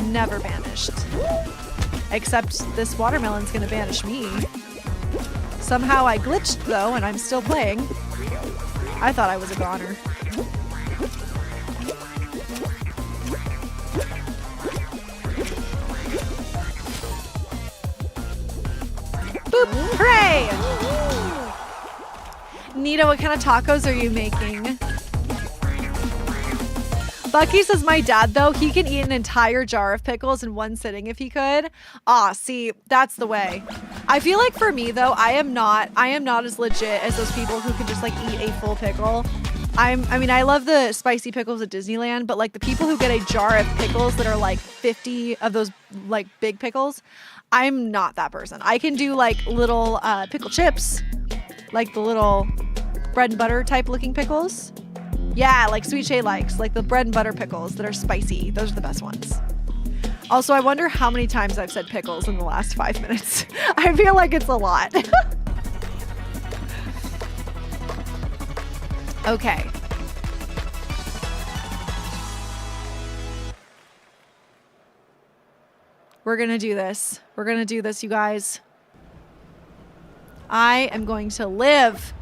Never banished. Except this watermelon's gonna banish me. Somehow I glitched, though, and I'm still playing. I thought I was a goner. Boop! Hooray! Nita, what kind of tacos are you making? Bucky says, my dad, though, he can eat an entire jar of pickles in one sitting if he could. Ah, see, that's the way. I feel like for me, though, I am not as legit as those people who can just like eat a full pickle. I mean, I love the spicy pickles at Disneyland, but like the people who get a jar of pickles that are like 50 of those like big pickles, I'm not that person. I can do like little pickle chips, like the little bread and butter type looking pickles. Yeah, like Sweet Shay likes, like the bread and butter pickles that are spicy. Those are the best ones. Also, I wonder how many times I've said pickles in the last 5 minutes. I feel like it's a lot. Okay. We're gonna do this. We're gonna do this, you guys. I am going to live.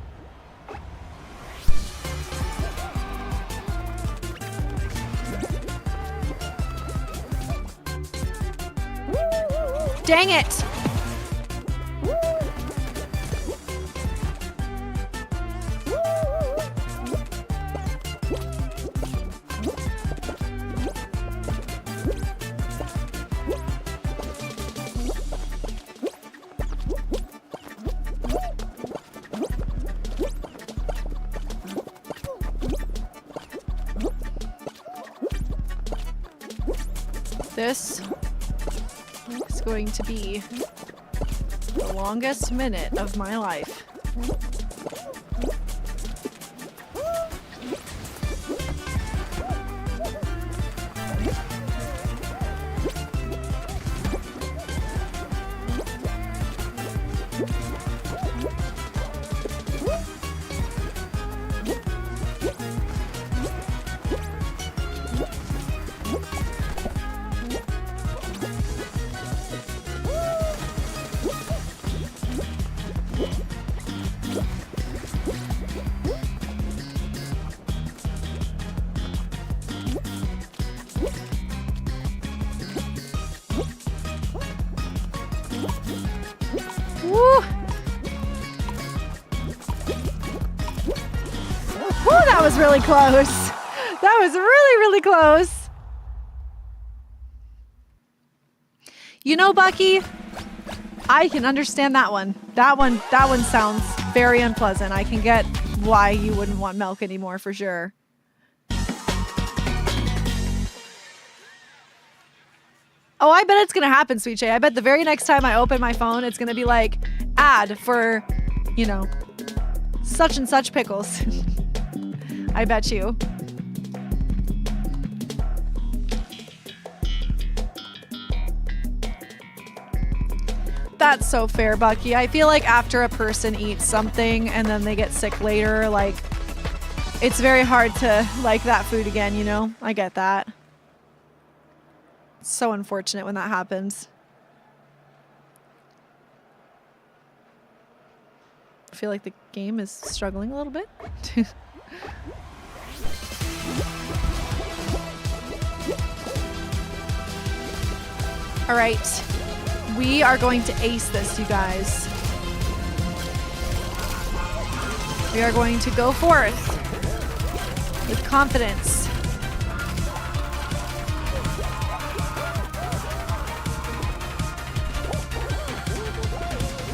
Dang it! This is going to be the longest minute of my life. That was really close. That was really, really close. You know, Bucky, I can understand that one. That one sounds very unpleasant. I can get why you wouldn't want milk anymore for sure. Oh, I bet it's going to happen, Sweet Shay. I bet the very next time I open my phone, it's going to be like, ad for, you know, such and such pickles. I bet you. That's so fair, Bucky. I feel like after a person eats something and then they get sick later, like, it's very hard to like that food again, you know? I get that. It's so unfortunate when that happens. I feel like the game is struggling a little bit. All right, we are going to ace this, you guys. We are going to go forth with confidence.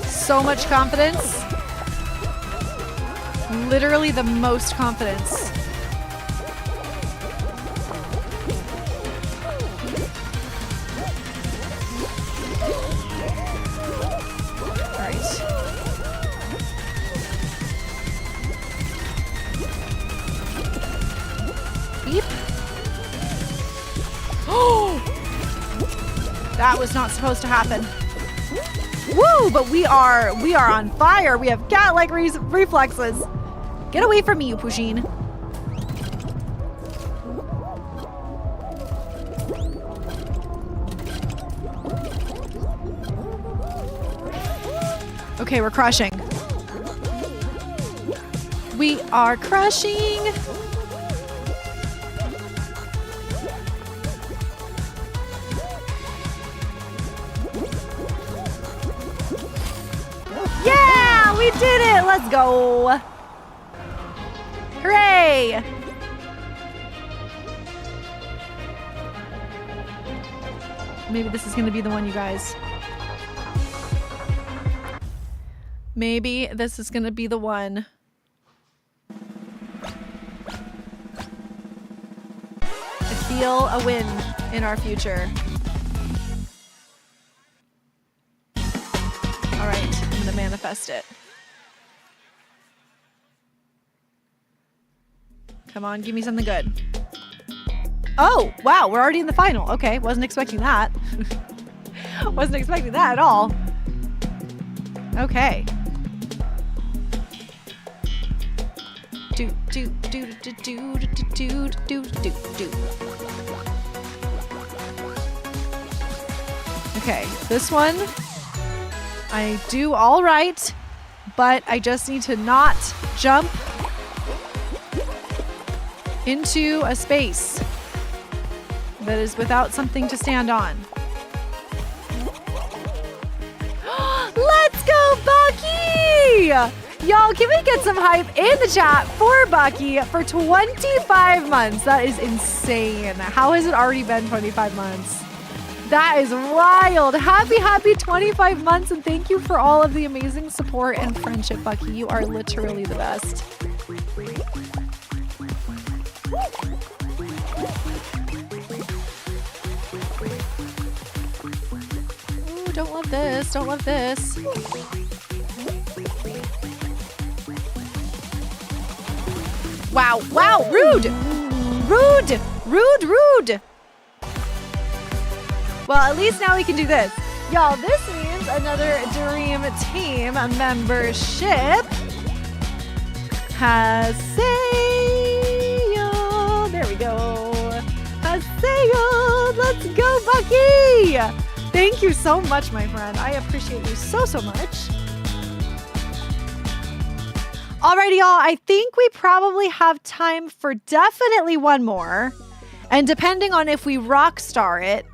So much confidence. Literally the most confidence. That was not supposed to happen. Woo, but we are on fire. We have cat-like reflexes. Get away from me, you Pusheen. Okay, we're crushing. We are crushing. Yeah, we did it. Let's go. Hooray. Maybe this is going to be the one, you guys. Maybe this is going to be the one. I feel a win in our future. All right, I'm going to manifest it. Come on, give me something good. Oh, wow, we're already in the final. Okay, wasn't expecting that. Wasn't expecting that at all. Okay. Do do do do do do do do do. Okay, this one I do all right, but I just need to not jump into a space that is without something to stand on. Let's go, Bucky! Y'all, can we get some hype in the chat for Bucky for 25 months? That is insane. How has it already been 25 months? That is wild. Happy 25 months, and thank you for all of the amazing support and friendship, Bucky. You are literally the best. Ooh, don't love this. Don't love this. Wow, wow, rude. Rude, rude, rude. Well, at least now we can do this. Y'all, this means another Dream Team membership has sailed. There we go. Has sailed. Let's go, Bucky. Thank you so much, my friend. I appreciate you so much. Alrighty, y'all. I think we probably have time for definitely one more. And depending on if we rock star it,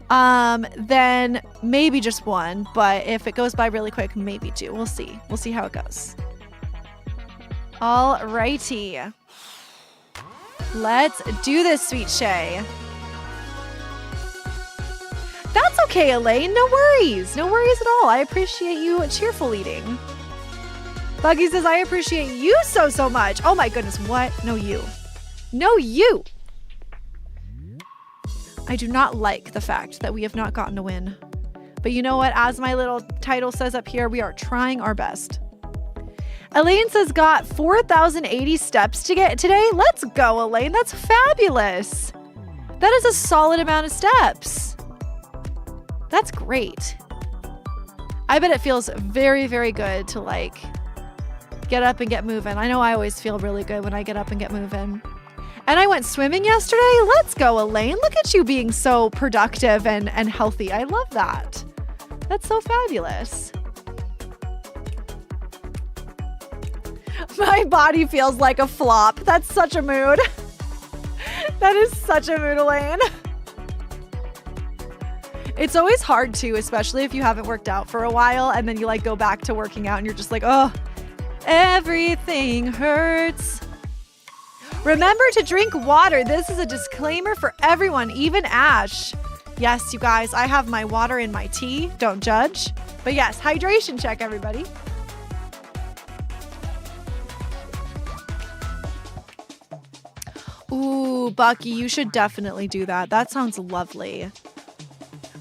then maybe just one. But if it goes by really quick, maybe two. We'll see. We'll see how it goes. Alrighty. Let's do this, Sweet Shay. That's okay, Elaine. No worries. No worries at all. I appreciate you cheerful eating. Buggy says, I appreciate you so much. Oh my goodness, what? No, you. No, you. I do not like the fact that we have not gotten a win. But you know what? As my little title says up here, we are trying our best. Elaine says, got 4,080 steps to get today. Let's go, Elaine. That's fabulous. That is a solid amount of steps. That's great. I bet it feels very, very good to like get up and get moving. I know I always feel really good when I get up and get moving. And I went swimming yesterday. Let's go, Elaine. Look at you being so productive and healthy. I love that. That's so fabulous. My body feels like a flop. That's such a mood. That is such a mood, Elaine. It's always hard too, especially if you haven't worked out for a while and then you like go back to working out and you're just like, oh, everything hurts. Remember to drink water. This is a disclaimer for everyone, even Ash. Yes, you guys, I have my water in my tea. Don't judge. But yes, hydration check, everybody. Ooh, Bucky, you should definitely do that. That sounds lovely.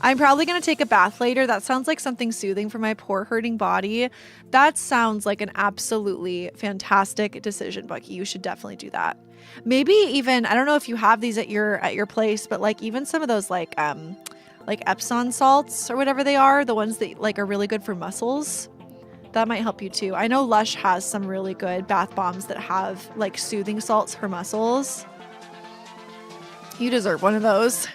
I'm probably going to take a bath later. That sounds like something soothing for my poor hurting body. That sounds like an absolutely fantastic decision, Bucky. You should definitely do that. Maybe even, I don't know if you have these at your place, but like even some of those like like Epsom salts or whatever they are, the ones that like are really good for muscles. That might help you too. I know Lush has some really good bath bombs that have like soothing salts for muscles. You deserve one of those.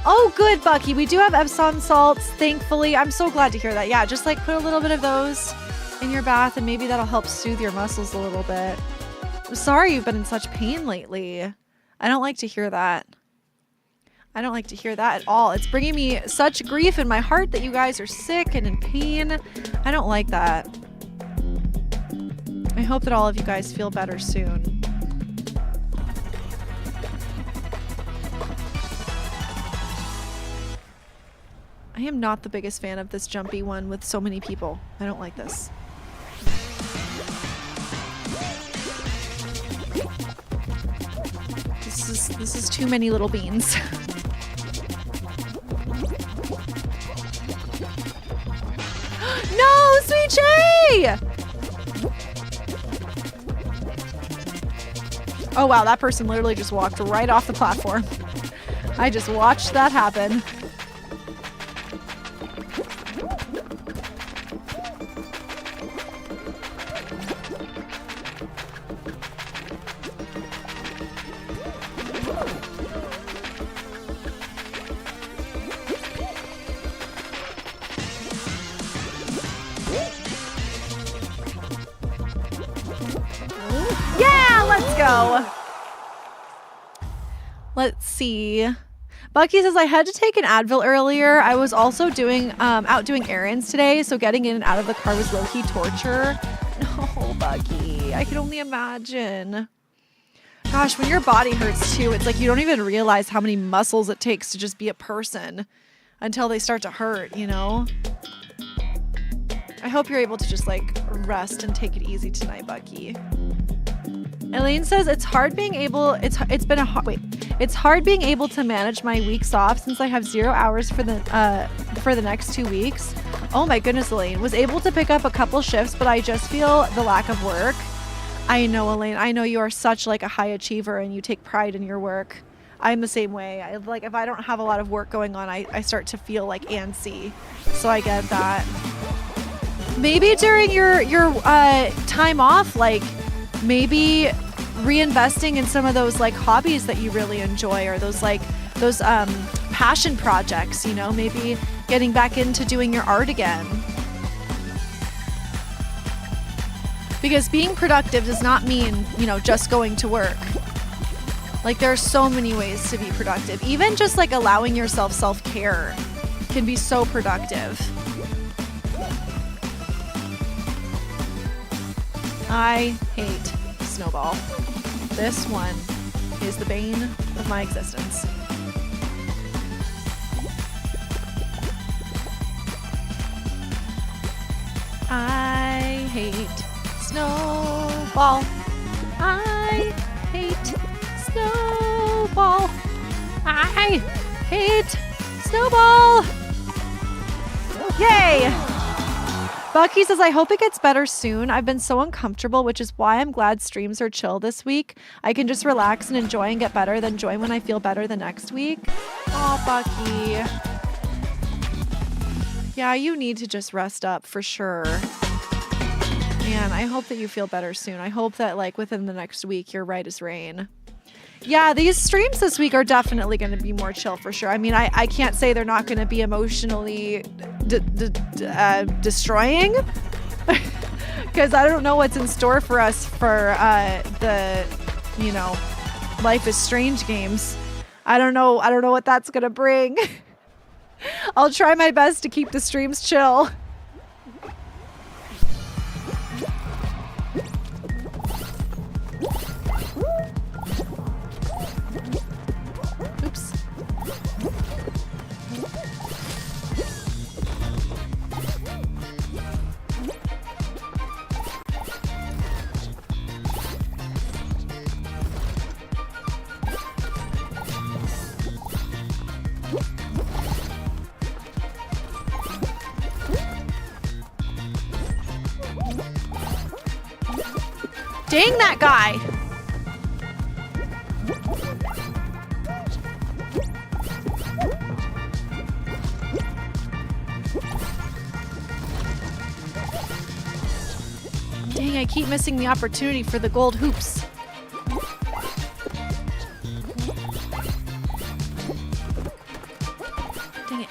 Oh, good, Bucky. We do have Epsom salts, thankfully. I'm so glad to hear that. Yeah, just like put a little bit of those in your bath and maybe that'll help soothe your muscles a little bit. I'm sorry you've been in such pain lately. I don't like to hear that. I don't like to hear that at all. It's bringing me such grief in my heart that you guys are sick and in pain. I don't like that. I hope that all of you guys feel better soon. I am not the biggest fan of this jumpy one with so many people. I don't like this. This is too many little beans. No, Sweet Jay! Oh wow, that person literally just walked right off the platform. I just watched that happen. Let's see. Bucky says, I had to take an Advil earlier. I was also out doing errands today, so getting in and out of the car was low-key torture. No, Bucky. I can only imagine. Gosh, when your body hurts too, it's like you don't even realize how many muscles it takes to just be a person until they start to hurt, you know? I hope you're able to just like rest and take it easy tonight, Bucky. Elaine says it's hard being able to manage my weeks off since I have 0 hours for the next 2 weeks. Oh my goodness, Elaine. Was able to pick up a couple shifts, but I just feel the lack of work. I know, Elaine. I know you are such like a high achiever and you take pride in your work. I'm the same way. If I don't have a lot of work going on, I start to feel like antsy. So I get that. Maybe during your time off, like maybe reinvesting in some of those like hobbies that you really enjoy, or those passion projects, you know, maybe getting back into doing your art again. Because being productive does not mean, you know, just going to work. Like there are so many ways to be productive. Even just like allowing yourself self-care can be so productive. I hate Snowball. This one is the bane of my existence. I hate Snowball. I hate Snowball. I hate Snowball. Yay! Bucky says, I hope it gets better soon. I've been so uncomfortable, which is why I'm glad streams are chill this week. I can just relax and enjoy and get better, then join when I feel better the next week. Aw, Bucky. Yeah, you need to just rest up for sure. Man, I hope that you feel better soon. I hope that like within the next week, you're right as rain. Yeah, these streams this week are definitely going to be more chill for sure. I mean, I can't say they're not going to be emotionally destroying because I don't know what's in store for us for the, you know, Life is Strange games. I don't know what that's going to bring. I'll try my best to keep the streams chill. Dang that guy. Dang, I keep missing the opportunity for the gold hoops. Dang it.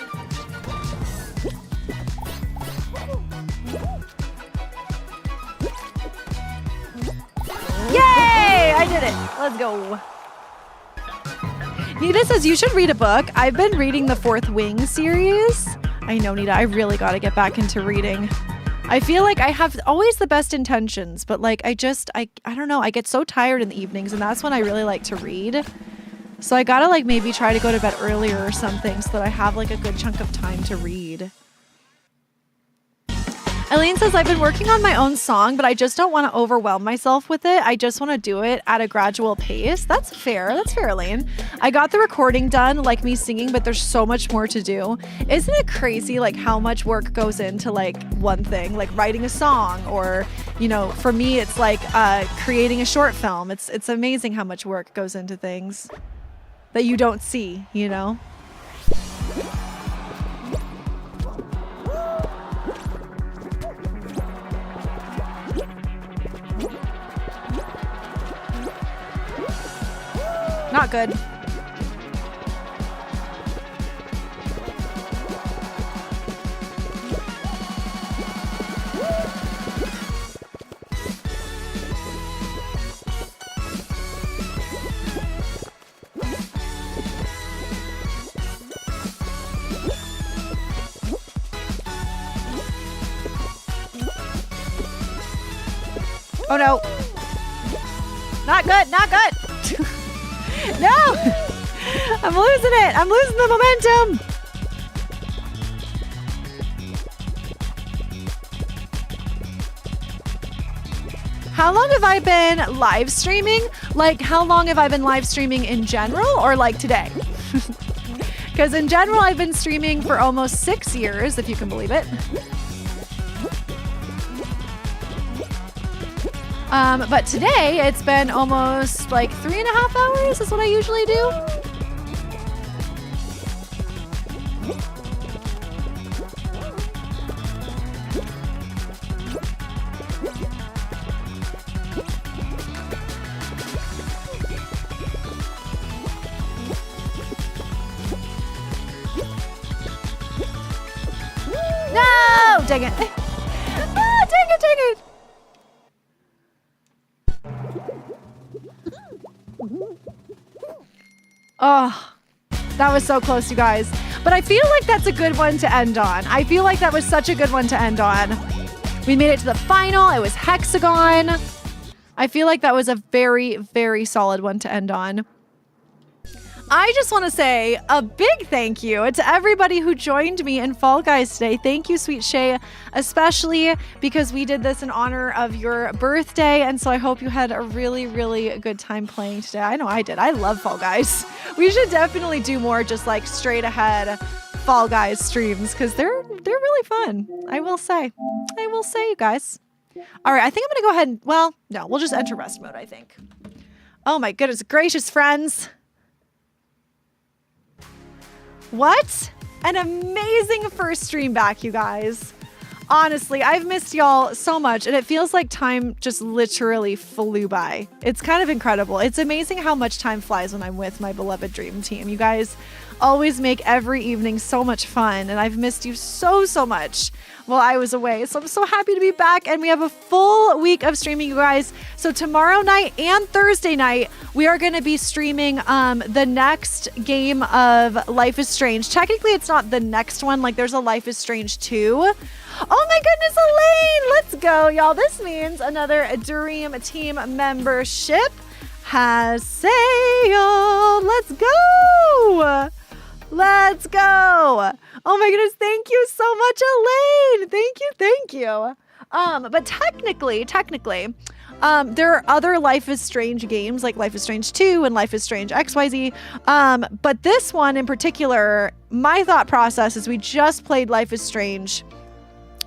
Yay! I did it. Let's go. Nita says you should read a book. I've been reading the Fourth Wing series. I know, Nita, I really got to get back into reading. I feel like I have always the best intentions, but like I don't know, I get so tired in the evenings and that's when I really like to read. So I gotta like maybe try to go to bed earlier or something so that I have like a good chunk of time to read. Elaine says, I've been working on my own song, but I just don't want to overwhelm myself with it. I just want to do it at a gradual pace. That's fair. That's fair, Elaine. I got the recording done, like me singing, but there's so much more to do. Isn't it crazy, like, how much work goes into, like, one thing, like writing a song or, you know, for me, it's like creating a short film. It's amazing how much work goes into things that you don't see, you know? Not good. Oh no. Not good, not good. No! I'm losing it. I'm losing the momentum. How long have I been live streaming? Like, how long have I been live streaming in general or like today? Because in general, I've been streaming for almost 6 years, if you can believe it. But today it's been almost like 3.5 hours is what I usually do. No! Dang it. Ah, dang it, dang it. Oh, that was so close, you guys. But I feel like that's a good one to end on. I feel like that was such a good one to end on. We made it to the final. It was hexagon. I feel like that was a very, very solid one to end on. I just want to say a big thank you to everybody who joined me in Fall Guys today. Thank you, Sweet Shay, especially because we did this in honor of your birthday. And so I hope you had a really, really good time playing today. I know I did. I love Fall Guys. We should definitely do more just like straight ahead Fall Guys streams because they're really fun. I will say, you guys. All right, I think I'm going to go ahead and, well, no, we'll just enter rest mode, I think. Oh my goodness gracious, friends. What an amazing first stream back, you guys. Honestly, I've missed y'all so much, and it feels like time just literally flew by. It's kind of incredible. It's amazing how much time flies when I'm with my beloved dream team. You guys always make every evening so much fun, and I've missed you so, so much while I was away. So I'm so happy to be back, and we have a full week of streaming, you guys. So tomorrow night and Thursday night, we are going to be streaming the next game of Life is Strange. Technically, it's not the next one. Like, there's a Life is Strange 2. Oh my goodness, Elaine! Let's go, y'all. This means another Dream Team membership has sailed. Let's go! Let's go! Oh my goodness, thank you so much, Elaine! Thank you. But technically, there are other Life is Strange games like Life is Strange 2 and Life is Strange XYZ. But this one in particular, my thought process is we just played Life is Strange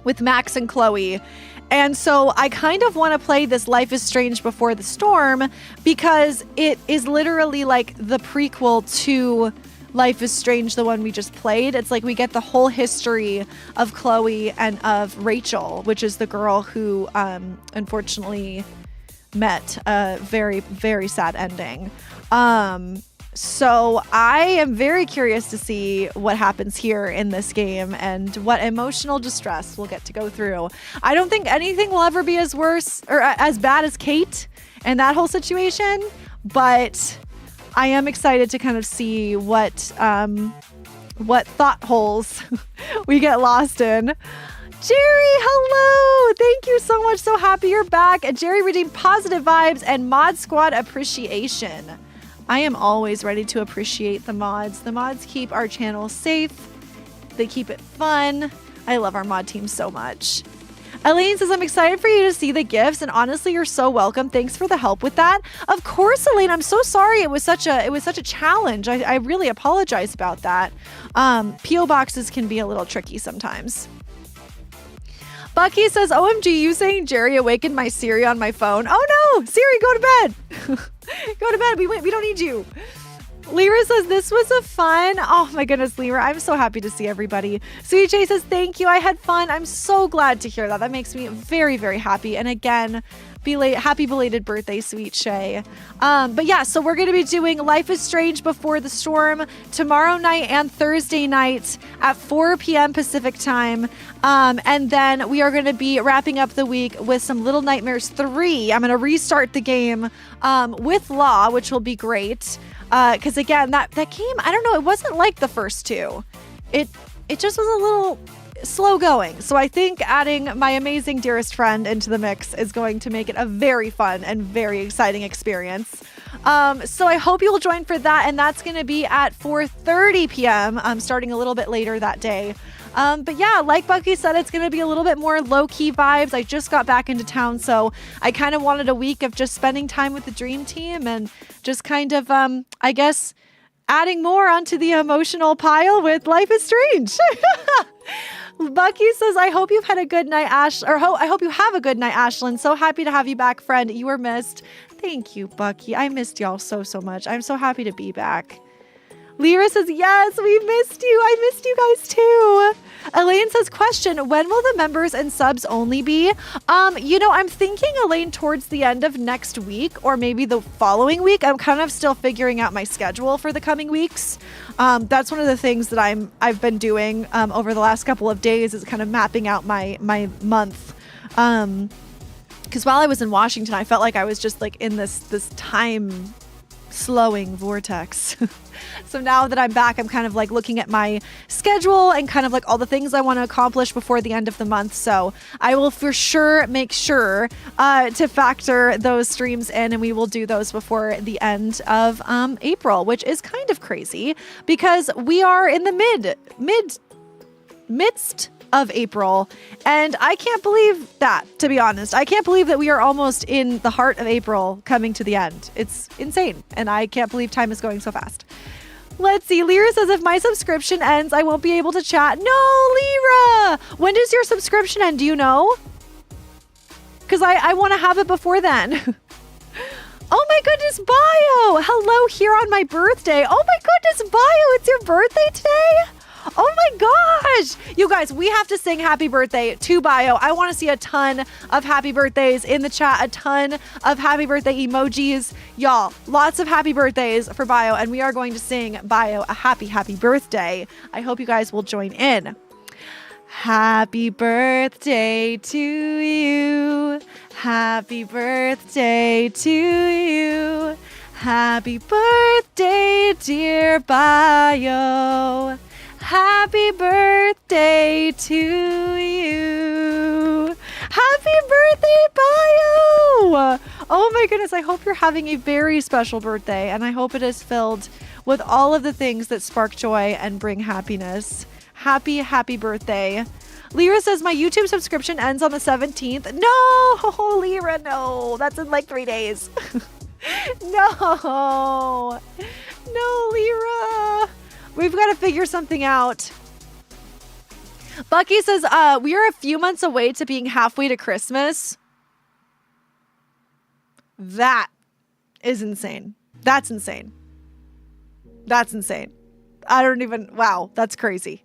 with Max and Chloe. And so I kind of want to play this Life is Strange Before the Storm because it is literally like the prequel to Life is Strange, the one we just played. It's like we get the whole history of Chloe and of Rachel, which is the girl who unfortunately met a very, very sad ending. So I am very curious to see what happens here in this game and what emotional distress we'll get to go through. I don't think anything will ever be as worse or as bad as Kate and that whole situation, but I am excited to kind of see what thought holes we get lost in. Jerry, hello! Thank you so much. So happy you're back. Jerry redeemed positive vibes and Mod Squad appreciation. I am always ready to appreciate the mods. The mods keep our channel safe. They keep it fun. I love our mod team so much. Elaine says, I'm excited for you to see the gifts, and honestly, you're so welcome. Thanks for the help with that. Of course, Elaine, I'm so sorry. It was such a challenge. I really apologize about that. P.O. boxes can be a little tricky sometimes. Bucky says, OMG, you saying Jerry awakened my Siri on my phone? Oh no, Siri, go to bed. Go to bed. We don't need you. Lyra says, this was a fun. Oh my goodness, Lyra. I'm so happy to see everybody. Sweet J says, thank you. I had fun. I'm so glad to hear that. That makes me very, very happy. And again, happy belated birthday, Sweet Shay. But yeah, so we're going to be doing Life is Strange Before the Storm tomorrow night and Thursday night at 4 p.m. Pacific time. And then we are going to be wrapping up the week with some Little Nightmares 3. I'm going to restart the game with Law, which will be great. Because again, that game, I don't know, it wasn't like the first two. It just was a little slow going. So I think adding my amazing dearest friend into the mix is going to make it a very fun and very exciting experience. So I hope you will join for that. And that's going to be at 4:30 p.m. Starting a little bit later that day. But yeah, like Bucky said, it's going to be a little bit more low-key vibes. I just got back into town, so I kind of wanted a week of just spending time with the Dream Team and just kind of, I guess, adding more onto the emotional pile with Life is Strange. Bucky says, I hope you've had a good night, I hope you have a good night, Ashlyn. So happy to have you back, friend. You were missed. Thank you, Bucky. I missed y'all so much. I'm so happy to be back. Lyra says, yes, we missed you. I missed you guys too. Elaine says, question, when will the members and subs only be? I'm thinking, Elaine, towards the end of next week or maybe the following week. I'm kind of still figuring out my schedule for the coming weeks. That's one of the things that I've been doing over the last couple of days is kind of mapping out my month. Because while I was in Washington, I felt like I was just like in this time slowing vortex. So now that I'm back, I'm kind of like looking at my schedule and kind of like all the things I want to accomplish before the end of the month. So I will for sure make sure to factor those streams in, and we will do those before the end of April, which is kind of crazy because we are in the midst of April, and I can't believe that, to be honest. I can't believe that we are almost in the heart of April coming to the end. It's insane, and I can't believe time is going so fast. Let's see. Lyra says, if my subscription ends, I won't be able to chat. No, Lyra! When does your subscription end? Do you know? Because I want to have it before then. Oh my goodness, Bio! Hello here on my birthday. Oh my goodness, Bio, it's your birthday today? Oh my gosh! You guys, we have to sing happy birthday to Bio. I want to see a ton of happy birthdays in the chat, a ton of happy birthday emojis. Y'all, lots of happy birthdays for Bio, and we are going to sing Bio a happy, happy birthday. I hope you guys will join in. Happy birthday to you. Happy birthday to you. Happy birthday, dear Bio. Happy birthday to you. Happy birthday, Bio. Oh my goodness, I hope you're having a very special birthday, and I hope it is filled with all of the things that spark joy and bring happiness. Happy, happy birthday. Lyra says, my YouTube subscription ends on the 17th. No, Lyra, no. That's in like 3 days. No, Lyra. We've got to figure something out. Bucky says, we are a few months away to being halfway to Christmas. That is insane. That's insane. That's insane. Wow, that's crazy.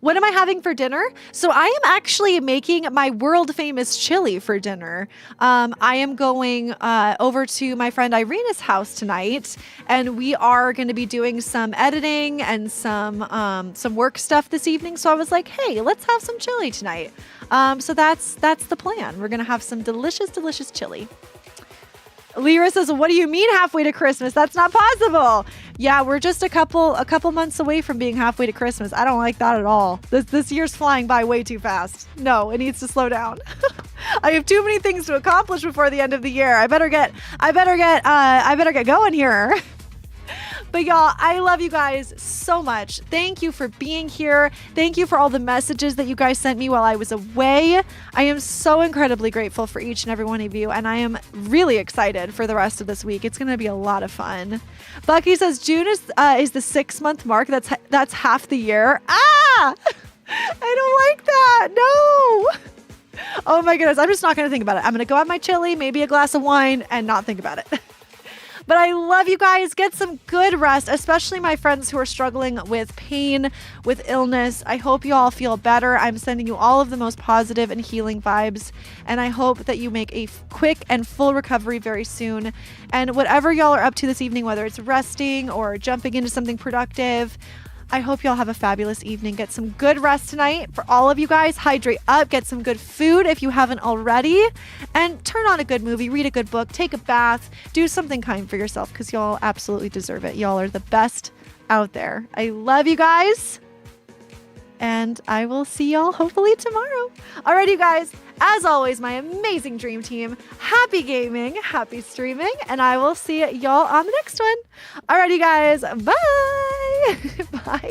What am I having for dinner? So I am actually making my world famous chili for dinner. I am going over to my friend Irina's house tonight, and we are going to be doing some editing and some work stuff this evening. So I was like, hey, let's have some chili tonight. So that's the plan. We're going to have some delicious, delicious chili. Lyra says, what do you mean halfway to Christmas? That's not possible. Yeah, we're just a couple months away from being halfway to Christmas. I don't like that at all. This year's flying by way too fast. No, it needs to slow down. I have too many things to accomplish before the end of the year. I better get going here. But y'all, I love you guys so much. Thank you for being here. Thank you for all the messages that you guys sent me while I was away. I am so incredibly grateful for each and every one of you, and I am really excited for the rest of this week. It's going to be a lot of fun. Bucky says June is the 6-month mark. That's half the year. Ah! I don't like that. No. Oh my goodness. I'm just not going to think about it. I'm going to go have my chili, maybe a glass of wine, and not think about it. But I love you guys. Get some good rest, especially my friends who are struggling with pain, with illness. I hope you all feel better. I'm sending you all of the most positive and healing vibes. And I hope that you make a quick and full recovery very soon. And whatever y'all are up to this evening, whether it's resting or jumping into something productive, I hope y'all have a fabulous evening. Get some good rest tonight. For all of you guys, hydrate up, get some good food if you haven't already, and turn on a good movie, read a good book, take a bath, do something kind for yourself because y'all absolutely deserve it. Y'all are the best out there. I love you guys, and I will see y'all hopefully tomorrow. Alright, you guys, as always, my amazing dream team, happy gaming, happy streaming, and I will see y'all on the next one. Alright, you guys, bye! Bye.